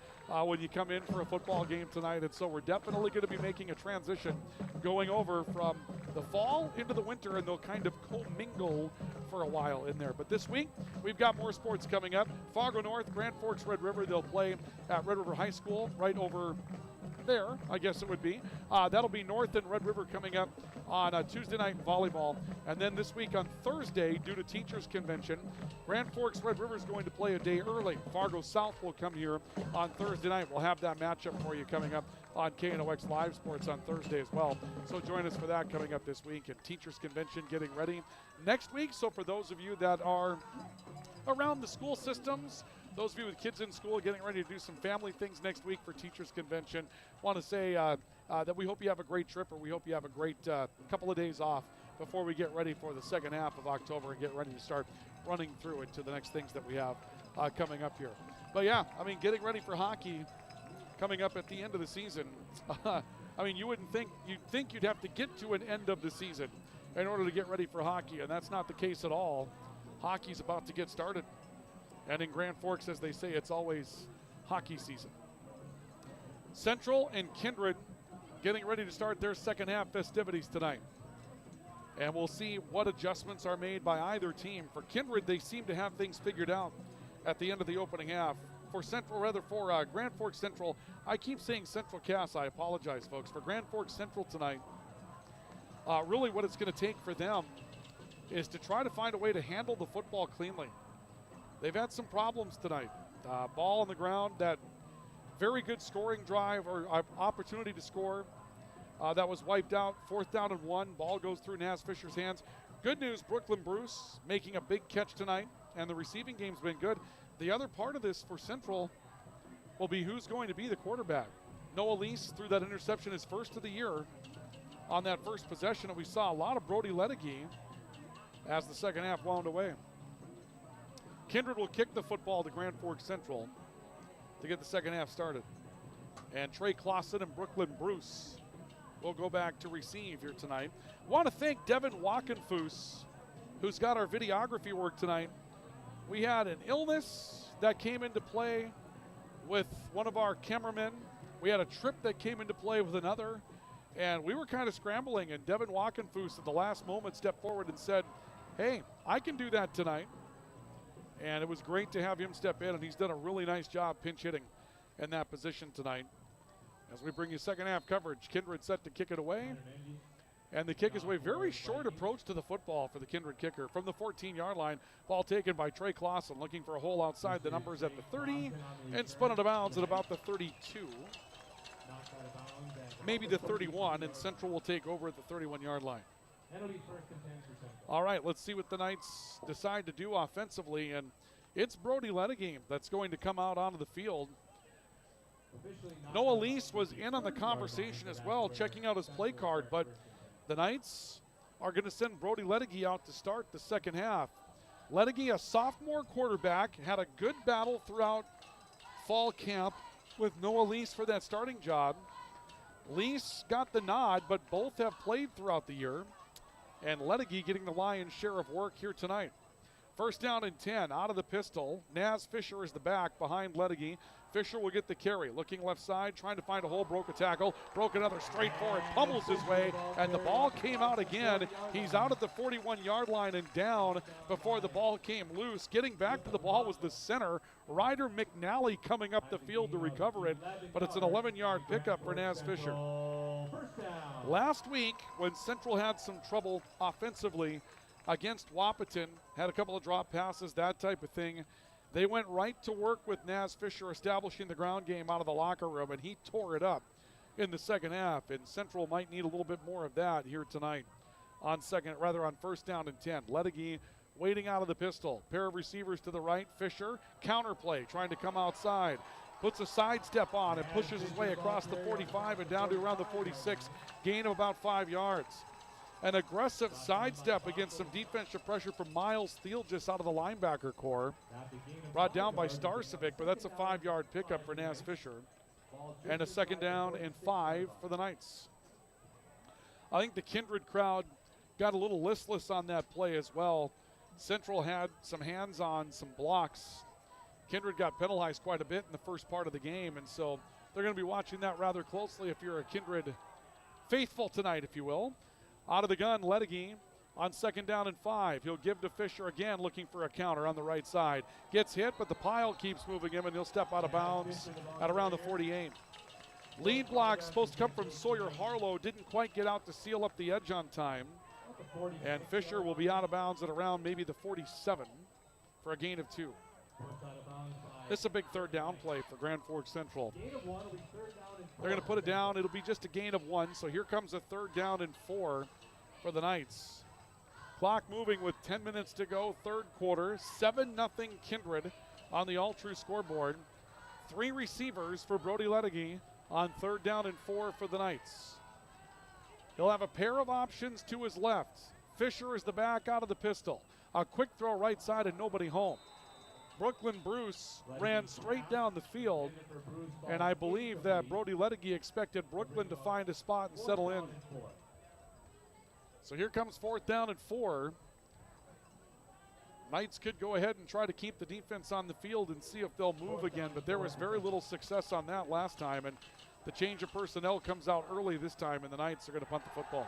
when you come in for a football game tonight, and so we're definitely going to be making a transition going over from the fall into the winter, and they'll kind of commingle for a while in there. But this week, we've got more sports coming up. Fargo North, Grand Forks, Red River, they'll play at Red River High School right over there, I guess it would be. That'll be North and Red River coming up on Tuesday night in volleyball. And then this week on Thursday, due to Teachers Convention, Grand Forks Red River is going to play a day early. Fargo South will come here on Thursday night. We'll have that matchup for you coming up on KNOX Live Sports on Thursday as well. So join us for that coming up this week. And Teachers Convention getting ready next week. So for those of you that are around the school systems, those of you with kids in school getting ready to do some family things next week for Teachers Convention, want to say that we hope you have a great trip, or we hope you have a great couple of days off before we get ready for the second half of October and get ready to start running through it to the next things that we have coming up here. But yeah, I mean, getting ready for hockey coming up at the end of the season. I mean, you'd think you'd have to get to an end of the season in order to get ready for hockey, and that's not the case at all. Hockey's about to get started. And in Grand Forks, as they say, it's always hockey season. Central and Kindred getting ready to start their second half festivities tonight. And we'll see what adjustments are made by either team. For Kindred, they seem to have things figured out at the end of the opening half. For Grand Forks Central, I keep saying Central Cass, I apologize, folks. For Grand Forks Central tonight, really what it's going to take for them is to try to find a way to handle the football cleanly. They've had some problems tonight. Ball on the ground, that very good scoring drive or opportunity to score that was wiped out. 4th down and 1. Ball goes through Naz Fisher's hands. Good news, Brooklyn Bruce making a big catch tonight, and the receiving game's been good. The other part of this for Central will be who's going to be the quarterback. Noah Lease threw that interception his first of the year on that first possession, and we saw a lot of Brody Ledecky as the second half wound away. Kindred will kick the football to Grand Forks Central to get the second half started. And Trey Clausen and Brooklyn Bruce will go back to receive here tonight. Want to thank Devin Walkenfoos, who's got our videography work tonight. We had an illness that came into play with one of our cameramen. We had a trip that came into play with another. And we were kind of scrambling, and Devin Walkenfoos at the last moment stepped forward and said, hey, I can do that tonight. And it was great to have him step in, and he's done a really nice job pinch hitting in that position tonight. As we bring you second half coverage, Kindred set to kick it away. And the kick is away. Very short approach to the football for the Kindred kicker from the 14-yard line. Ball taken by Trey Clausen, looking for a hole outside the numbers at the 30, and spun out of bounds at about the 32. Maybe the 31, and Central will take over at the 31-yard line. All right, let's see what the Knights decide to do offensively, and it's Brody Lettigame that's going to come out onto the field. Noah Lease was in on the conversation as well, checking out his play card, but the Knights are going to send Brody Lettigame out to start the second half. Lettigame, a sophomore quarterback, had a good battle throughout fall camp with Noah Lease for that starting job. Lease got the nod, but both have played throughout the year, and Lettigame getting the lion's share of work here tonight. First down and 10, out of the pistol. Naz Fisher is the back behind Lettigame. Fisher will get the carry. Looking left side, trying to find a hole, broke a tackle, broke another straight forward, pummels his way, and the ball came out again. He's out at the 41-yard line and down before the ball came loose. Getting back to the ball was the center, Ryder McNally, coming up the field to recover it, but it's an 11-yard pickup for Naz Fisher. Last week, when Central had some trouble offensively against Wahpeton, had a couple of drop passes, that type of thing, they went right to work with Naz Fisher establishing the ground game out of the locker room, and he tore it up in the second half, and Central might need a little bit more of that here tonight on first down and 10. Lettigame waiting out of the pistol. Pair of receivers to the right. Fisher, counter play, trying to come outside. Puts a sidestep on and pushes his way across the 45 and down to around the 46. Gain of about 5 yards. An aggressive sidestep against some defensive pressure from Miles Thiel just out of the linebacker core. Brought down by Starcevic, but that's a 5-yard pickup for Naz Fisher. And a second down and 5 for the Knights. I think the Kindred crowd got a little listless on that play as well. Central had some hands on some blocks. Kindred got penalized quite a bit in the first part of the game, and so they're going to be watching that rather closely if you're a Kindred faithful tonight, if you will. Out of the gun, Lettigame on second down and 5. He'll give to Fisher again, looking for a counter on the right side. Gets hit, but the pile keeps moving him, and he'll step out of bounds at around the 48. Lead block supposed to come from Sawyer Harlow. Didn't quite get out to seal up the edge on time. And Fisher will be out of bounds at around maybe the 47 for a gain of 2. This is a big third down play for Grand Forks Central. They're going to put it down. It'll be just a gain of 1. So here comes a third down and 4 for the Knights. Clock moving with 10 minutes to go, third quarter. 7-0 Kindred on the all-true scoreboard. 3 receivers for Brody Lettigame on third down and 4 for the Knights. He'll have a pair of options to his left. Fisher is the back out of the pistol. A quick throw right side and nobody home. Brooklyn Bruce ran straight down the field, and I believe that Brody Lettigame expected Brooklyn to find a spot and settle in. So here comes fourth down and 4. Knights could go ahead and try to keep the defense on the field and see if they'll move again, but there was very little success on that last time, and the change of personnel comes out early this time, and the Knights are going to punt the football.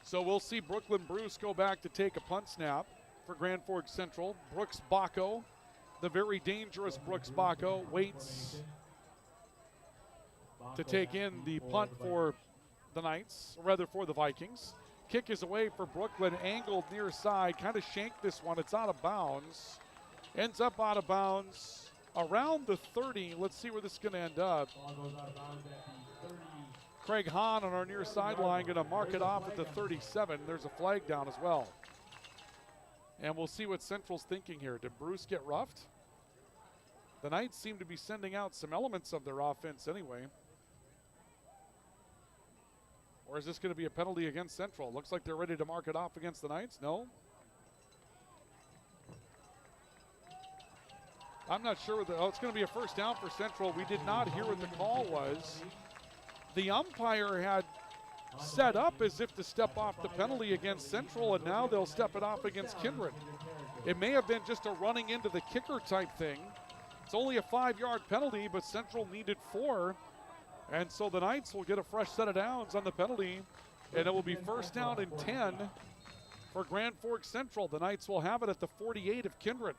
So we'll see Brooklyn Bruce go back to take a punt snap for Grand Forks Central. Brooks Bacco, the very dangerous Brooks Bacco, waits to take in the punt for the Knights, or rather for the Vikings. Kick is away for Brooklyn, angled near side, kind of shanked this one. It's out of bounds. Ends up out of bounds around the 30. Let's see where this is going to end up. Craig Hahn on our near sideline going to mark it off at the 37. There's a flag down as well. And we'll see what Central's thinking here. Did Bruce get roughed? The Knights seem to be sending out some elements of their offense anyway. Or is this going to be a penalty against Central? Looks like they're ready to mark it off against the Knights. No? I'm not sure. It's going to be a first down for Central. We did not hear what the call was. The umpire had set up as if to step off the penalty against Central, and now they'll step it off against Kindred. It may have been just a running into the kicker type thing. It's only a 5-yard penalty, but Central needed 4. And so the Knights will get a fresh set of downs on the penalty, and it will be first down and 10 for Grand Forks Central. The Knights will have it at the 48 of Kindred.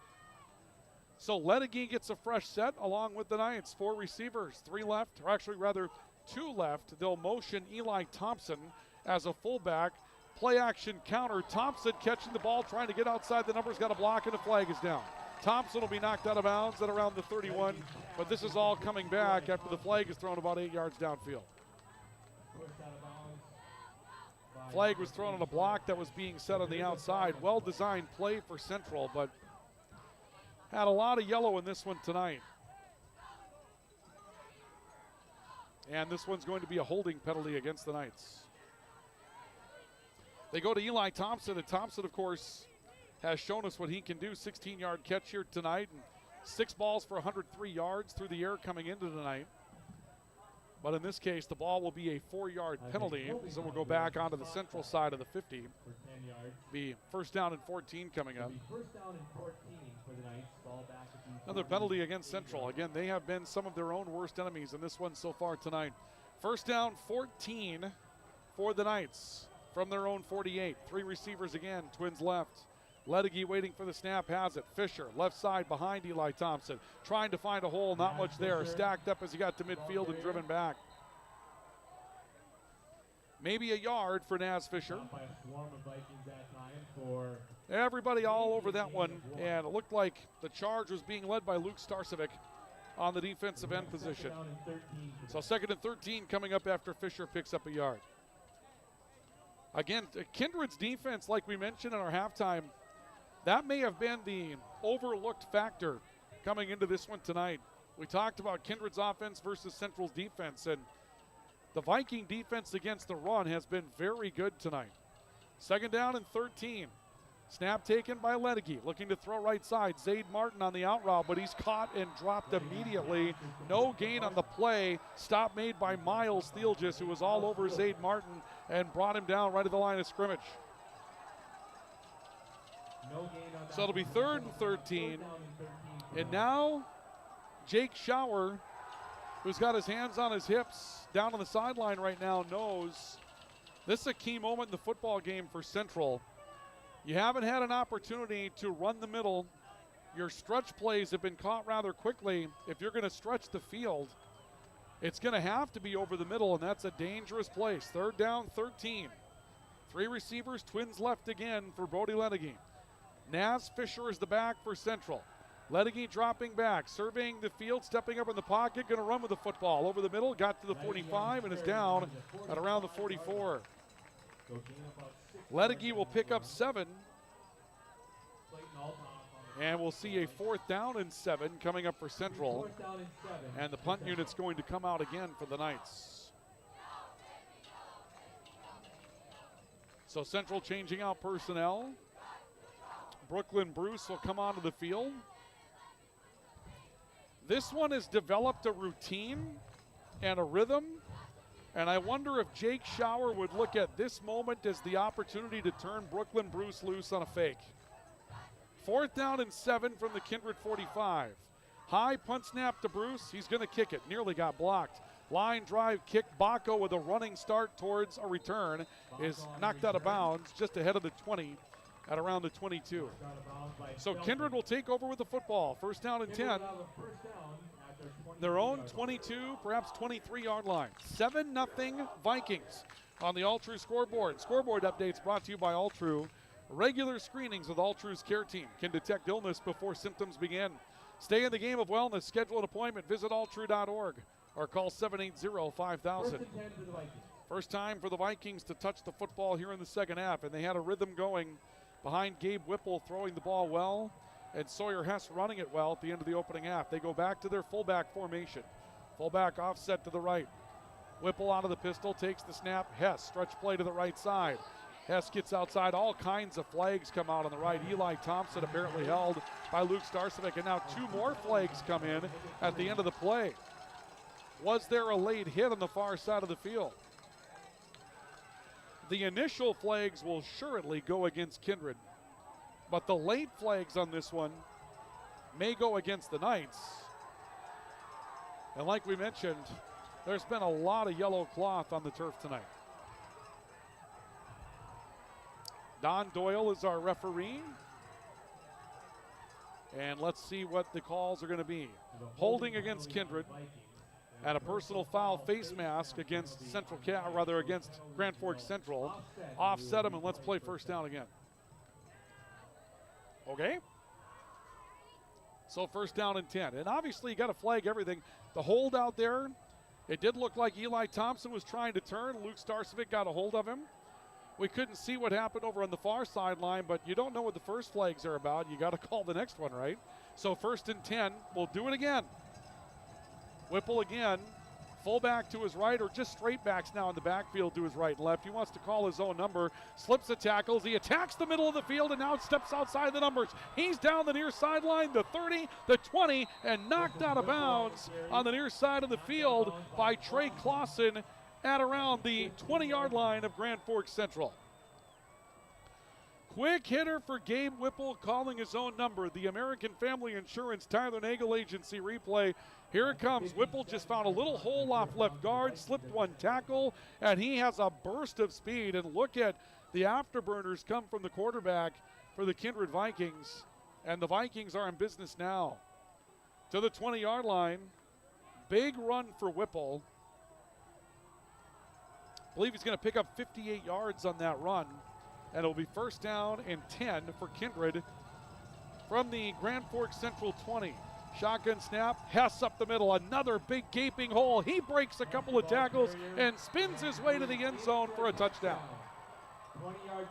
So Lettigame gets a fresh set along with the Knights. 4 receivers, 3 left, or actually rather 2 left. They'll motion Eli Thompson as a fullback. Play action counter. Thompson catching the ball, trying to get outside the numbers, got a block, and a flag is down. Thompson will be knocked out of bounds at around the 31, but this is all coming back after the flag is thrown about 8 yards downfield. Flag was thrown on a block that was being set on the outside. Well-designed play for Central, but had a lot of yellow in this one tonight. And this one's going to be a holding penalty against the Knights. They go to Eli Thompson, and Thompson, of course, has shown us what he can do. 16-yard catch here tonight, and 6 balls for 103 yards through the air coming into tonight. But in this case, the ball will be a 4-yard penalty, so we'll go back onto the Central side of the 50. Be first down and 14 coming up. Another penalty against Central. Again, they have been some of their own worst enemies in this one so far tonight. First down, 14 for the Knights from their own 48. 3 receivers again, Twins left. Ledecky waiting for the snap, has it. Fisher, left side behind Eli Thompson. Trying to find a hole, not much there. Stacked up as he got to midfield and driven back. Maybe a yard for Naz Fisher. Everybody all over that one, and it looked like the charge was being led by Luke Starcevic on the defensive end position. So 2nd and 13 coming up after Fisher picks up a yard. Again, Kindred's defense, like we mentioned in our halftime, that may have been the overlooked factor coming into this one tonight. We talked about Kindred's offense versus Central's defense, and the Viking defense against the run has been very good tonight. 2nd down and 13. Snap taken by Ledecky, looking to throw right side. Zaid Martin on the out route, but he's caught and dropped immediately. No gain on the play. Stop made by Miles Thielgis, who was all over Zaid Martin and brought him down right at the line of scrimmage. So it'll be 3rd and 13. And now Jake Schauer, who's got his hands on his hips down on the sideline right now, knows this is a key moment in the football game for Central. You haven't had an opportunity to run the middle. Your stretch plays have been caught rather quickly. If you're going to stretch the field, it's going to have to be over the middle, and that's a dangerous place. 3rd down, 13. 3 receivers, Twins left again for Brody Ledecky. Naz Fisher is the back for Central. Ledecky dropping back, surveying the field, stepping up in the pocket, going to run with the football over the middle, got to the 45 and is down at around the 44. Ledecky will pick up 7. And we'll see a 4th down and 7 coming up for Central. And the punt unit's going to come out again for the Knights. So Central changing out personnel. Brooklyn Bruce will come onto the field. This one has developed a routine and a rhythm, and I wonder if Jake Schauer would look at this moment as the opportunity to turn Brooklyn Bruce loose on a fake. 4th down and 7 from the Kindred 45. High punt snap to Bruce. He's going to kick it. Nearly got blocked. Line drive kick. Baco with a running start towards a return is knocked out of bounds just ahead of the 20 at around the 22. So Kindred will take over with the football. 1st down and 10. Their own 22, perhaps 23-yard line. 7-0 Vikings on the All True scoreboard. Scoreboard updates brought to you by All True. Regular screenings with All True's care team can detect illness before symptoms begin. Stay in the game of wellness. Schedule an appointment. Visit alltrue.org or call 780-5000. First time for the Vikings to touch the football here in the second half, and they had a rhythm going behind Gabe Whipple throwing the ball well and Sawyer Hess running it well at the end of the opening half. They go back to their fullback formation. Fullback offset to the right. Whipple out of the pistol, takes the snap. Hess, stretch play to the right side. Hess gets outside. All kinds of flags come out on the right. Eli Thompson apparently held by Luke Starcevic, and now 2 more flags come in at the end of the play. Was there a late hit on the far side of the field? The initial flags will surely go against Kindred, but the late flags on this one may go against the Knights. And like we mentioned, there's been a lot of yellow cloth on the turf tonight. Don Doyle is our referee. And let's see what the calls are going to be. Holding against Kindred, and a personal foul face mask against against Grand Forks Central. Offset him, and let's play first down again. Okay. So first down and 10. And obviously you got to flag everything. The hold out there, it did look like Eli Thompson was trying to turn. Luke Starcevic got a hold of him. We couldn't see what happened over on the far sideline, but you don't know what the first flags are about. You got to call the next one, right? So 1st and 10. We'll do it again. Whipple again. Fullback to his right, or just straight backs now in the backfield to his right and left. He wants to call his own number. Slips the tackles. He attacks the middle of the field and now steps outside the numbers. He's down the near sideline, the 30, the 20, and knocked out of bounds on the near side of the field by Trey Clausen at around the 20-yard line of Grand Forks Central. Quick hitter for Gabe Whipple, calling his own number. The American Family Insurance Tyler Nagel Agency replay. Here it comes. Whipple just found a little hole off left guard, slipped one tackle, and he has a burst of speed. And look at the afterburners come from the quarterback for the Kindred Vikings. And the Vikings are in business now. To the 20-yard line. Big run for Whipple. I believe he's going to pick up 58 yards on that run. And it'll be 1st down and 10 for Kindred from the Grand Forks Central 20. Shotgun snap, Hess up the middle, another big gaping hole. He breaks a couple of tackles and spins his way to the end zone for a touchdown.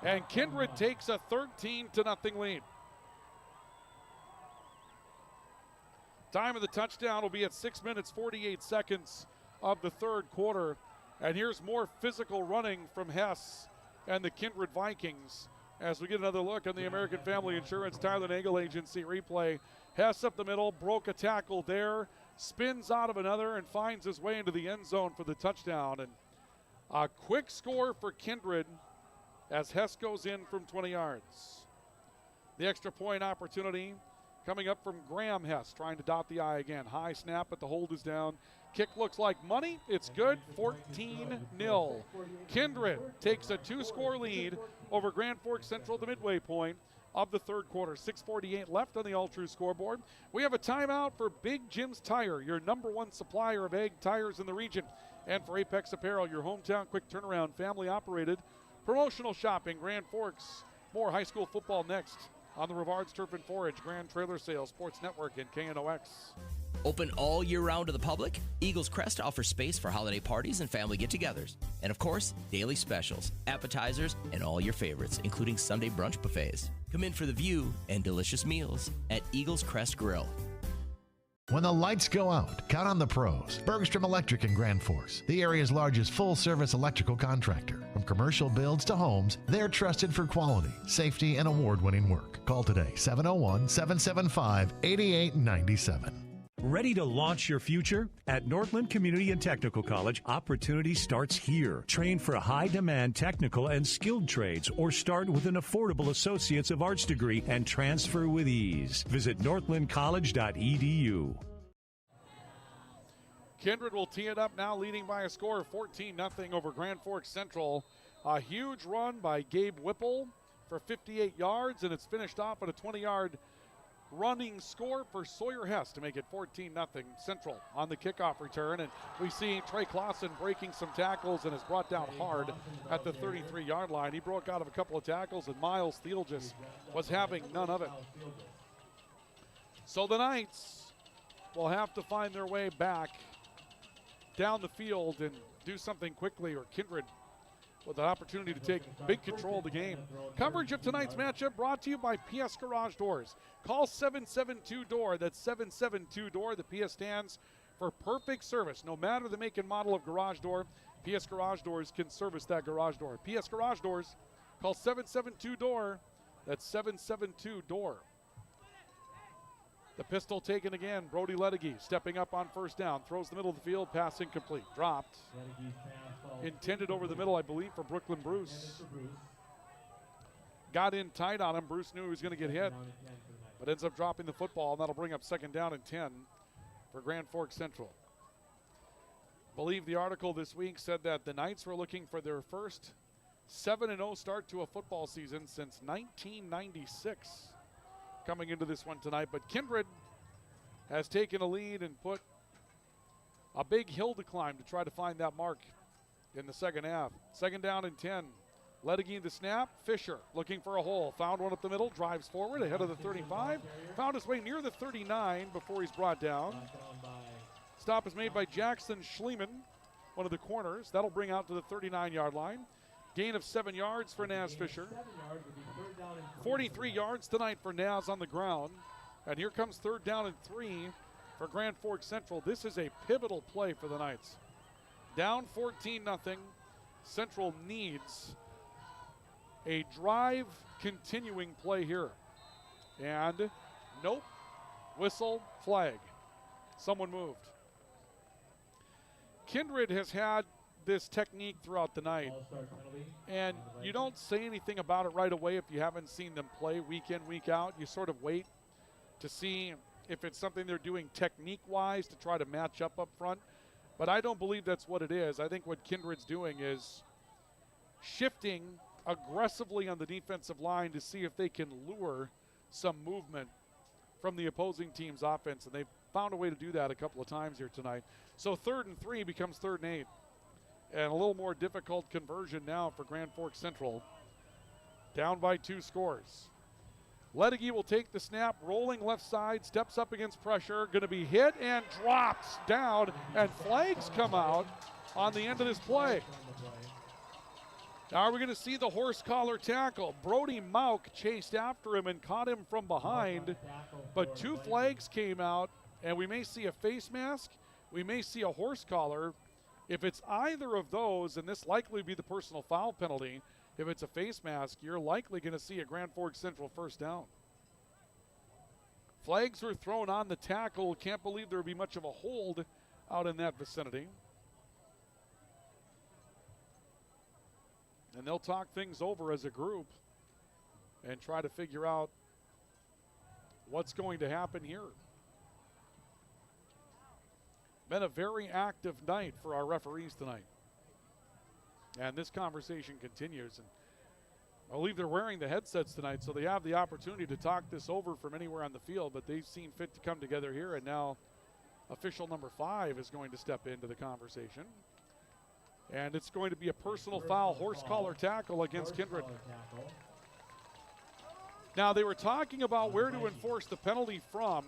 And Kindred takes a 13-0 lead. Time of the touchdown will be at 6 minutes, 48 seconds of the third quarter. And here's more physical running from Hess and the Kindred Vikings as we get another look on the American Family Insurance Tyler Nagel Agency replay. Hess up the middle, broke a tackle there, spins out of another and finds his way into the end zone for the touchdown. And a quick score for Kindred as Hess goes in from 20 yards. The extra point opportunity coming up from Graham Hess, trying to dot the I again. High snap, but the hold is down. Kick looks like money. It's good. 14-0. Kindred takes a 2-score lead over Grand Forks Central at the midway point of the third quarter. 6:48 left on the All True scoreboard. We have a timeout for Big Jim's Tire, your #1 supplier of egg tires in the region. And for Apex Apparel, your hometown quick turnaround, family operated. Promotional shopping, Grand Forks. More high school football next on the Rivards Turf and Forage, Grand Trailer Sales, Sports Network, and KNOX. Open all year round to the public, Eagles Crest offers space for holiday parties and family get-togethers. And of course, daily specials, appetizers, and all your favorites, including Sunday brunch buffets. Come in for the view and delicious meals at Eagles Crest Grill. When the lights go out, count on the pros. Bergstrom Electric in Grand Forks, the area's largest full-service electrical contractor. From commercial builds to homes, they're trusted for quality, safety, and award-winning work. Call today, 701-775-8897. Ready to launch your future? At Northland Community and Technical College, opportunity starts here. Train for high-demand technical and skilled trades or start with an affordable Associates of Arts degree and transfer with ease. Visit northlandcollege.edu. Kindred will tee it up now, leading by a score of 14-0 over Grand Forks Central. A huge run by Gabe Whipple for 58 yards, and it's finished off at a 20-yard running score for Sawyer Hess to make it 14-0 Central on the kickoff return. And we see Trey Clausen breaking some tackles and is brought down hard at the 33-yard line. He broke out of a couple of tackles, and Miles Thiel just was having none of it. So the Knights will have to find their way back down the field and do something quickly, or Kindred with an opportunity to take big control of the game. Coverage of tonight's matchup brought to you by PS Garage Doors. Call 772-DOOR. That's 772-DOOR. The PS stands for perfect service. No matter the make and model of garage door, PS Garage Doors can service that garage door. PS Garage Doors. Call 772-DOOR. That's 772-DOOR. The pistol taken again. Brody Ledegy stepping up on first down. Throws the middle of the field. Pass incomplete. Dropped. Intended over the middle, I believe, for Brooklyn Bruce. Got in tight on him. Bruce knew he was going to get hit, but ends up dropping the football, and that'll bring up 2nd down and 10 for Grand Forks Central. I believe the article this week said that the Knights were looking for their first 7-0 start to a football season since 1996 coming into this one tonight. But Kindred has taken a lead and put a big hill to climb to try to find that mark in the second half. 2nd down and 10. Ledegy the snap. Fisher looking for a hole. Found one up the middle. Drives forward ahead of the 35. Found his way near the 39 before he's brought down. Stop is made by Jackson Schliemann, one of the corners. That'll bring out to the 39-yard line. Gain of 7 yards for Naz Fisher. 43 yards tonight for Naz on the ground. And here comes 3rd down and 3 for Grand Forks Central. This is a pivotal play for the Knights. Down 14-0. Central needs a drive continuing play here. And nope, whistle, flag. Someone moved. Kindred has had this technique throughout the night, and you don't say anything about it right away if you haven't seen them play week in, week out. You sort of wait to see if it's something they're doing technique-wise to try to match up front. But I don't believe that's what it is. I think what Kindred's doing is shifting aggressively on the defensive line to see if they can lure some movement from the opposing team's offense, and they've found a way to do that a couple of times here tonight. So 3rd and 3 becomes 3rd and 8. And a little more difficult conversion now for Grand Forks Central. Down by 2 scores. Ledecky will take the snap, rolling left side, steps up against pressure, going to be hit and drops down, and flags come out on the end of this play. Now we're going to see the horse collar tackle. Brody Mauk chased after him and caught him from behind, but 2 flags came out, and we may see a face mask, we may see a horse collar. If it's either of those, and this likely be the personal foul penalty, if it's a face mask, you're likely going to see a Grand Forks Central 1st down. Flags were thrown on the tackle. Can't believe there would be much of a hold out in that vicinity. And they'll talk things over as a group and try to figure out what's going to happen here. Been a very active night for our referees tonight. And this conversation continues. And I believe they're wearing the headsets tonight, so they have the opportunity to talk this over from anywhere on the field, but they've seen fit to come together here, and now official number 5 is going to step into the conversation. And it's going to be a personal foul, horse collar tackle against Kindred. Now, they were talking about where to enforce the penalty from,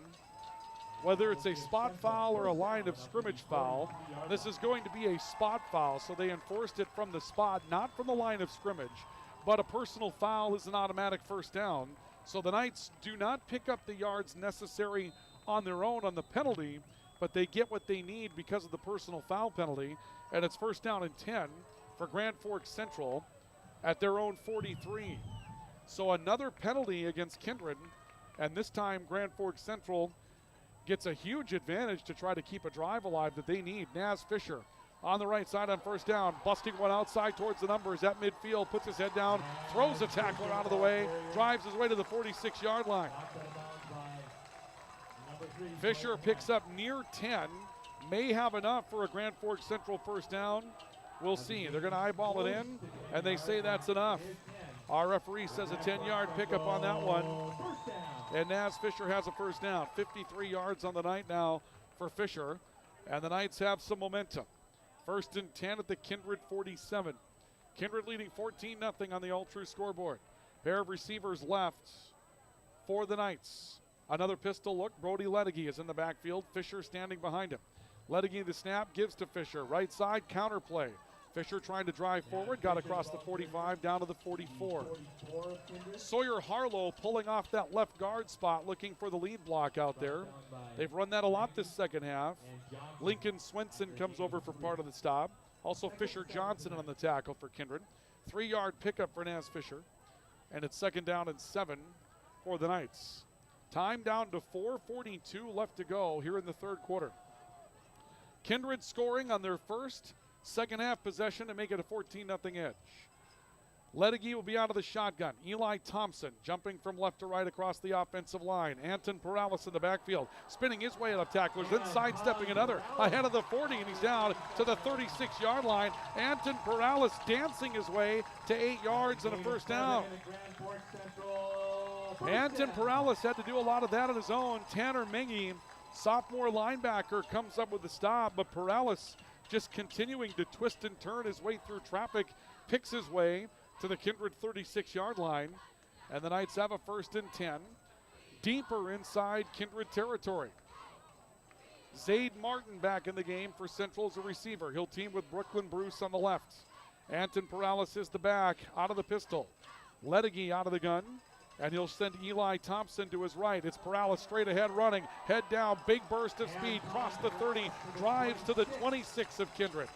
whether it's a spot foul or a line of scrimmage foul. This is going to be a spot foul, so they enforced it from the spot, not from the line of scrimmage. But a personal foul is an automatic 1st down, so the Knights do not pick up the yards necessary on their own on the penalty, but they get what they need because of the personal foul penalty, and it's 1st down and 10 for Grand Forks Central at their own 43. So another penalty against Kindred, and this time Grand Forks Central gets a huge advantage to try to keep a drive alive that they need. Naz Fisher on the right side on 1st down, busting one outside towards the numbers at midfield, puts his head down, throws a tackler out of the way, drives his way to the 46-yard line. Fisher picks up near 10, may have enough for a Grand Forks Central 1st down. We'll see. They're going to eyeball it in, and they say that's enough. Our referee says a 10-yard pickup on that one. And Naz Fisher has a 1st down. 53 yards on the night now for Fisher. And the Knights have some momentum. 1st and 10 at the Kindred 47. Kindred leading 14-0 on the all-true scoreboard. Pair of receivers left for the Knights. Another pistol look. Brody Ledecky is in the backfield. Fisher standing behind him. Ledecky the snap, gives to Fisher. Right side, counter play. Fisher trying to drive forward, got across the 45, down to the 44. Sawyer Harlow pulling off that left guard spot, looking for the lead block out there. They've run that a lot this 2nd half. Lincoln Swenson comes over for part of the stop. Also Fisher Johnson on the tackle for Kindred. 3-yard pickup for Naz Fisher. And it's 2nd down and 7 for the Knights. Time down to 4:42 left to go here in the 3rd quarter. Kindred scoring on their first 2nd half possession to make it a 14-0 edge. Ledecky will be out of the shotgun. Eli Thompson jumping from left to right across the offensive line. Anton Perales in the backfield, spinning his way out of tacklers, then sidestepping another ahead of the 40, and he's down to the 36-yard line. Anton Perales dancing his way to 8 yards and a 1st down. Anton Perales had to do a lot of that on his own. Tanner Mengi, sophomore linebacker, comes up with the stop, but Perales just continuing to twist and turn his way through traffic, picks his way to the Kindred 36-yard line, and the Knights have a 1st and 10. Deeper inside Kindred territory. Zaid Martin back in the game for Central as a receiver. He'll team with Brooklyn Bruce on the left. Anton Perales is the back, out of the pistol. Ledecky out of the gun, and he'll send Eli Thompson to his right. It's Perales straight ahead running, head down, big burst of speed, cross the 30, drives to the 26 of Kindred.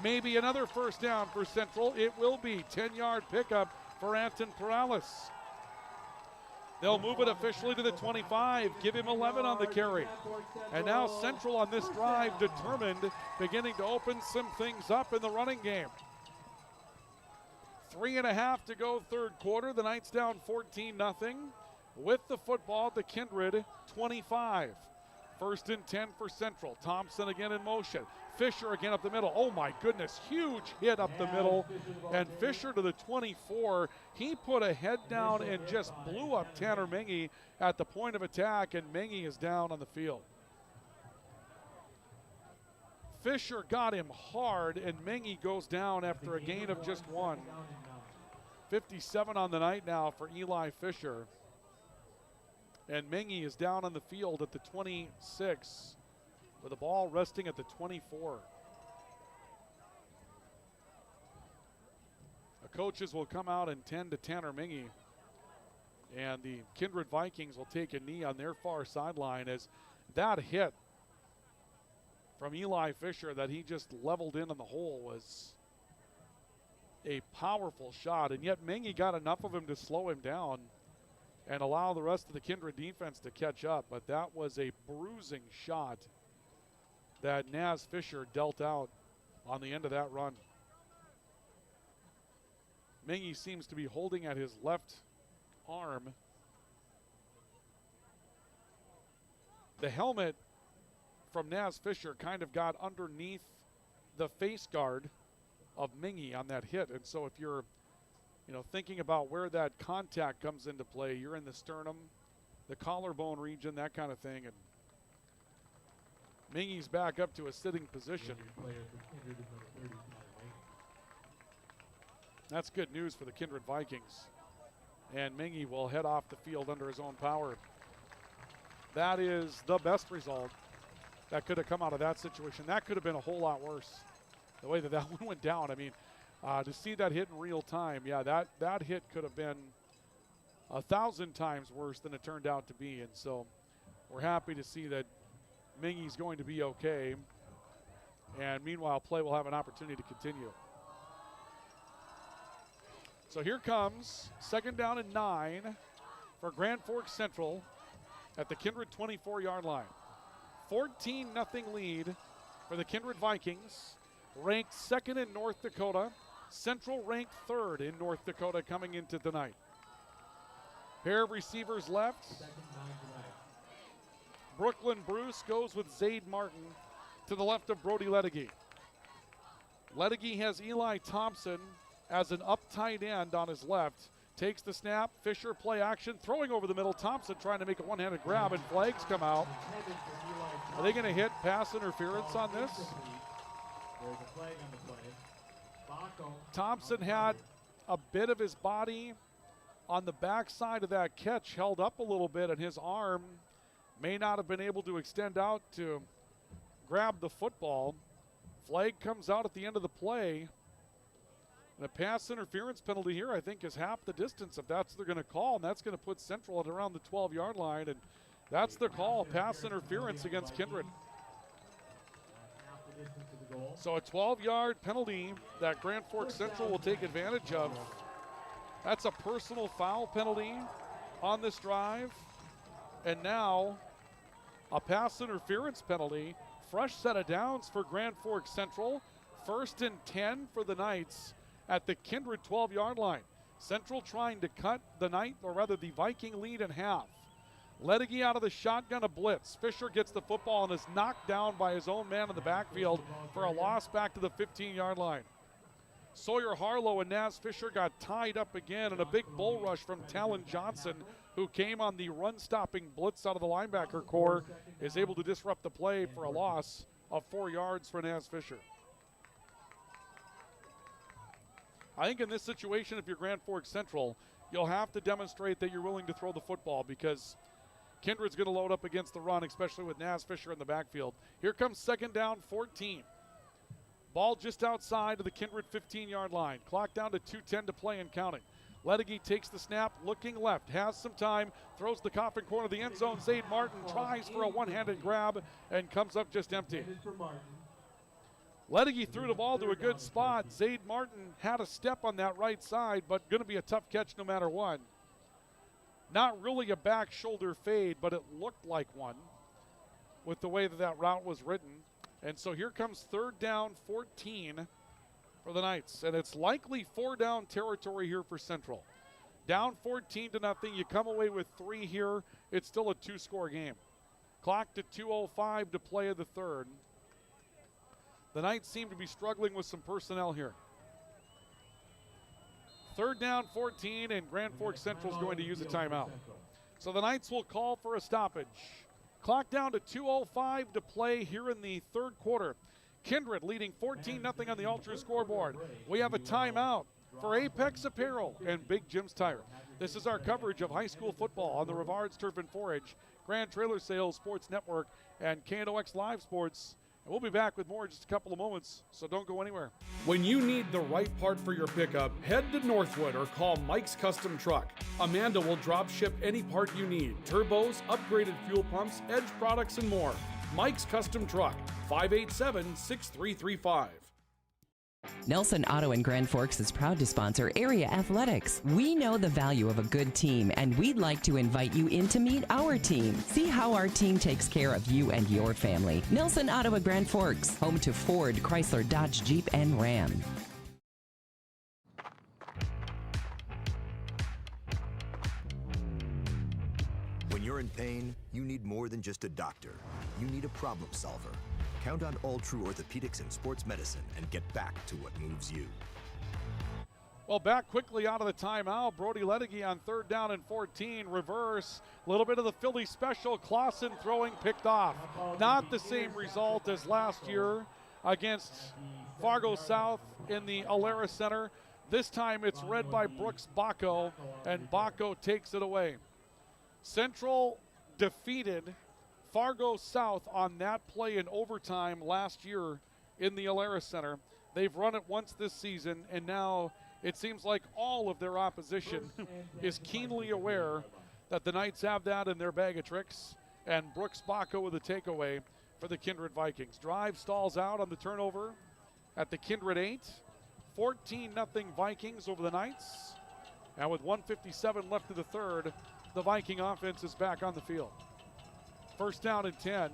Maybe another first down for Central. It will be 10-yard pickup for Anton Perales. They'll move it officially to the 25, give him 11 on the carry. And now Central on this drive determined, beginning to open some things up in the running game. 3.5 to go third quarter. The Knights down 14-0 with the football at the Kindred 25. First and 10 for Central. Thompson again in motion. Fisher again up the middle. Oh my goodness, huge hit up the middle. And Fisher to the 24. He put a head down and just blew up Tanner Mengi at the point of attack, and Mengi is down on the field. Fisher got him hard, and Mengi goes down after a gain of just 1. 57 on the night now for Eli Fisher. And Mengi is down on the field at the 26 with the ball resting at the 24. The coaches will come out and tend to Tanner Mengi. And the Kindred Vikings will take a knee on their far sideline as that hit from Eli Fisher that he just leveled in on the hole was a powerful shot, and yet Mengi got enough of him to slow him down and allow the rest of the Kindred defense to catch up. But that was a bruising shot that Naz Fisher dealt out on the end of that run. Mengi seems to be holding at his left arm. The helmet from Naz Fisher kind of got underneath the face guard of Mengi on that hit. And so if you're, thinking about where that contact comes into play, you're in the sternum, the collarbone region, that kind of thing. And Mengi's back up to a sitting position. That's good news for the Kindred Vikings. And Mengi will head off the field under his own power. That is the best result that could have come out of that situation. That could have been a whole lot worse, the way that one went down. I mean, to see that hit in real time, yeah, that hit could have been 1,000 times worse than it turned out to be. And so we're happy to see that Mengi's going to be okay. And meanwhile, play will have an opportunity to continue. So here comes 2nd down and 9 for Grand Forks Central at the Kindred 24-yard line. 14-0 lead for the Kindred Vikings, ranked 2nd in North Dakota. Central ranked 3rd in North Dakota coming into tonight. Pair of receivers left. Brooklyn Bruce goes with Zaid Martin to the left of Brody Ledecky. Ledecky has Eli Thompson as an up tight end on his left. Takes the snap, Fisher play action, throwing over the middle. Thompson trying to make a one-handed grab, and flags come out. Are they going to hit pass interference on this? There's a flag on the play. Thompson had a bit of his body on the backside of that catch held up a little bit, and his arm may not have been able to extend out to grab the football. Flag comes out at the end of the play. And a pass interference penalty here, I think, is half the distance if that's what they're going to call, and that's going to put Central at around the 12-yard line, and that's their call, pass interference against Kindred. So a 12-yard penalty that Grand Forks Central will take advantage of. That's a personal foul penalty on this drive. And now a pass interference penalty. Fresh set of downs for Grand Forks Central. 1st and 10 for the Knights at the Kindred 12-yard line. Central trying to cut the Viking lead in half. Ledecky out of the shotgun, a blitz. Fisher gets the football and is knocked down by his own man in the backfield for a loss back to the 15-yard line. Sawyer Harlow and Naz Fisher got tied up again, and a big bull rush from Talon Johnson, who came on the run-stopping blitz out of the linebacker core, is able to disrupt the play for a loss of 4 yards for Naz Fisher. I think in this situation, if you're Grand Forks Central, you'll have to demonstrate that you're willing to throw the football, because Kindred's going to load up against the run, especially with Naz Fisher in the backfield. Here comes 2nd down, 14. Ball just outside of the Kindred 15-yard line. Clock down to 2:10 to play and counting. Ledecky takes the snap, looking left, has some time, throws the coffin corner of the end zone. Zaid Martin tries for a one-handed grab and comes up just empty. Ledecky threw the ball to a good spot. Zaid Martin had a step on that right side, but going to be a tough catch no matter what. Not really a back shoulder fade, but it looked like one with the way that that route was written. And so here comes 3rd down 14 for the Knights. And it's likely 4-down territory here for Central. Down 14-0. You come away with 3 here. It's still a 2-score game. Clock to 2:05 to play in the 3rd. The Knights seem to be struggling with some personnel here. 3rd down 14, and Grand Forks Central is going to use a timeout. So the Knights will call for a stoppage. Clock down to 2:05 to play here in the 3rd quarter. Kindred leading 14-0 on the Ultra scoreboard. We have a timeout for Apex Apparel and Big Jim's Tire. This is our coverage of high school football on the Rivards Turf and Forage, Grand Trailer Sales Sports Network, and KNOX Live Sports. And we'll be back with more in just a couple of moments, so don't go anywhere. When you need the right part for your pickup, head to Northwood or call Mike's Custom Truck. Amanda will drop ship any part you need. Turbos, upgraded fuel pumps, Edge products, and more. Mike's Custom Truck, 587-6335. Nelson Auto in Grand Forks is proud to sponsor area athletics. We know the value of a good team, and we'd like to invite you in to meet our team. See how our team takes care of you and your family. Nelson Auto at Grand Forks, home to Ford, Chrysler, Dodge, Jeep, and Ram. When you're in pain, you need more than just a doctor. You need a problem solver. Count on All True Orthopedics and Sports Medicine and get back to what moves you. Well, back quickly out of the timeout. Brody Ledecky on 3rd down and 14. Reverse. A little bit of the Philly special. Clausen throwing, picked off. Not the same result as last year against Fargo South in the Alara Center. This time it's read by Brooks Bacco, and Bacco takes it away. Central defeated Fargo South on that play in overtime last year in the Alara Center. They've run it once this season, and now it seems like all of their opposition is keenly aware that the Knights have that in their bag of tricks, and Brooks Bacco with a takeaway for the Kindred Vikings. Drive stalls out on the turnover at the Kindred 8. 14-0 Vikings over the Knights, and with 1:57 left in the 3rd, the Viking offense is back on the field. 1st down and 10.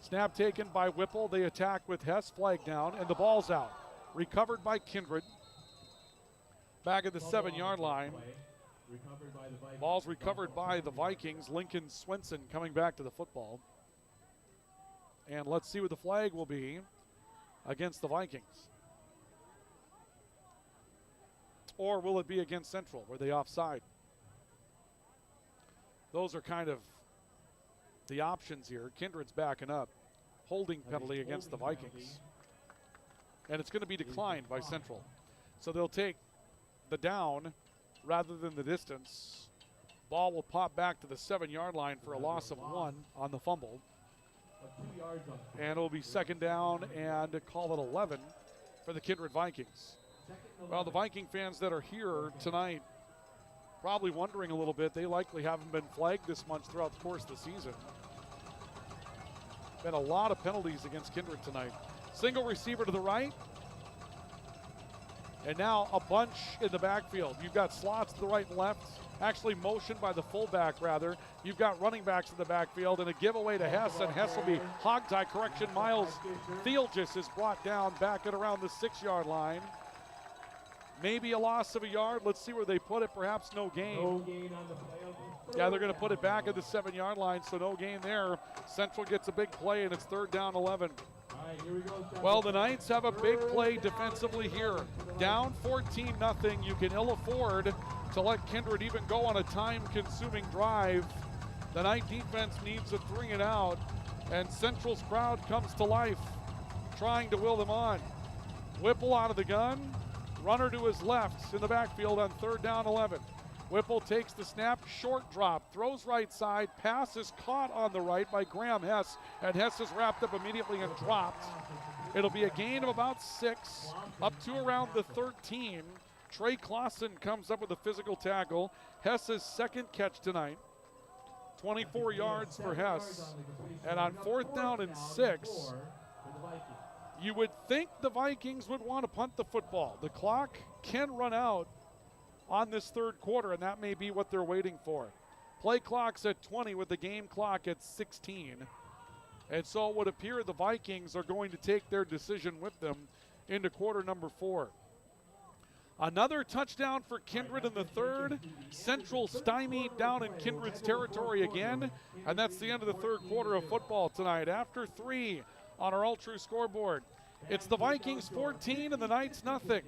Snap taken by Whipple. They attack with Hess, flag down, and the ball's out. Recovered by Kindred. Back at the 7-yard line. Ball's recovered by the Vikings. Lincoln Swenson coming back to the football. And let's see what the flag will be against the Vikings. Or will it be against Central? Were they offside? Those are kind of the options here. Kindred's backing up. Holding penalty against the Vikings. And it's going to be declined by Central. So they'll take the down rather than the distance. Ball will pop back to the 7-yard line for a loss of 1 on the fumble. And it'll be 2nd down and call it 11 for the Kindred Vikings. Well, the Viking fans that are here tonight probably wondering a little bit. They likely haven't been flagged this much throughout the course of the season. Been a lot of penalties against Kindred tonight. Single receiver to the right. And now a bunch in the backfield. You've got slots to the right and left. Actually motioned by the fullback, rather. You've got running backs in the backfield and a giveaway to Hess, and Hess will be hog-tie. Correction, Miles Theelgis is brought down back at around the 6-yard line. Maybe a loss of a yard. Let's see where they put it. Perhaps no gain. No gain on the play. Yeah, they're going to put it back at the 7-yard line, so no gain there. Central gets a big play, and it's 3rd down 11. All right, here we go. Well, the Knights have a big play defensively here. Down 14-0. You can ill afford to let Kindred even go on a time-consuming drive. The Knight defense needs to 3 it out, and Central's crowd comes to life, trying to will them on. Whipple out of the gun. Runner to his left in the backfield on 3rd down 11. Whipple takes the snap, short drop, throws right side, pass is caught on the right by Graham Hess, and Hess is wrapped up immediately and dropped It'll be a gain of about 6, up to around the 13. Trey Clausen comes up with a physical tackle. Hess's second catch tonight. 24 yards for Hess. And on 4th down and 6, you would think the Vikings would want to punt the football. The clock can run out on this third quarter, and that may be what they're waiting for. Play clock's at 20 with the game clock at 16. And so it would appear the Vikings are going to take their decision with them into quarter number 4. Another touchdown for Kindred in the third. Central stymied down in Kindred's territory again. And that's the end of the third quarter of football tonight. After 3 on our All-True scoreboard. It's the Vikings 14 and the Knights nothing.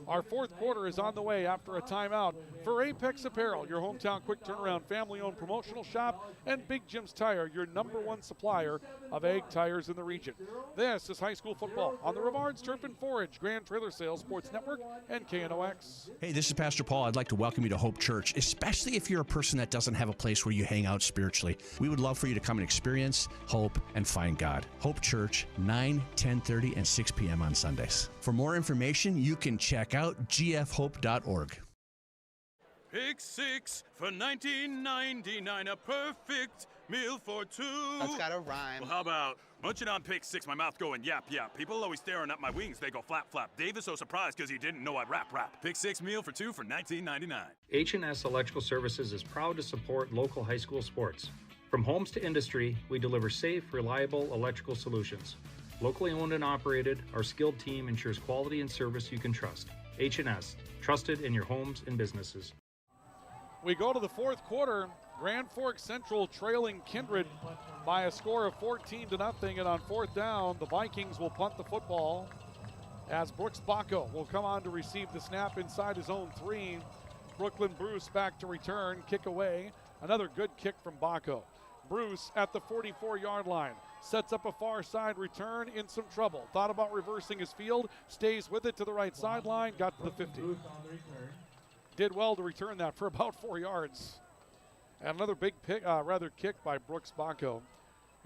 Our fourth quarter is on the way after a timeout for Apex Apparel, your hometown quick turnaround family-owned promotional shop, and Big Jim's Tire, your #1 supplier of ag tires in the region. This is high school football on the Rivards Turf and Forage, Grand Trailer Sales Sports Network, and KNOX. Hey, this is Pastor Paul. I'd like to welcome you to Hope Church, especially if you're a person that doesn't have a place where you hang out spiritually. We would love for you to come and experience hope and find God. Hope Church, 9, 10:30, and 6 p.m. on Sundays. For more information, you can check out gfhope.org. Pick 6 for $19.99, a perfect meal for 2. That's gotta rhyme. Well, how about munching on Pick 6, my mouth going yap, yap. People always staring at my wings, they go flap, flap. Dave is so surprised because he didn't know I'd rap. Pick 6 meal for 2 for $19.99. H&S Electrical Services is proud to support local high school sports. From homes to industry, we deliver safe, reliable electrical solutions. Locally owned and operated, our skilled team ensures quality and service you can trust. H&S, trusted in your homes and businesses. We go to the fourth quarter. Grand Forks Central trailing Kindred by a score of 14-0, and on 4th down, the Vikings will punt the football as Brooks Baco will come on to receive the snap inside his own 3. Brooklyn Bruce back to return, kick away. Another good kick from Baco. Bruce at the 44-yard line. Sets up a far side return, in some trouble. Thought about reversing his field, stays with it to the right sideline, got to the 50. Did well to return that for about 4 yards. And another big kick by Brooks Baco.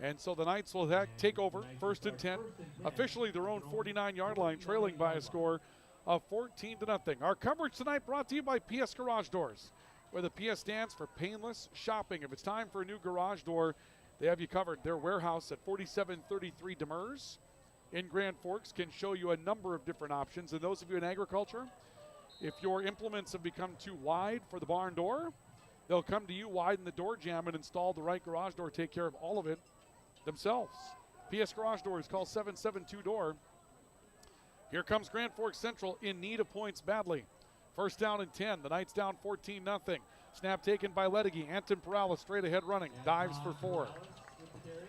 And so the Knights will take over, 1st and 10, officially their own 49-yard line, trailing by a score of 14-0. Our coverage tonight brought to you by PS Garage Doors, where the PS stands for painless shopping. If it's time for a new garage door, they have you covered. Their warehouse at 4733 Demers in Grand Forks can show you a number of different options. And those of you in agriculture, if your implements have become too wide for the barn door, they'll come to you, widen the door jamb, and install the right garage door, take care of all of it themselves. PS Garage Doors, call 772-DOOR. Here comes Grand Forks Central in need of points badly. 1st down and 10. The Knights down 14-0. Snap taken by Ledecky. Anton Perales straight ahead running. Dives for 4.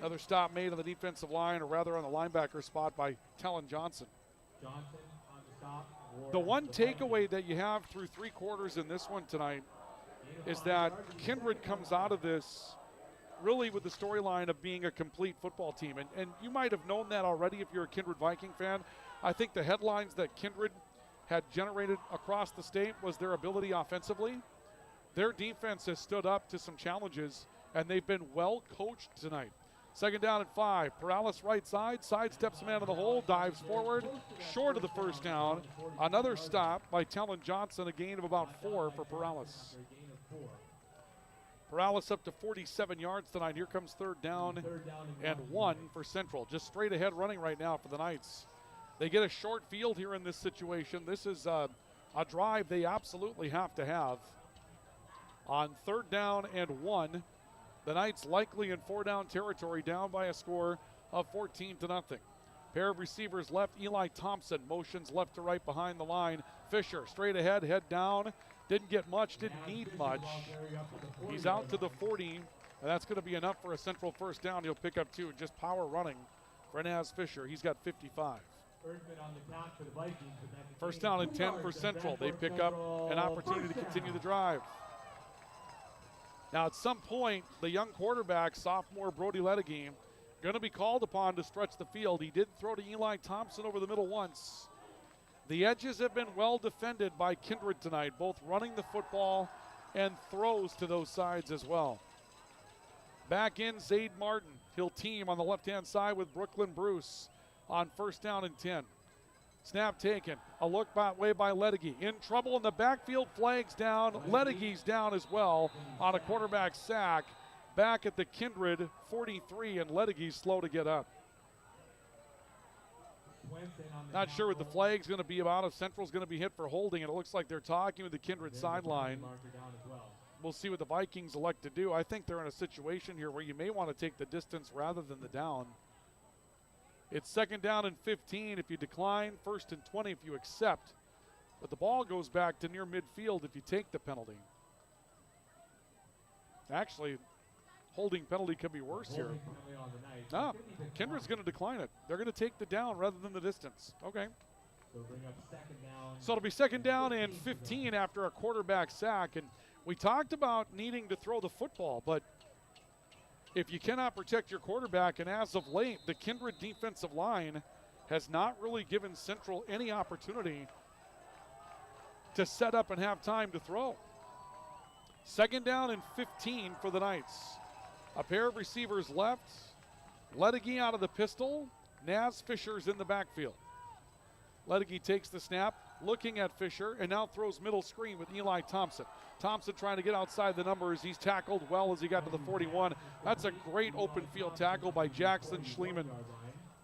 Another stop made on the defensive line, or rather on the linebacker spot by Tellen Johnson. The one takeaway that you have through 3 quarters in this one tonight is that Kindred comes out of this really with the storyline of being a complete football team. And you might have known that already if you're a Kindred Viking fan. I think the headlines that Kindred had generated across the state was their ability offensively. Their defense has stood up to some challenges, and they've been well coached tonight. 2nd down and 5. Perales right side, sidesteps a man in the hole, dives forward, short of the 1st down. Another stop by Tellen Johnson, a gain of about 4 for Perales. Perales up to 47 yards tonight. Here comes 3rd down and 1 for Central. Just straight ahead running right now for the Knights. They get a short field here in this situation. This is a drive they absolutely have to have. On 3rd down and 1, the Knights likely in 4-down territory, down by a score of 14-0. Pair of receivers left. Eli Thompson motions left to right behind the line. Fisher straight ahead, head down. Didn't get much, didn't need much. He's out to the 40, and that's going to be enough for a Central 1st down. He'll pick up 2. Just power running for Naz Fisher. He's got 55. 1st down and 10 for Central. They pick up an opportunity to continue the drive. Now, at some point, the young quarterback, sophomore Brody Ledecky, going to be called upon to stretch the field. He did throw to Eli Thompson over the middle once. The edges have been well defended by Kindred tonight, both running the football and throws to those sides as well. Back in, Zaid Martin. He'll team on the left-hand side with Brooklyn Bruce. on 1st down and 10. Snap taken. A look way by Ledegy. In trouble in the backfield. Flags down. Ledegy's down as well on a quarterback sack. Back at the Kindred 43, and Ledegy's slow to get up. Not sure what the flag's going to be about, if Central's going to be hit for holding, and it looks like they're talking with the Kindred sideline. We'll see what the Vikings elect to do. I think they're in a situation here where you may want to take the distance rather than the down. It's 2nd down and 15 if you decline, 1st and 20 if you accept. But the ball goes back to near midfield if you take the penalty. Actually, holding penalty could be worse here. No, Kindred's going to decline it. They're going to take the down rather than the distance. Okay. So it'll be 2nd down and 15 after a quarterback sack. And we talked about needing to throw the football, but if you cannot protect your quarterback, and as of late, the Kindred defensive line has not really given Central any opportunity to set up and have time to throw. 2nd down and 15 for the Knights. A pair of receivers left. Ledegy out of the pistol. Naz Fisher's in the backfield. Ledegy takes the snap, looking at Fisher, and now throws middle screen with Eli Thompson. Thompson trying to get outside the numbers. He's tackled well as he got to the 41. That's a great open field tackle by Jackson Schliemann.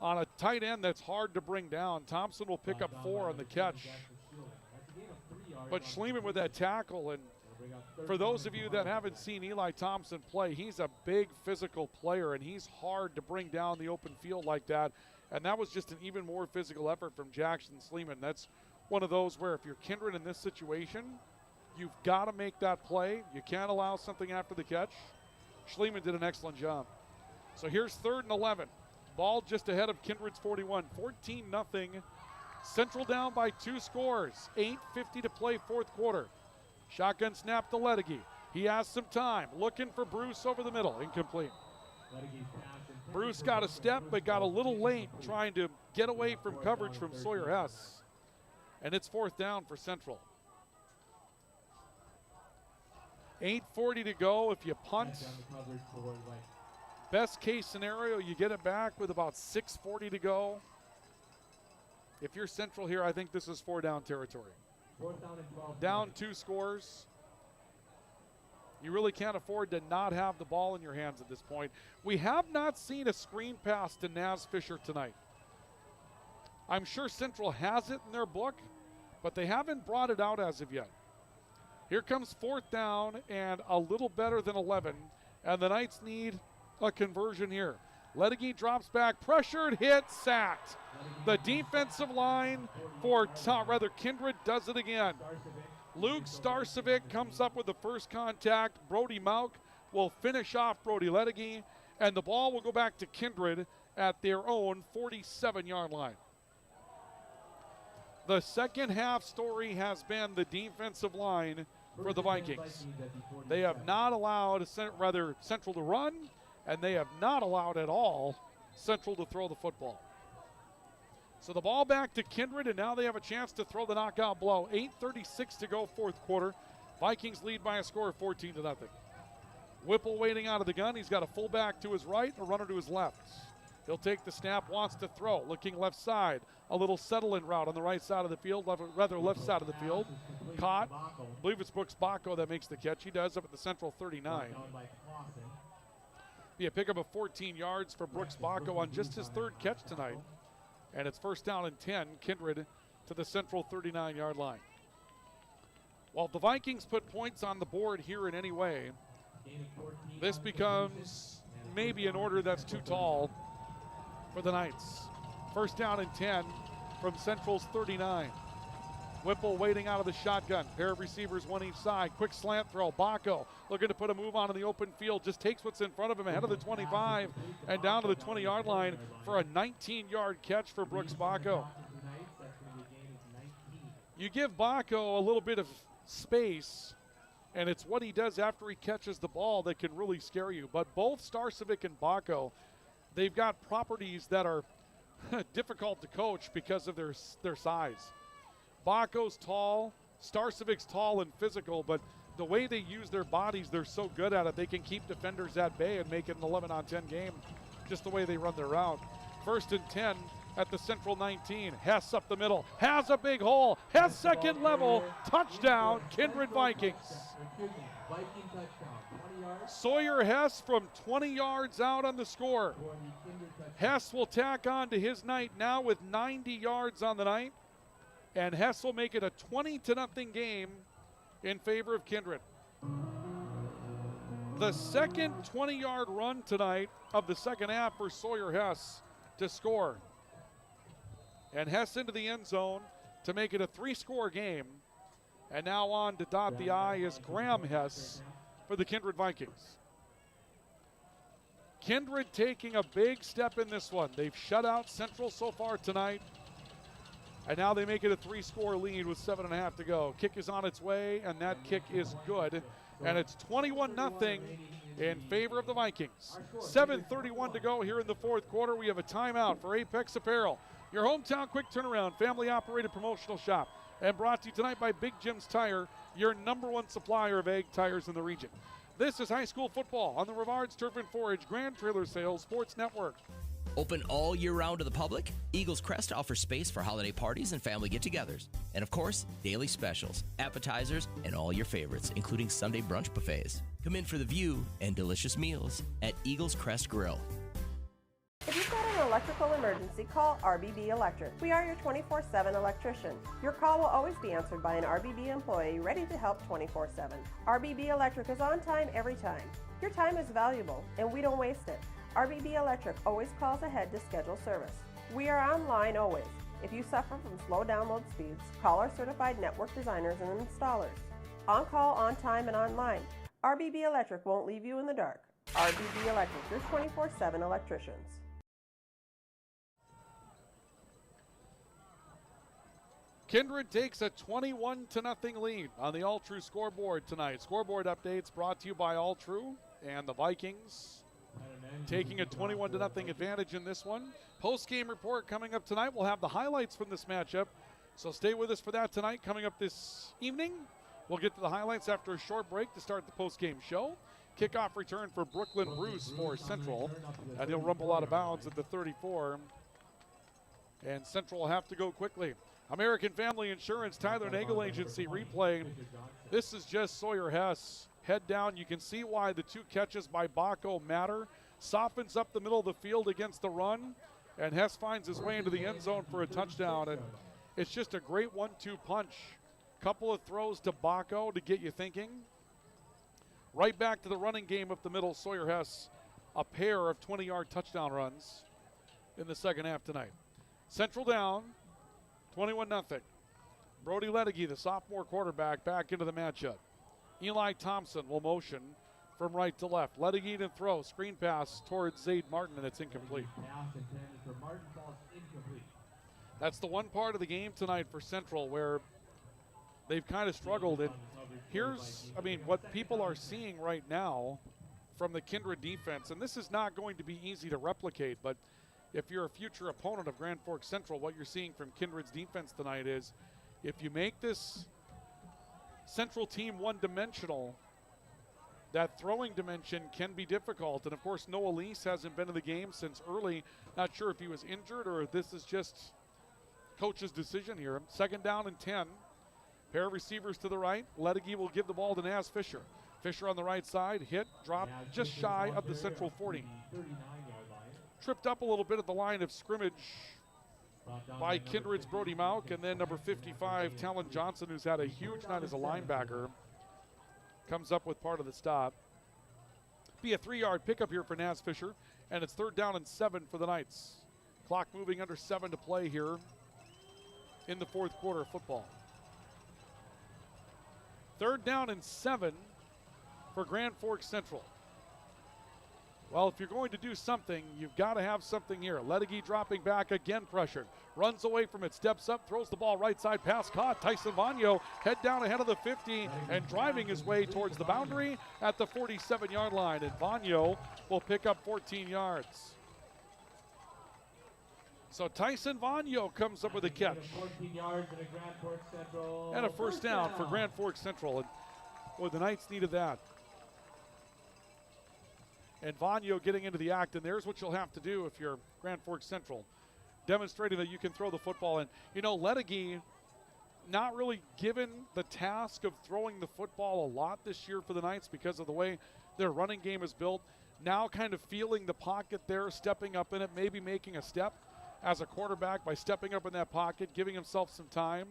On a tight end that's hard to bring down, Thompson will pick up 4 on the catch. But Schliemann with that tackle, and for those of you that haven't seen Eli Thompson play, he's a big physical player, and he's hard to bring down the open field like that. And that was just an even more physical effort from Jackson Schliemann. That's one of those where if you're Kindred in this situation, you've got to make that play. You can't allow something after the catch. Schliemann did an excellent job. So here's 3rd and 11. Ball just ahead of Kindred's 41. 14-0. Central down by 2 scores. 8:50 to play 4th quarter. Shotgun snap to Ledegy. He has some time. Looking for Bruce over the middle. Incomplete. Bruce got a step, but got a little late trying to get away from coverage from Sawyer Hess. And it's 4th down for Central. 8:40 to go. If you punt, best case scenario, you get it back with about 6:40 to go. If you're Central here, I think this is 4-down territory. Down 2 scores. You really can't afford to not have the ball in your hands at this point. We have not seen a screen pass to Naz Fisher tonight. I'm sure Central has it in their book, but they haven't brought it out as of yet. Here comes 4th down and a little better than 11, and the Knights need a conversion here. Ledegy drops back, pressured, hit, sacked. The defensive line for Kindred does it again. Luke Starcevic comes up with the first contact. Brody Mauk will finish off Brody Ledegy, and the ball will go back to Kindred at their own 47-yard line. The second half story has been the defensive line for the Vikings. They have not allowed Central to run, and they have not allowed at all Central to throw the football. So the ball back to Kindred, and now they have a chance to throw the knockout blow. 8:36 to go 4th quarter. Vikings lead by a score of 14-0. Whipple waiting out of the gun. He's got a fullback to his right, a runner to his left. He'll take the snap, wants to throw, looking left side. A little settle-in route on the right side of the field, left side of the field. Caught. I believe it's Brooks Bacco that makes the catch. He does up at the Central 39. Be a pickup of 14 yards for Brooks Bacco on just his 3rd catch tonight. And it's 1st down and 10, Kindred to the Central 39-yard line. Well, if the Vikings put points on the board here in any way, this becomes maybe an order that's too tall for the Knights. 1st down and 10 from Central's 39. Whipple waiting out of the shotgun. Pair of receivers, one each side. Quick slant throw. Bacco looking to put a move on in the open field. Just takes what's in front of him ahead of the 25 and down to the 20-yard line for a 19-yard catch for Brooks Bacco. You give Bacco a little bit of space, and it's what he does after he catches the ball that can really scare you. But both Starcevic and Bacco, they've got properties that are difficult to coach because of their size. Bacco's tall, Starcevic's tall and physical, but the way they use their bodies, they're so good at it. They can keep defenders at bay and make it an 11-on-10 game just the way they run their route. 1st and 10 at the Central 19. Hess up the middle, has a big hole. Hess second level, touchdown, Kindred Vikings. Sawyer Hess from 20 yards out on the score. Hess will tack on to his night now with 90 yards on the night. And Hess will make it a 20-0 game in favor of Kindred. The second 20-yard run tonight of the second half for Sawyer Hess to score. And Hess into the end zone to make it a 3-score game. And now on to dot the I is Graham Hess for the Kindred Vikings. Kindred taking a big step in this one. They've shut out Central so far tonight. And now they make it a 3-score lead with 7.5 to go. Kick is on its way, and that kick is good. And it's 21-0 in favor of the Vikings. 7:31 to go here in the fourth quarter. We have a timeout for Apex Apparel, your hometown quick turnaround, family-operated promotional shop. And brought to you tonight by Big Jim's Tire, your #1 supplier of egg tires in the region. This is high school football on the Rivards Turf and Forage Grand Trailer Sales Sports Network. Open all year round to the public, Eagles Crest offers space for holiday parties and family get-togethers. And of course, daily specials, appetizers, and all your favorites, including Sunday brunch buffets. Come in for the view and delicious meals at Eagles Crest Grill. If you've got an electrical emergency, call RBB Electric. We are your 24/7 electrician. Your call will always be answered by an RBB employee ready to help 24/7. RBB Electric is on time every time. Your time is valuable, and we don't waste it. RBB Electric always calls ahead to schedule service. We are online always. If you suffer from slow download speeds, call our certified network designers and installers. On call, on time, and online. RBB Electric won't leave you in the dark. RBB Electric, your 24/7 electricians. Kindred takes a 21-0 lead on the All True scoreboard tonight. Scoreboard updates brought to you by All True and the Vikings taking a 21-0 advantage in this one. Post-game report coming up tonight. We'll have the highlights from this matchup, so stay with us for that tonight. Coming up this evening, we'll get to the highlights after a short break to start the post-game show. Kickoff return for Brooklyn Bruce for Central, and he'll rumble out of bounds at the 34. And Central will have to go quickly. American Family Insurance, Tyler Nagel Agency replay. This is just Sawyer Hess. Head down. You can see why the 2 catches by Baco matter. Softens up the middle of the field against the run, and Hess finds his way into the end zone for a touchdown. And it's just a great 1-2 punch. Couple of throws to Baco to get you thinking. Right back to the running game up the middle. Sawyer Hess, a pair of 20-yard touchdown runs in the second half tonight. Central down, 21-0. Brody Ledecky, the sophomore quarterback, back into the matchup. Eli Thompson will motion from right to left. Ledecky to throw, screen pass towards Zaid Martin, and it's incomplete. That's the one part of the game tonight for Central where they've kind of struggled. And here's, what people are seeing right now from the Kindred defense, and this is not going to be easy to replicate, but if you're a future opponent of Grand Forks Central, what you're seeing from Kindred's defense tonight is if you make this Central team one-dimensional, that throwing dimension can be difficult. And, of course, Noah Lease hasn't been in the game since early. Not sure if he was injured or if this is just coach's decision here. Second down and 10. Pair of receivers to the right. Ledecky will give the ball to Naz Fisher. Fisher on the right side. Hit, drop just shy of the Central 40. Tripped up a little bit at the line of scrimmage by Kindred's Brody Mauk, and then number 55, Talon Johnson, who's had a huge night as a linebacker, comes up with part of the stop. Be a 3-yard pickup here for Naz Fisher, and it's 3rd down and 7 for the Knights. Clock moving under 7 to play here in the fourth quarter of football. 3rd down and 7 for Grand Forks Central. Well, if you're going to do something, you've got to have something here. Ledecky dropping back, again pressured. Runs away from it, steps up, throws the ball right side, pass caught. Tyson Vanyo head down ahead of the 50 and driving his way towards the boundary at the 47-yard line. And Vanyo will pick up 14 yards. So Tyson Vanyo comes up with a catch. 14 yards and a Grand Forks Central. And a first down for Grand Forks Central. And boy, the Knights needed that. And Vanyo getting into the act, and there's what you'll have to do if you're Grand Forks Central. demonstrating that you can throw the football. And, Ledegie not really given the task of throwing the football a lot this year for the Knights because of the way their running game is built. Now kind of feeling the pocket there, stepping up in it, maybe making a step as a quarterback by stepping up in that pocket, giving himself some time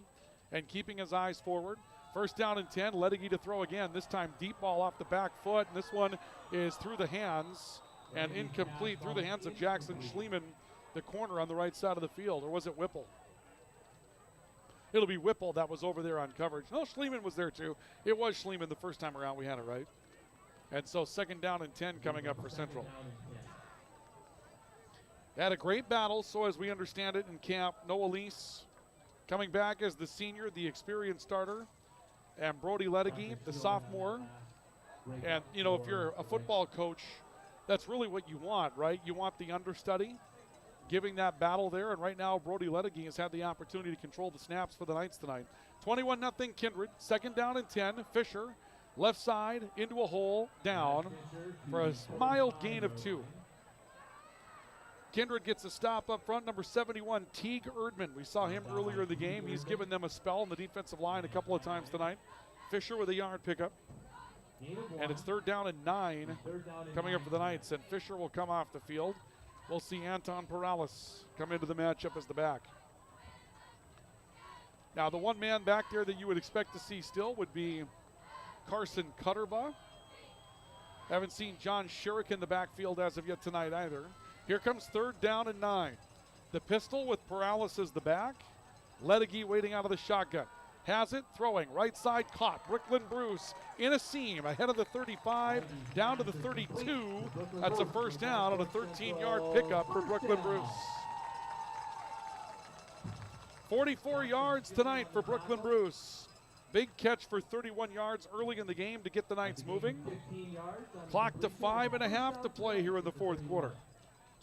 and keeping his eyes forward. First down and 10, Ledegie to throw again, this time deep ball off the back foot, and this one is through the hands and incomplete through the hands of Jackson Schliemann, the corner on the right side of the field. Or was it Whipple? It'll be Whipple that was over there on coverage. No, Schliemann was there too. It was Schliemann the first time around. We had it right. And so second down and 10 coming up for Central. Had a great battle, so as we understand it in camp, Noah Lease coming back as the senior, the experienced starter, and Brody Ledegie, the sophomore. And, if you're a football coach, that's really what you want, right? You want the understudy giving that battle there, and right now Brody Ledegie has had the opportunity to control the snaps for the Knights tonight. 21-0 Kindred, second down and 10. Fisher, left side, into a hole, down for a mild gain of 2. Kindred gets a stop up front, number 71, Teague Erdman. We saw him earlier in the game. He's given them a spell on the defensive line a couple of times tonight. Fisher with a yard pickup. And it's third down and 9 coming up for the Knights, and Fisher will come off the field. We'll see Anton Perales come into the matchup as the back. Now, the one man back there that you would expect to see still would be Carson Cutterbaugh. Haven't seen John Sherrick in the backfield as of yet tonight either. Here comes third down and 9. The pistol with Perales as the back. Ledegie waiting out of the shotgun. Has it, throwing, right side caught. Brooklyn Bruce in a seam, ahead of the 35, down to the 32. That's a first down on a 13-yard pickup for Brooklyn Bruce. 44 yards tonight for Brooklyn Bruce. Big catch for 31 yards early in the game to get the Knights moving. Clock to 5.5 to play here in the fourth quarter.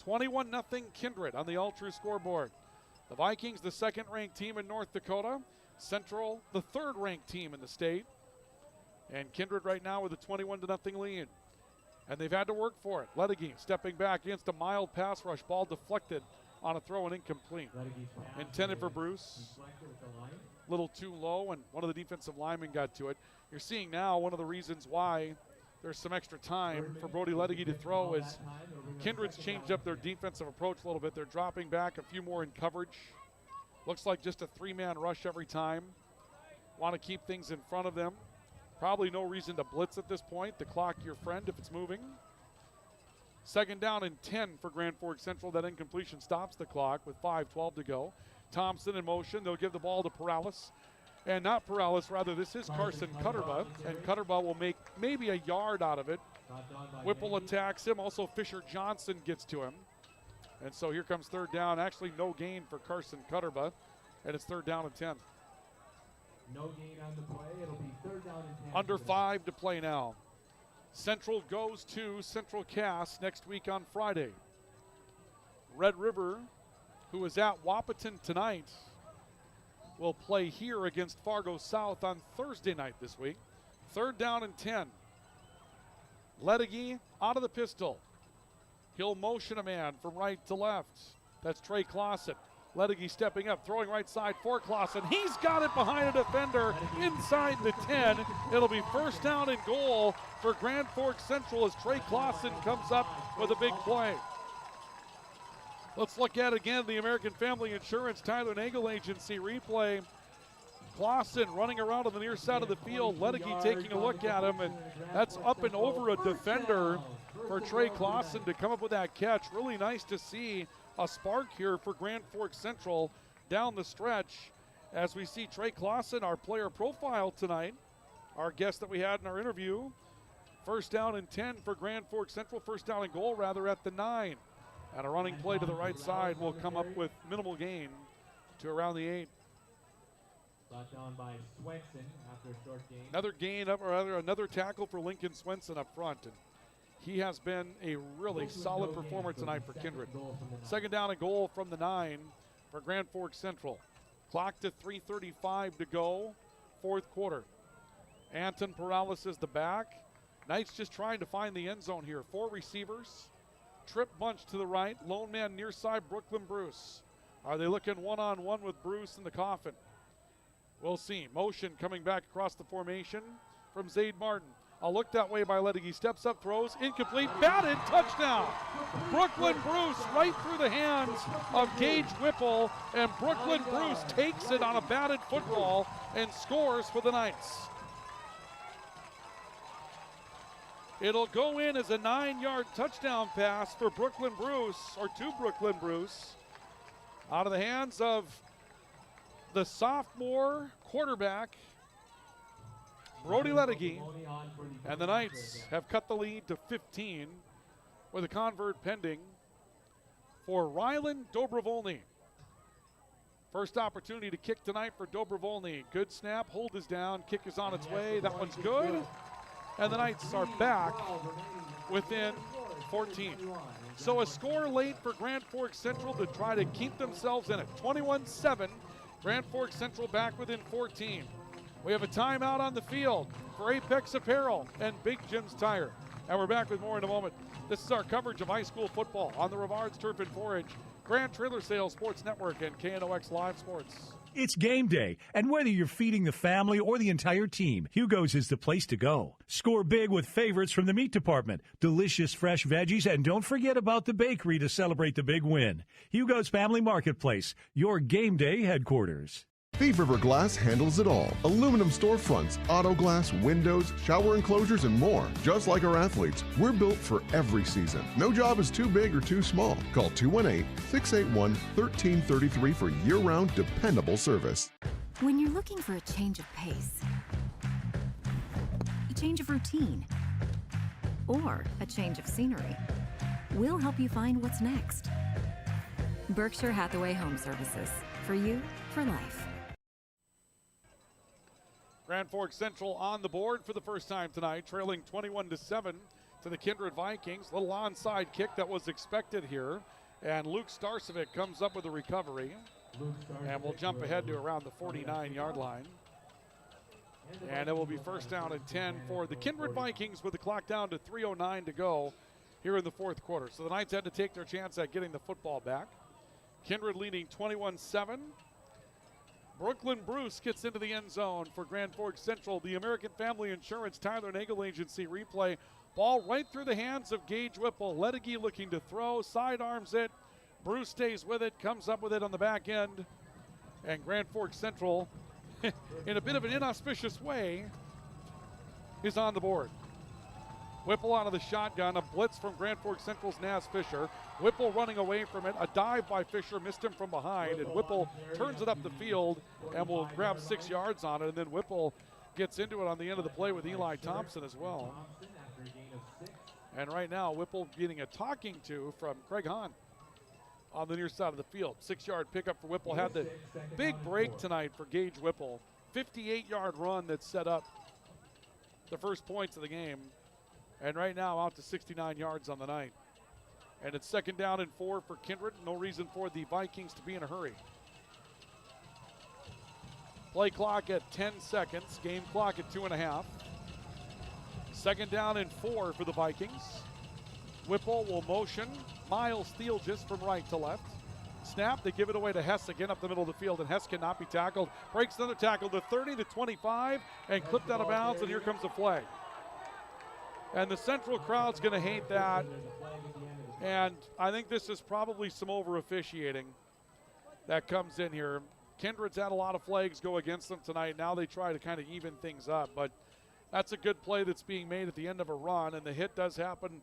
21-0 Kindred on the All-True scoreboard. The Vikings, the second-ranked team in North Dakota. Central, the third-ranked team in the state. And Kindred right now with a 21-0 lead. And they've had to work for it. Ledegie stepping back against a mild pass rush. Ball deflected on a throw and incomplete. Intended for Bruce. A little too low, and one of the defensive linemen got to it. You're seeing now one of the reasons why there's some extra time for Brody Ledegie to throw is Kindred's changed up their defensive approach a little bit. They're dropping back a few more in coverage. Looks like just a 3-man rush every time. Want to keep things in front of them. Probably no reason to blitz at this point. The clock your friend if it's moving. Second down and 10 for Grand Forks Central. That incompletion stops the clock with 5:12 to go. Thompson in motion. They'll give the ball to Perales. And not Perales, rather this is Carson Cutterbaugh. And Cutterbaugh will make maybe a yard out of it. Whipple attacks him. Also Fisher Johnson gets to him. And so here comes third down. Actually no gain for Carson Cutterbaugh. And it's third down and 10. No gain on the play. It'll be third down and 10. Under 5 to play now. Central goes to Central Cass next week on Friday. Red River, who is at Wahpeton tonight, will play here against Fargo South on Thursday night this week. Third down and 10. Ledegie out of the pistol. He'll motion a man from right to left. That's Trey Clausen. Ledegie stepping up, throwing right side for Clausen. He's got it behind a defender inside the 10. It'll be first down and goal for Grand Forks Central as Trey Clausen comes up with a big play. Let's look at again the American Family Insurance Tyler Nagel Agency replay. Clausen running around on the near side of the field. Ledegie taking a look at him, and that's up and over a defender for Trey Clausen to come up with that catch. Really nice to see a spark here for Grand Forks Central down the stretch as we see Trey Clausen, our player profile tonight, our guest that we had in our interview. First down and 10 for Grand Forks Central. First down and goal rather at the 9. And a running play to the right side will come up with minimal gain to around the 8. Brought down by Swenson after a short gain. Another gain up, or rather another tackle for Lincoln Swenson up front. And he has been a really solid performer tonight for Kindred. Second down and goal from the 9 for Grand Forks Central. Clock to 3:35 to go, fourth quarter. Anton Perales is the back. Knights just trying to find the end zone here. 4 receivers. Trip bunch to the right. Lone man near side, Brooklyn Bruce. Are they looking one-on-one with Bruce in the coffin? We'll see. Motion coming back across the formation from Zaid Martin. A look that way by Lettig. He steps up, throws, incomplete, batted, touchdown. Brooklyn Bruce right through the hands of Gage Whipple, and Brooklyn Bruce takes it on a batted football and scores for the Knights. It'll go in as a 9-yard touchdown pass for Brooklyn Bruce, or to Brooklyn Bruce, out of the hands of the sophomore quarterback, Brody Lettig, and the Knights have cut the lead to 15 with a convert pending for Rylan Dobrovolny. First opportunity to kick tonight for Dobrovolny. Good snap, hold is down, kick is on its way, that one's good. And the Knights are back within 14. So a score late for Grand Forks Central to try to keep themselves in it. 21-7, Grand Forks Central back within 14. We have a timeout on the field for Apex Apparel and Big Jim's Tire. And we're back with more in a moment. This is our coverage of high school football on the Rivards Turf and Forage, Grand Trailer Sales Sports Network, and KNOX Live Sports. It's game day, and whether you're feeding the family or the entire team, Hugo's is the place to go. Score big with favorites from the meat department, delicious fresh veggies, and don't forget about the bakery to celebrate the big win. Hugo's Family Marketplace, your game day headquarters. Thief River Glass handles it all. Aluminum storefronts, auto glass, windows, shower enclosures, and more. Just like our athletes, we're built for every season. No job is too big or too small. Call 218-681-1333 for year-round dependable service. When you're looking for a change of pace, a change of routine, or a change of scenery, we'll help you find what's next. Berkshire Hathaway Home Services. For you, for life. Grand Forks Central on the board for the first time tonight, trailing 21-7 to the Kindred Vikings. Little onside kick that was expected here, and Luke Starcevic comes up with a recovery, and we'll jump ahead to around the 49-yard line. And it will be first down and 10 for the Kindred Vikings with the clock down to 3:09 to go here in the fourth quarter. So the Knights had to take their chance at getting the football back. Kindred leading 21-7. Brooklyn Bruce gets into the end zone for Grand Forks Central. The American Family Insurance Tyler Nagel Agency replay. Ball right through the hands of Gage Whipple. Lettig looking to throw, sidearms it. Bruce stays with it, comes up with it on the back end. And Grand Forks Central, in a bit of an inauspicious way, is on the board. Whipple out of the shotgun, a blitz from Grand Forks Central's Naz Fisher. Whipple running away from it, a dive by Fisher, missed him from behind, and Whipple turns it up the field and will grab 6 yards on it, and then Whipple gets into it on the end of the play with Eli Thompson as well. And right now, Whipple getting a talking to from Craig Hahn on the near side of the field. 6-yard pickup for Whipple. Had the big break tonight for Gage Whipple. 58-yard run that set up the first points of the game. And right now out to 69 yards on the night. And it's second down and 4 for Kindred. No reason for the Vikings to be in a hurry. Play clock at 10 seconds. Game clock at 2.5. Second down and 4 for the Vikings. Whipple will motion. Miles Steele just from right to left. Snap, they give it away to Hess again up the middle of the field, and Hess cannot be tackled. Breaks another tackle to 30 to 25 and clipped out of bounds, and here comes a flag. And the Central crowd's going to hate that. And I think this is probably some over-officiating that comes in here. Kindred's had a lot of flags go against them tonight. Now they try to kind of even things up. But that's a good play that's being made at the end of a run. And the hit does happen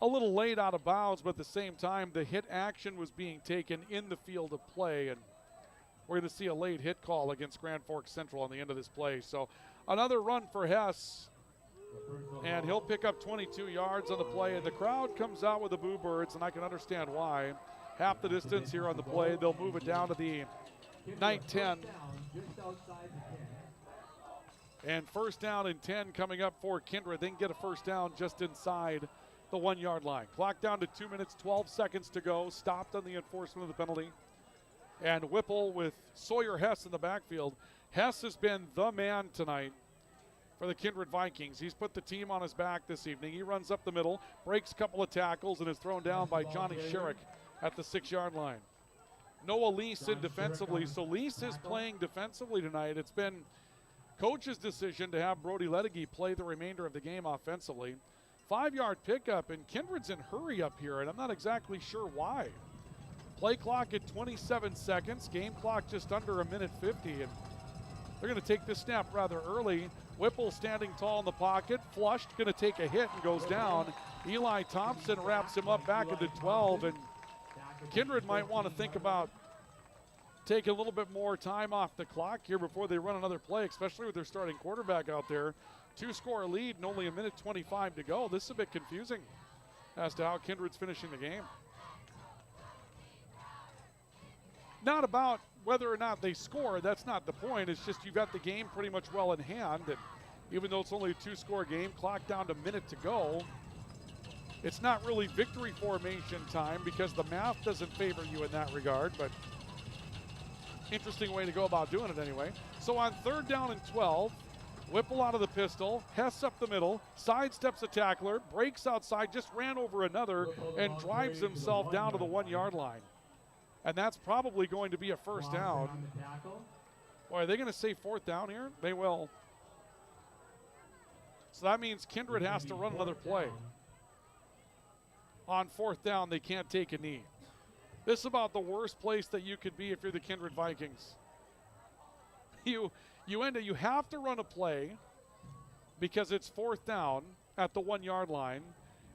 a little late out of bounds, but at the same time, the hit action was being taken in the field of play. And we're going to see a late hit call against Grand Forks Central on the end of this play. So another run for Hess. And he'll pick up 22 yards on the play, and the crowd comes out with the boo birds, and I can understand why. Half the distance here on the play. They'll move it down to the night 10. And first down and 10 coming up for Kindred. They can get a first down just inside the 1-yard line. Clock down to 2 minutes, 12 seconds to go. Stopped on the enforcement of the penalty. And Whipple with Sawyer Hess in the backfield. Hess has been the man tonight for the Kindred Vikings. He's put the team on his back this evening. He runs up the middle, breaks a couple of tackles, and is thrown down by Johnny Sherrick at the 6-yard line. Noah Lease in defensively. So Lease is playing defensively tonight. It's been coach's decision to have Brody Ledegy play the remainder of the game offensively. 5-yard pickup, and Kindred's in hurry up here, and I'm not exactly sure why. Play clock at 27 seconds, game clock just under a minute 50, and they're going to take this snap rather early. Whipple standing tall in the pocket, flushed, going to take a hit and goes down. Eli Thompson wraps him up back at the 12, and Kindred might want to think about taking a little bit more time off the clock here before they run another play, especially with their starting quarterback out there. 2-score lead and only a minute 25 to go. This is a bit confusing as to how Kindred's finishing the game. Not about whether or not they score, that's not the point. It's just you've got the game pretty much well in hand, and even though it's only a 2-score game, clock down to a minute to go, it's not really victory formation time because the math doesn't favor you in that regard, but interesting way to go about doing it anyway. So on 3rd down and 12, Whipple out of the pistol, Hess up the middle, sidesteps a tackler, breaks outside, just ran over another, and drives himself down to the 1-yard line. And that's probably going to be a first down. Boy, are they going to say 4th down here? They will. So that means Kindred has to run another play. On 4th down, they can't take a knee. This is about the worst place that you could be if you're the Kindred Vikings. You have to run a play because it's 4th down at the 1-yard line,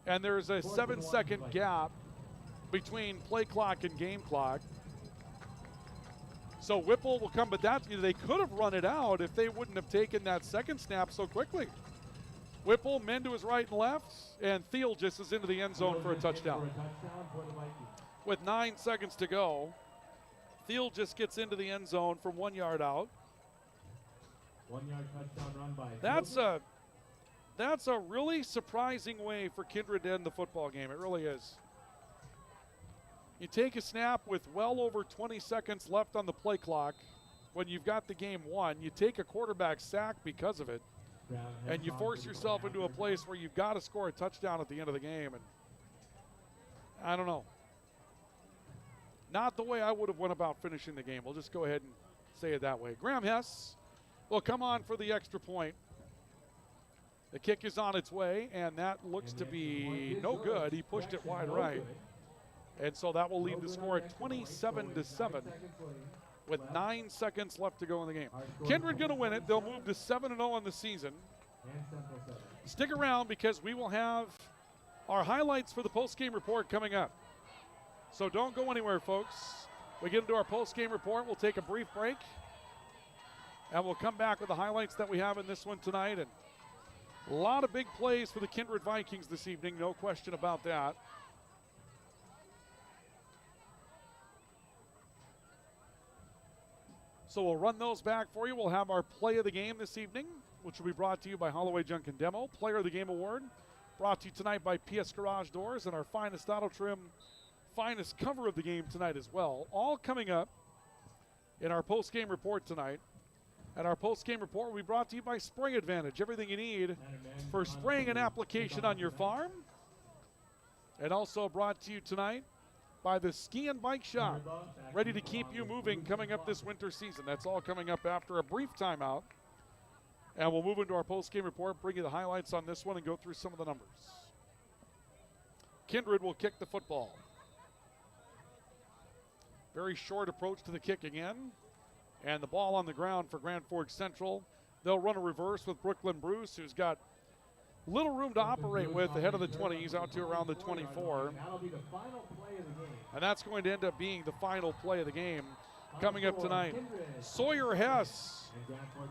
and there's a 7-second gap between play clock and game clock. So Whipple will come, but they could have run it out if they wouldn't have taken that second snap so quickly. Whipple, men to his right and left, and Thiel just is into the end zone for a touchdown. With 9 seconds to go, Thiel just gets into the end zone from 1 yard out. 1-yard touchdown run by. That's a really surprising way for Kindred to end the football game. It really is. You take a snap with well over 20 seconds left on the play clock when you've got the game won. You take a quarterback sack because of it, and you force yourself into a place where you've got to score a touchdown at the end of the game. And I don't know. Not the way I would have went about finishing the game. We'll just go ahead and say it that way. Graham Hess will come on for the extra point. The kick is on its way, and that looks to be no good. He pushed it wide right. And so that will leave the score at 27-7 with 9 seconds left to go in the game. Kindred going to win it. They'll move to 7-0 on the season. Stick around because we will have our highlights for the post-game report coming up. So don't go anywhere, folks. We get into our post-game report. We'll take a brief break, and we'll come back with the highlights that we have in this one tonight. And a lot of big plays for the Kindred Vikings this evening, no question about that. So we'll run those back for you. We'll have our play of the game this evening, which will be brought to you by Holloway Junk and Demo. Player of the Game Award brought to you tonight by PS Garage Doors, and our finest auto trim, finest cover of the game tonight as well. All coming up in our post-game report tonight. And our post-game report will be brought to you by Spray Advantage. Everything you need for spraying an application on your farm. And also brought to you tonight by the Ski and Bike Shop. Ready to keep you moving coming up this winter season. That's all coming up after a brief timeout. And we'll move into our post-game report, bring you the highlights on this one, and go through some of the numbers. Kindred will kick the football. Very short approach to the kick again. And the ball on the ground for Grand Forks Central. They'll run a reverse with Brooklyn Bruce, who's got little room to operate with ahead of the 20. He's out to around the 24. That'll be the final play of the game. And that's going to end up being the final play of the game coming up tonight. Sawyer Hess,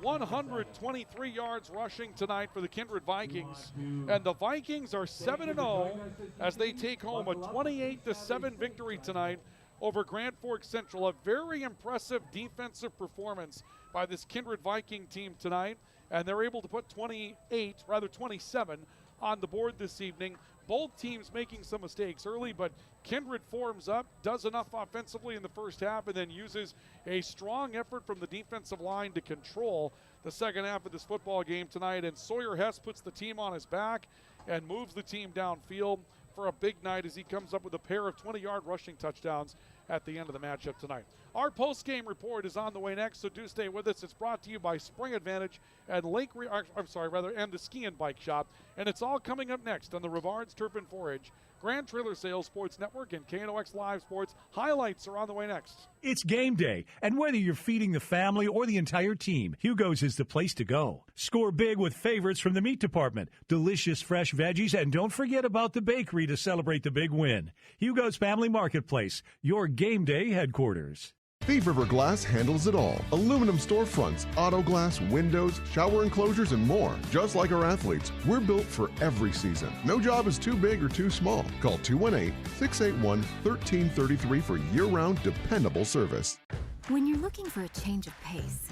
123 yards rushing tonight for the Kindred Vikings. And the Vikings are 7-0 as they take home a 28-7 victory tonight over Grand Forks Central. A very impressive defensive performance by this Kindred Viking team tonight. And they're able to put 27 on the board this evening. Both teams making some mistakes early, but Kindred forms up, does enough offensively in the first half, and then uses a strong effort from the defensive line to control the second half of this football game tonight. And Sawyer Hess puts the team on his back and moves the team downfield for a big night as he comes up with a pair of 20-yard rushing touchdowns at the end of the matchup tonight. Our post-game report is on the way next, so do stay with us. It's brought to you by Spring Advantage and and the Ski and Bike Shop. And it's all coming up next on the Rivards Turf and Forage Grand Trailer Sales Sports Network and KNOX Live Sports. Highlights are on the way next. It's game day, and whether you're feeding the family or the entire team, Hugo's is the place to go. Score big with favorites from the meat department, delicious fresh veggies, and don't forget about the bakery to celebrate the big win. Hugo's Family Marketplace, your game day headquarters. Thief River Glass handles it all. Aluminum storefronts, auto glass, windows, shower enclosures, and more. Just like our athletes, we're built for every season. No job is too big or too small. Call 218-681-1333 for year-round dependable service. When you're looking for a change of pace,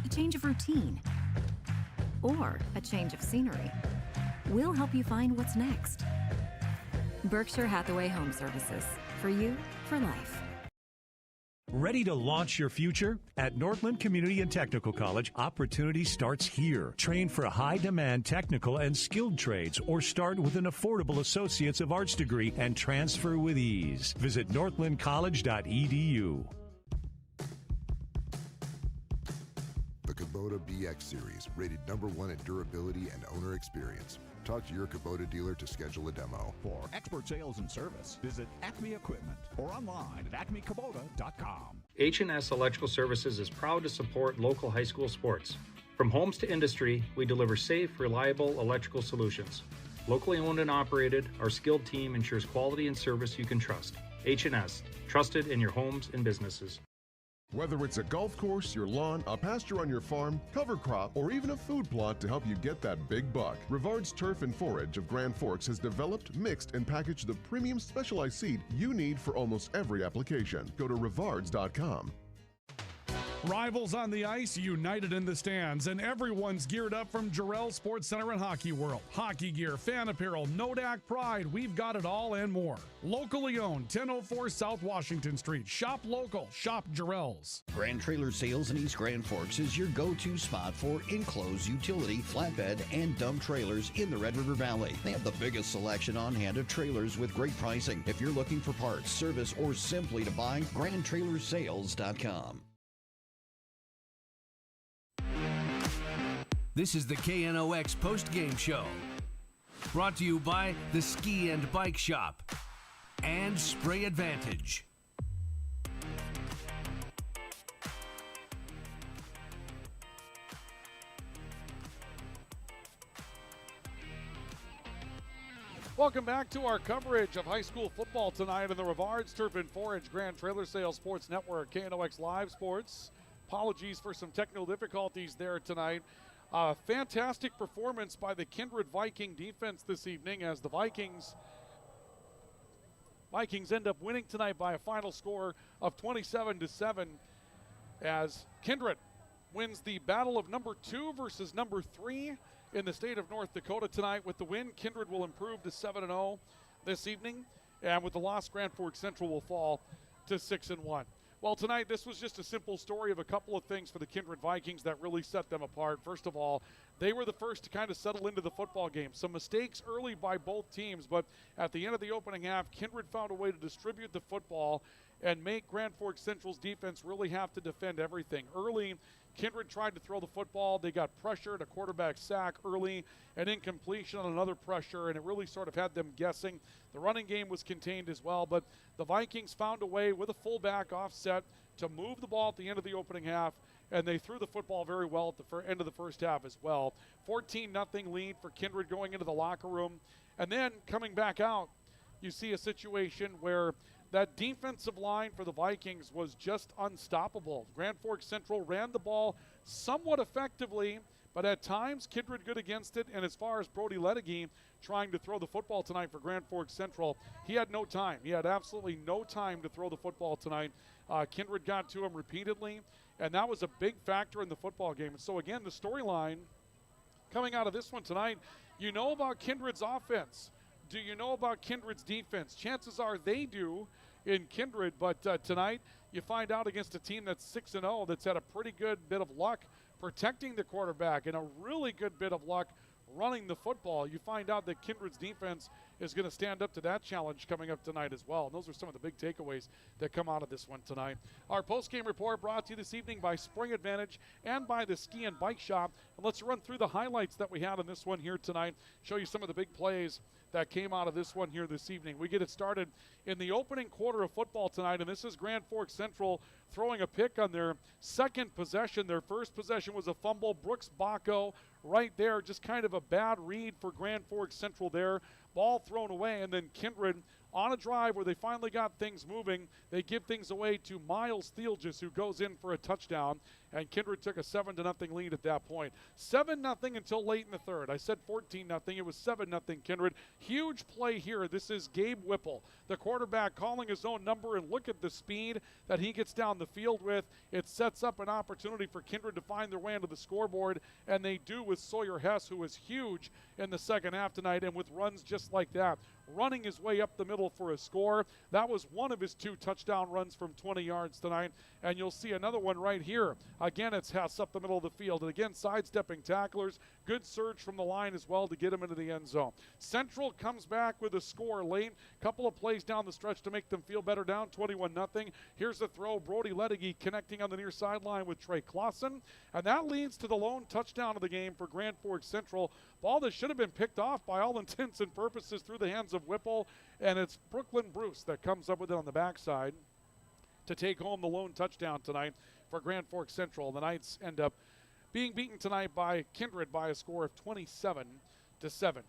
a change of routine, or a change of scenery, we'll help you find what's next. Berkshire Hathaway Home Services. For you, for life. Ready to launch your future? At Northland Community and Technical College, opportunity starts here. Train for high-demand technical and skilled trades or start with an affordable Associates of Arts degree and transfer with ease. Visit northlandcollege.edu. The Kubota BX Series, rated #1 in durability and owner experience. Talk to your Kubota dealer to schedule a demo. For expert sales and service, visit Acme Equipment or online at acmekubota.com. H&S Electrical Services is proud to support local high school sports. From homes to industry, we deliver safe, reliable electrical solutions. Locally owned and operated, our skilled team ensures quality and service you can trust. H&S, trusted in your homes and businesses. Whether it's a golf course, your lawn, a pasture on your farm, cover crop, or even a food plot to help you get that big buck, Rivards Turf and Forage of Grand Forks has developed, mixed, and packaged the premium specialized seed you need for almost every application. Go to rivards.com. Rivals on the ice, united in the stands, and everyone's geared up from Jarrell Sports Center and Hockey World. Hockey gear, fan apparel, Nodak Pride, we've got it all and more. Locally owned, 1004 South Washington Street. Shop local, shop Jarrell's. Grand Trailer Sales in East Grand Forks is your go-to spot for enclosed utility, flatbed, and dump trailers in the Red River Valley. They have the biggest selection on hand of trailers with great pricing. If you're looking for parts, service, or simply to buy, GrandTrailersales.com. This is the KNOX post-game show, brought to you by the Ski and Bike Shop and Spray Advantage. Welcome back to our coverage of high school football tonight in the Rivards Turf and Forage Grand Trailer Sales Sports Network, KNOX Live Sports. Apologies for some technical difficulties there tonight. Fantastic performance by the Kindred Viking defense this evening as the Vikings end up winning tonight by a final score of 27-7 as Kindred wins the battle of number 2 versus number 3 in the state of North Dakota tonight. With the win, Kindred will improve to 7-0 this evening, and with the loss, Grand Forks Central will fall to 6-1. Well, tonight, this was just a simple story of a couple of things for the Kindred Vikings that really set them apart. First of all, they were the first to kind of settle into the football game. Some mistakes early by both teams, but at the end of the opening half, Kindred found a way to distribute the football and make Grand Forks Central's defense really have to defend everything. Early, Kindred tried to throw the football. They got pressured, a quarterback sack early, an incompletion on another pressure, and it really sort of had them guessing. The running game was contained as well, but the Vikings found a way with a fullback offset to move the ball at the end of the opening half, and they threw the football very well at the end of the first half as well. 14-0 lead for Kindred going into the locker room. And then coming back out, you see a situation where that defensive line for the Vikings was just unstoppable. Grand Forks Central ran the ball somewhat effectively, but at times Kindred good against it. And as far as Brody Ledegy trying to throw the football tonight for Grand Forks Central, he had no time. He had absolutely no time to throw the football tonight. Kindred got to him repeatedly, and that was a big factor in the football game. And so again, the storyline coming out of this one tonight, you know about Kindred's offense. Do you know about Kindred's defense? Chances are they do in Kindred, but tonight you find out against a team that's 6-0 that's had a pretty good bit of luck protecting the quarterback and a really good bit of luck running the football. You find out that Kindred's defense is going to stand up to that challenge coming up tonight as well. And those are some of the big takeaways that come out of this one tonight. Our post-game report brought to you this evening by Spring Advantage and by the Ski and Bike Shop. And let's run through the highlights that we had in this one here tonight, show you some of the big plays that came out of this one here this evening. We get it started in the opening quarter of football tonight, and this is Grand Forks Central throwing a pick on their second possession. Their first possession was a fumble. Brooks Bacco right there, just kind of a bad read for Grand Forks Central there. Ball thrown away, and then Kindred on a drive where they finally got things moving. They give things away to Miles Thielges, who goes in for a touchdown, and Kindred took a 7-0 lead at that point. 7-0 until late in the third. I said 14-0. It was 7-0 Kindred. Huge play here. This is Gabe Whipple, the quarterback, calling his own number, and look at the speed that he gets down the field with. It sets up an opportunity for Kindred to find their way into the scoreboard, and they do with Sawyer Hess, who is huge in the second half tonight, and with runs just like that, running his way up the middle for a score. That was one of his 2 touchdown runs from 20 yards tonight, and you'll see another one right here. Again, it's Hess up the middle of the field, and again, sidestepping tacklers. Good surge from the line as well to get him into the end zone. Central comes back with a score late. Couple of plays down the stretch to make them feel better, down 21-0. Here's the throw. Brody Ledegy connecting on the near sideline with Trey Clausen, and that leads to the lone touchdown of the game for Grand Forks Central. Ball that should have been picked off by all intents and purposes through the hands of Whipple, and it's Brooklyn Bruce that comes up with it on the backside to take home the lone touchdown tonight for Grand Forks Central. The Knights end up being beaten tonight by Kindred by a score of 27-7.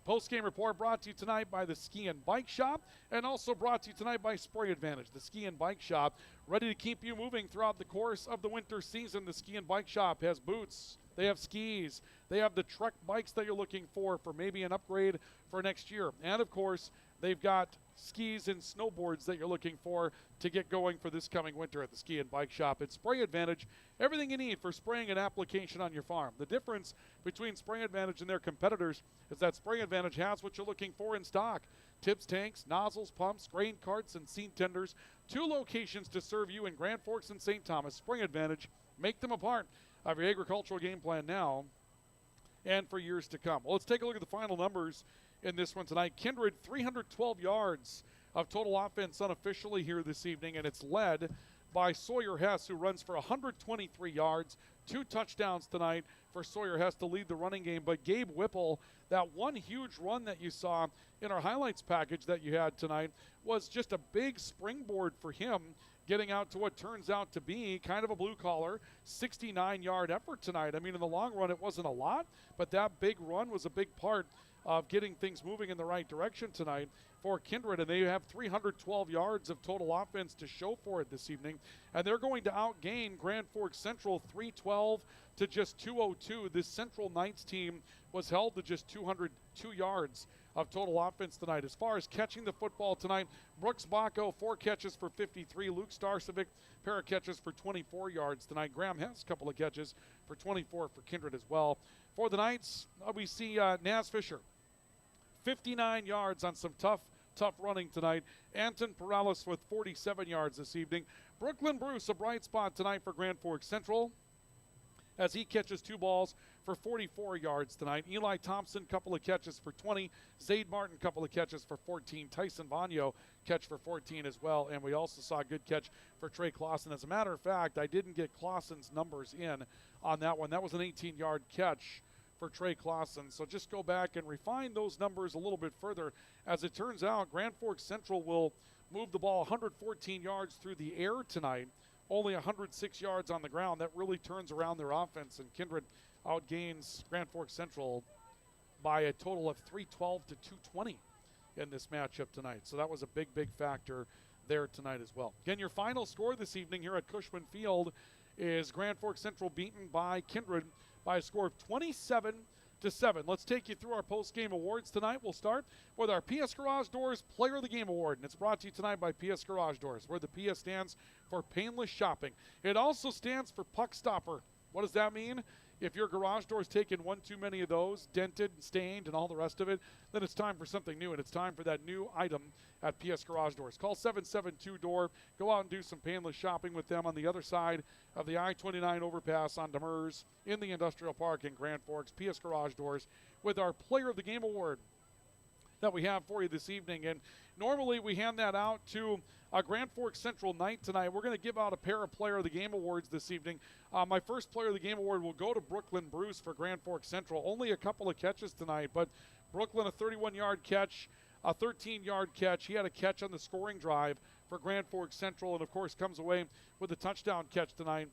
Post-game report brought to you tonight by the Ski and Bike Shop, and also brought to you tonight by Spring Advantage. The Ski and Bike Shop, ready to keep you moving throughout the course of the winter season. The Ski and Bike Shop has boots, they have skis, they have the Trek bikes that you're looking for maybe an upgrade for next year. And of course, they've got skis and snowboards that you're looking for to get going for this coming winter at the Ski and Bike Shop. It's Spray Advantage, everything you need for spraying an application on your farm. The difference between Spray Advantage and their competitors is that Spray Advantage has what you're looking for in stock. Tips, tanks, nozzles, pumps, grain carts, and seed tenders. 2 locations to serve you in Grand Forks and St. Thomas. Spring Advantage, make them a part of your agricultural game plan now and for years to come. Well, let's take a look at the final numbers in this one tonight. Kindred, 312 yards of total offense unofficially here this evening, and it's led by Sawyer Hess, who runs for 123 yards. 2 touchdowns tonight for Sawyer Hess to lead the running game. But Gabe Whipple, that one huge run that you saw in our highlights package that you had tonight, was just a big springboard for him, getting out to what turns out to be kind of a blue-collar 69-yard effort tonight. I mean, in the long run, it wasn't a lot, but that big run was a big part of getting things moving in the right direction tonight for Kindred, and they have 312 yards of total offense to show for it this evening, and they're going to outgain Grand Forks Central 312 to just 202. This Central Knights team was held to just 202 yards of total offense tonight. As far as catching the football tonight, Brooks Bacco, 4 catches for 53. Luke Starcevic, pair of catches for 24 yards tonight. Graham Hess, a couple of catches for 24 for Kindred as well. For the Knights, we see Naz Fisher, 59 yards on some tough running tonight. Anton Perales with 47 yards this evening. Brooklyn Bruce, a bright spot tonight for Grand Forks Central, as he catches 2 balls for 44 yards tonight. Eli Thompson, couple of catches for 20. Zaid Martin, couple of catches for 14. Tyson Vanyo, catch for 14 as well. And we also saw a good catch for Trey Clausen. As a matter of fact, I didn't get Clausen's numbers in on that one. That was an 18-yard catch for Trey Clausen. So just go back and refine those numbers a little bit further. As it turns out, Grand Forks Central will move the ball 114 yards through the air tonight, only 106 yards on the ground. That really turns around their offense, and Kindred outgains Grand Forks Central by a total of 312 to 220 in this matchup tonight. So that was a big factor there tonight as well. Again, your final score this evening here at Cushman Field is Grand Forks Central beaten by Kindred by a score of 27-7. Let's take you through our post-game awards tonight. We'll start with our PS Garage Doors Player of the Game Award, and it's brought to you tonight by PS Garage Doors, where the PS stands for painless shopping. It also stands for Puck Stopper. What does that mean? If your garage door's taken one too many of those, dented, stained, and all the rest of it, then it's time for something new, and it's time for that new item at PS Garage Doors. Call 772-DOOR. Go out and do some painless shopping with them on the other side of the I-29 overpass on Demers in the Industrial Park in Grand Forks. PS Garage Doors with our Player of the Game Award. that we have for you this evening. And normally we hand that out to Grand Forks Central Knight tonight. We're going to give out a pair of Player of the Game awards this evening. My first Player of the Game award will go to Brooklyn Bruce for Grand Forks Central. Only a couple of catches tonight, but Brooklyn, a 31-yard catch, a 13-yard catch. He had a catch on the scoring drive for Grand Forks Central, and of course comes away with a touchdown catch tonight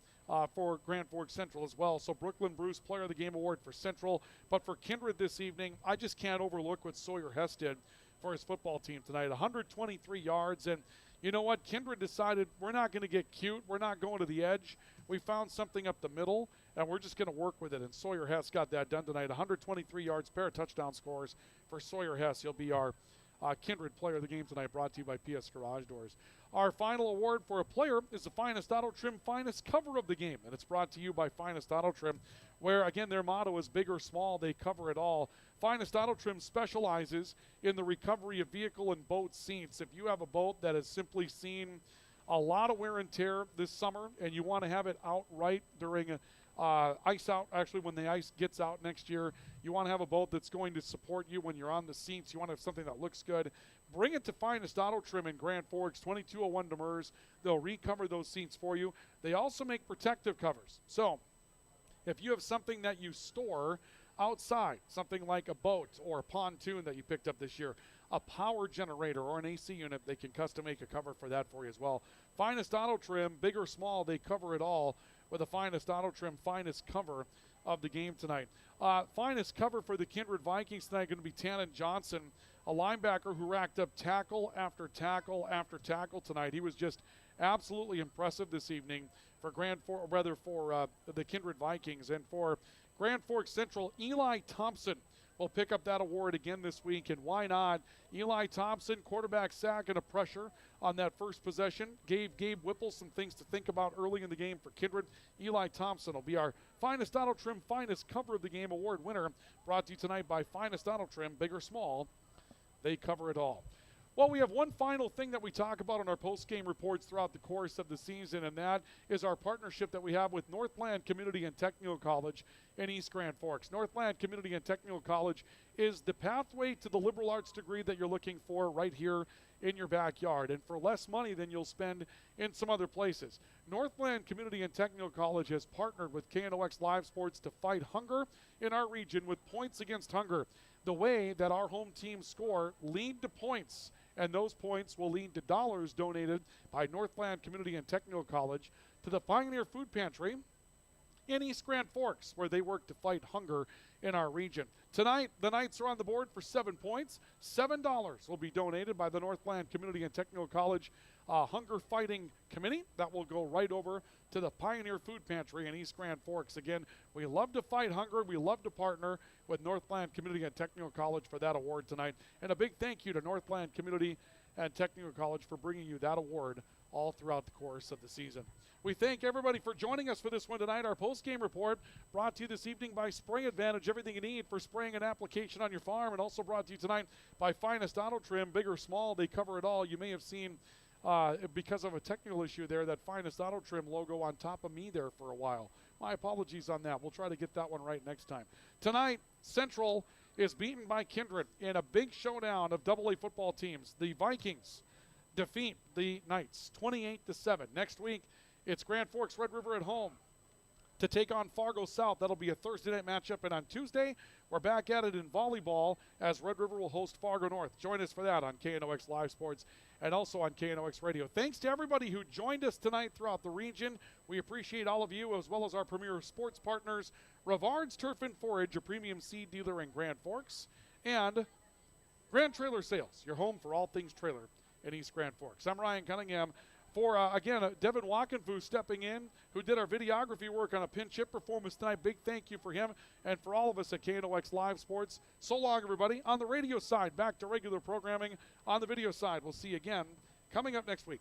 for Grand Forks Central as well. So Brooklyn Bruce, Player of the Game award for Central. But for Kindred this evening, I just can't overlook what Sawyer Hess did for his football team tonight. 123 yards, and you know what? Kindred decided we're not going to get cute. We're not going to the edge. We found something up the middle, and we're just going to work with it. And Sawyer Hess got that done tonight. 123 yards, pair of touchdown scores for Sawyer Hess. He'll be our Kindred Player of the Game tonight, brought to you by PS Garage Doors. Our final award for a player is the Finest Auto Trim Finest Cover of the Game, and it's brought to you by Finest Auto Trim, where, again, their motto is big or small, they cover it all. Finest Auto Trim specializes in the recovery of vehicle and boat seats. If you have a boat that has simply seen a lot of wear and tear this summer and you want to have it out right during ice out, actually when the ice gets out next year, you want to have a boat that's going to support you when you're on the seats. You want to have something that looks good. Bring it to Finest Auto Trim in Grand Forks, 2201 Demers. They'll recover those seats for you. They also make protective covers. So if you have something that you store outside, something like a boat or a pontoon that you picked up this year, a power generator or an AC unit, they can custom make a cover for that for you as well. Finest Auto Trim, big or small, they cover it all with the Finest Auto Trim Finest Cover of the game tonight. Finest cover for the Kindred Vikings tonight going to be Tannen Johnson, a linebacker who racked up tackle after tackle after tackle tonight. He was just absolutely impressive this evening for the Kindred Vikings. And for Grand Forks Central, Eli Thompson will pick up that award again this week, and why not? Eli Thompson, quarterback sack and a pressure on that first possession, gave Gabe Whipple some things to think about early in the game for Kindred. Eli Thompson will be our Finest Auto Trim Finest Cover of the Game award winner, brought to you tonight by Finest Auto Trim. Big or small, they cover it all. Well, we have one final thing that we talk about in our post-game reports throughout the course of the season, and that is our partnership that we have with Northland Community and Technical College in East Grand Forks. Northland Community and Technical College is the pathway to the liberal arts degree that you're looking for right here in your backyard, and for less money than you'll spend in some other places. Northland Community and Technical College has partnered with KNOX Live Sports to fight hunger in our region with Points Against Hunger. The way that our home teams score lead to points, and those points will lead to dollars donated by Northland Community and Technical College to the Pioneer Food Pantry in East Grand Forks, where they work to fight hunger in our region. Tonight, the Knights are on the board for 7 points. $7 will be donated by the Northland Community and Technical College Hunger Fighting Committee. That will go right over to the Pioneer Food Pantry in East Grand Forks. Again, we love to fight hunger. We love to partner with Northland Community and Technical College for that award tonight. And a big thank you to Northland Community and Technical College for bringing you that award all throughout the course of the season. We thank everybody for joining us for this one tonight. Our post-game report brought to you this evening by Spray Advantage, everything you need for spraying and application on your farm, and also brought to you tonight by Finest Auto Trim. Big or small, they cover it all. You may have seen, because of a technical issue there, that Finest Auto Trim logo on top of me there for a while. My apologies on that. We'll try to get that one right next time. Tonight, Central is beaten by Kindred in a big showdown of AA football teams. The Vikings defeat the Knights 28-7. Next week, it's Grand Forks Red River at home to take on Fargo South. That'll be a Thursday night matchup. And on Tuesday, we're back at it in volleyball as Red River will host Fargo North. Join us for that on KNOX Live Sports and also on KNOX Radio. Thanks to everybody who joined us tonight throughout the region. We appreciate all of you, as well as our premier sports partners, Rivard's Turf and Forage, a premium seed dealer in Grand Forks, and Grand Trailer Sales, your home for all things trailer in East Grand Forks. I'm Ryan Cunningham. For, again, Devin Walkenfu stepping in, who did our videography work on a pinch hit performance tonight. Big thank you for him and for all of us at KNOX Live Sports. So long, everybody. On the radio side, back to regular programming. On the video side, we'll see you again coming up next week.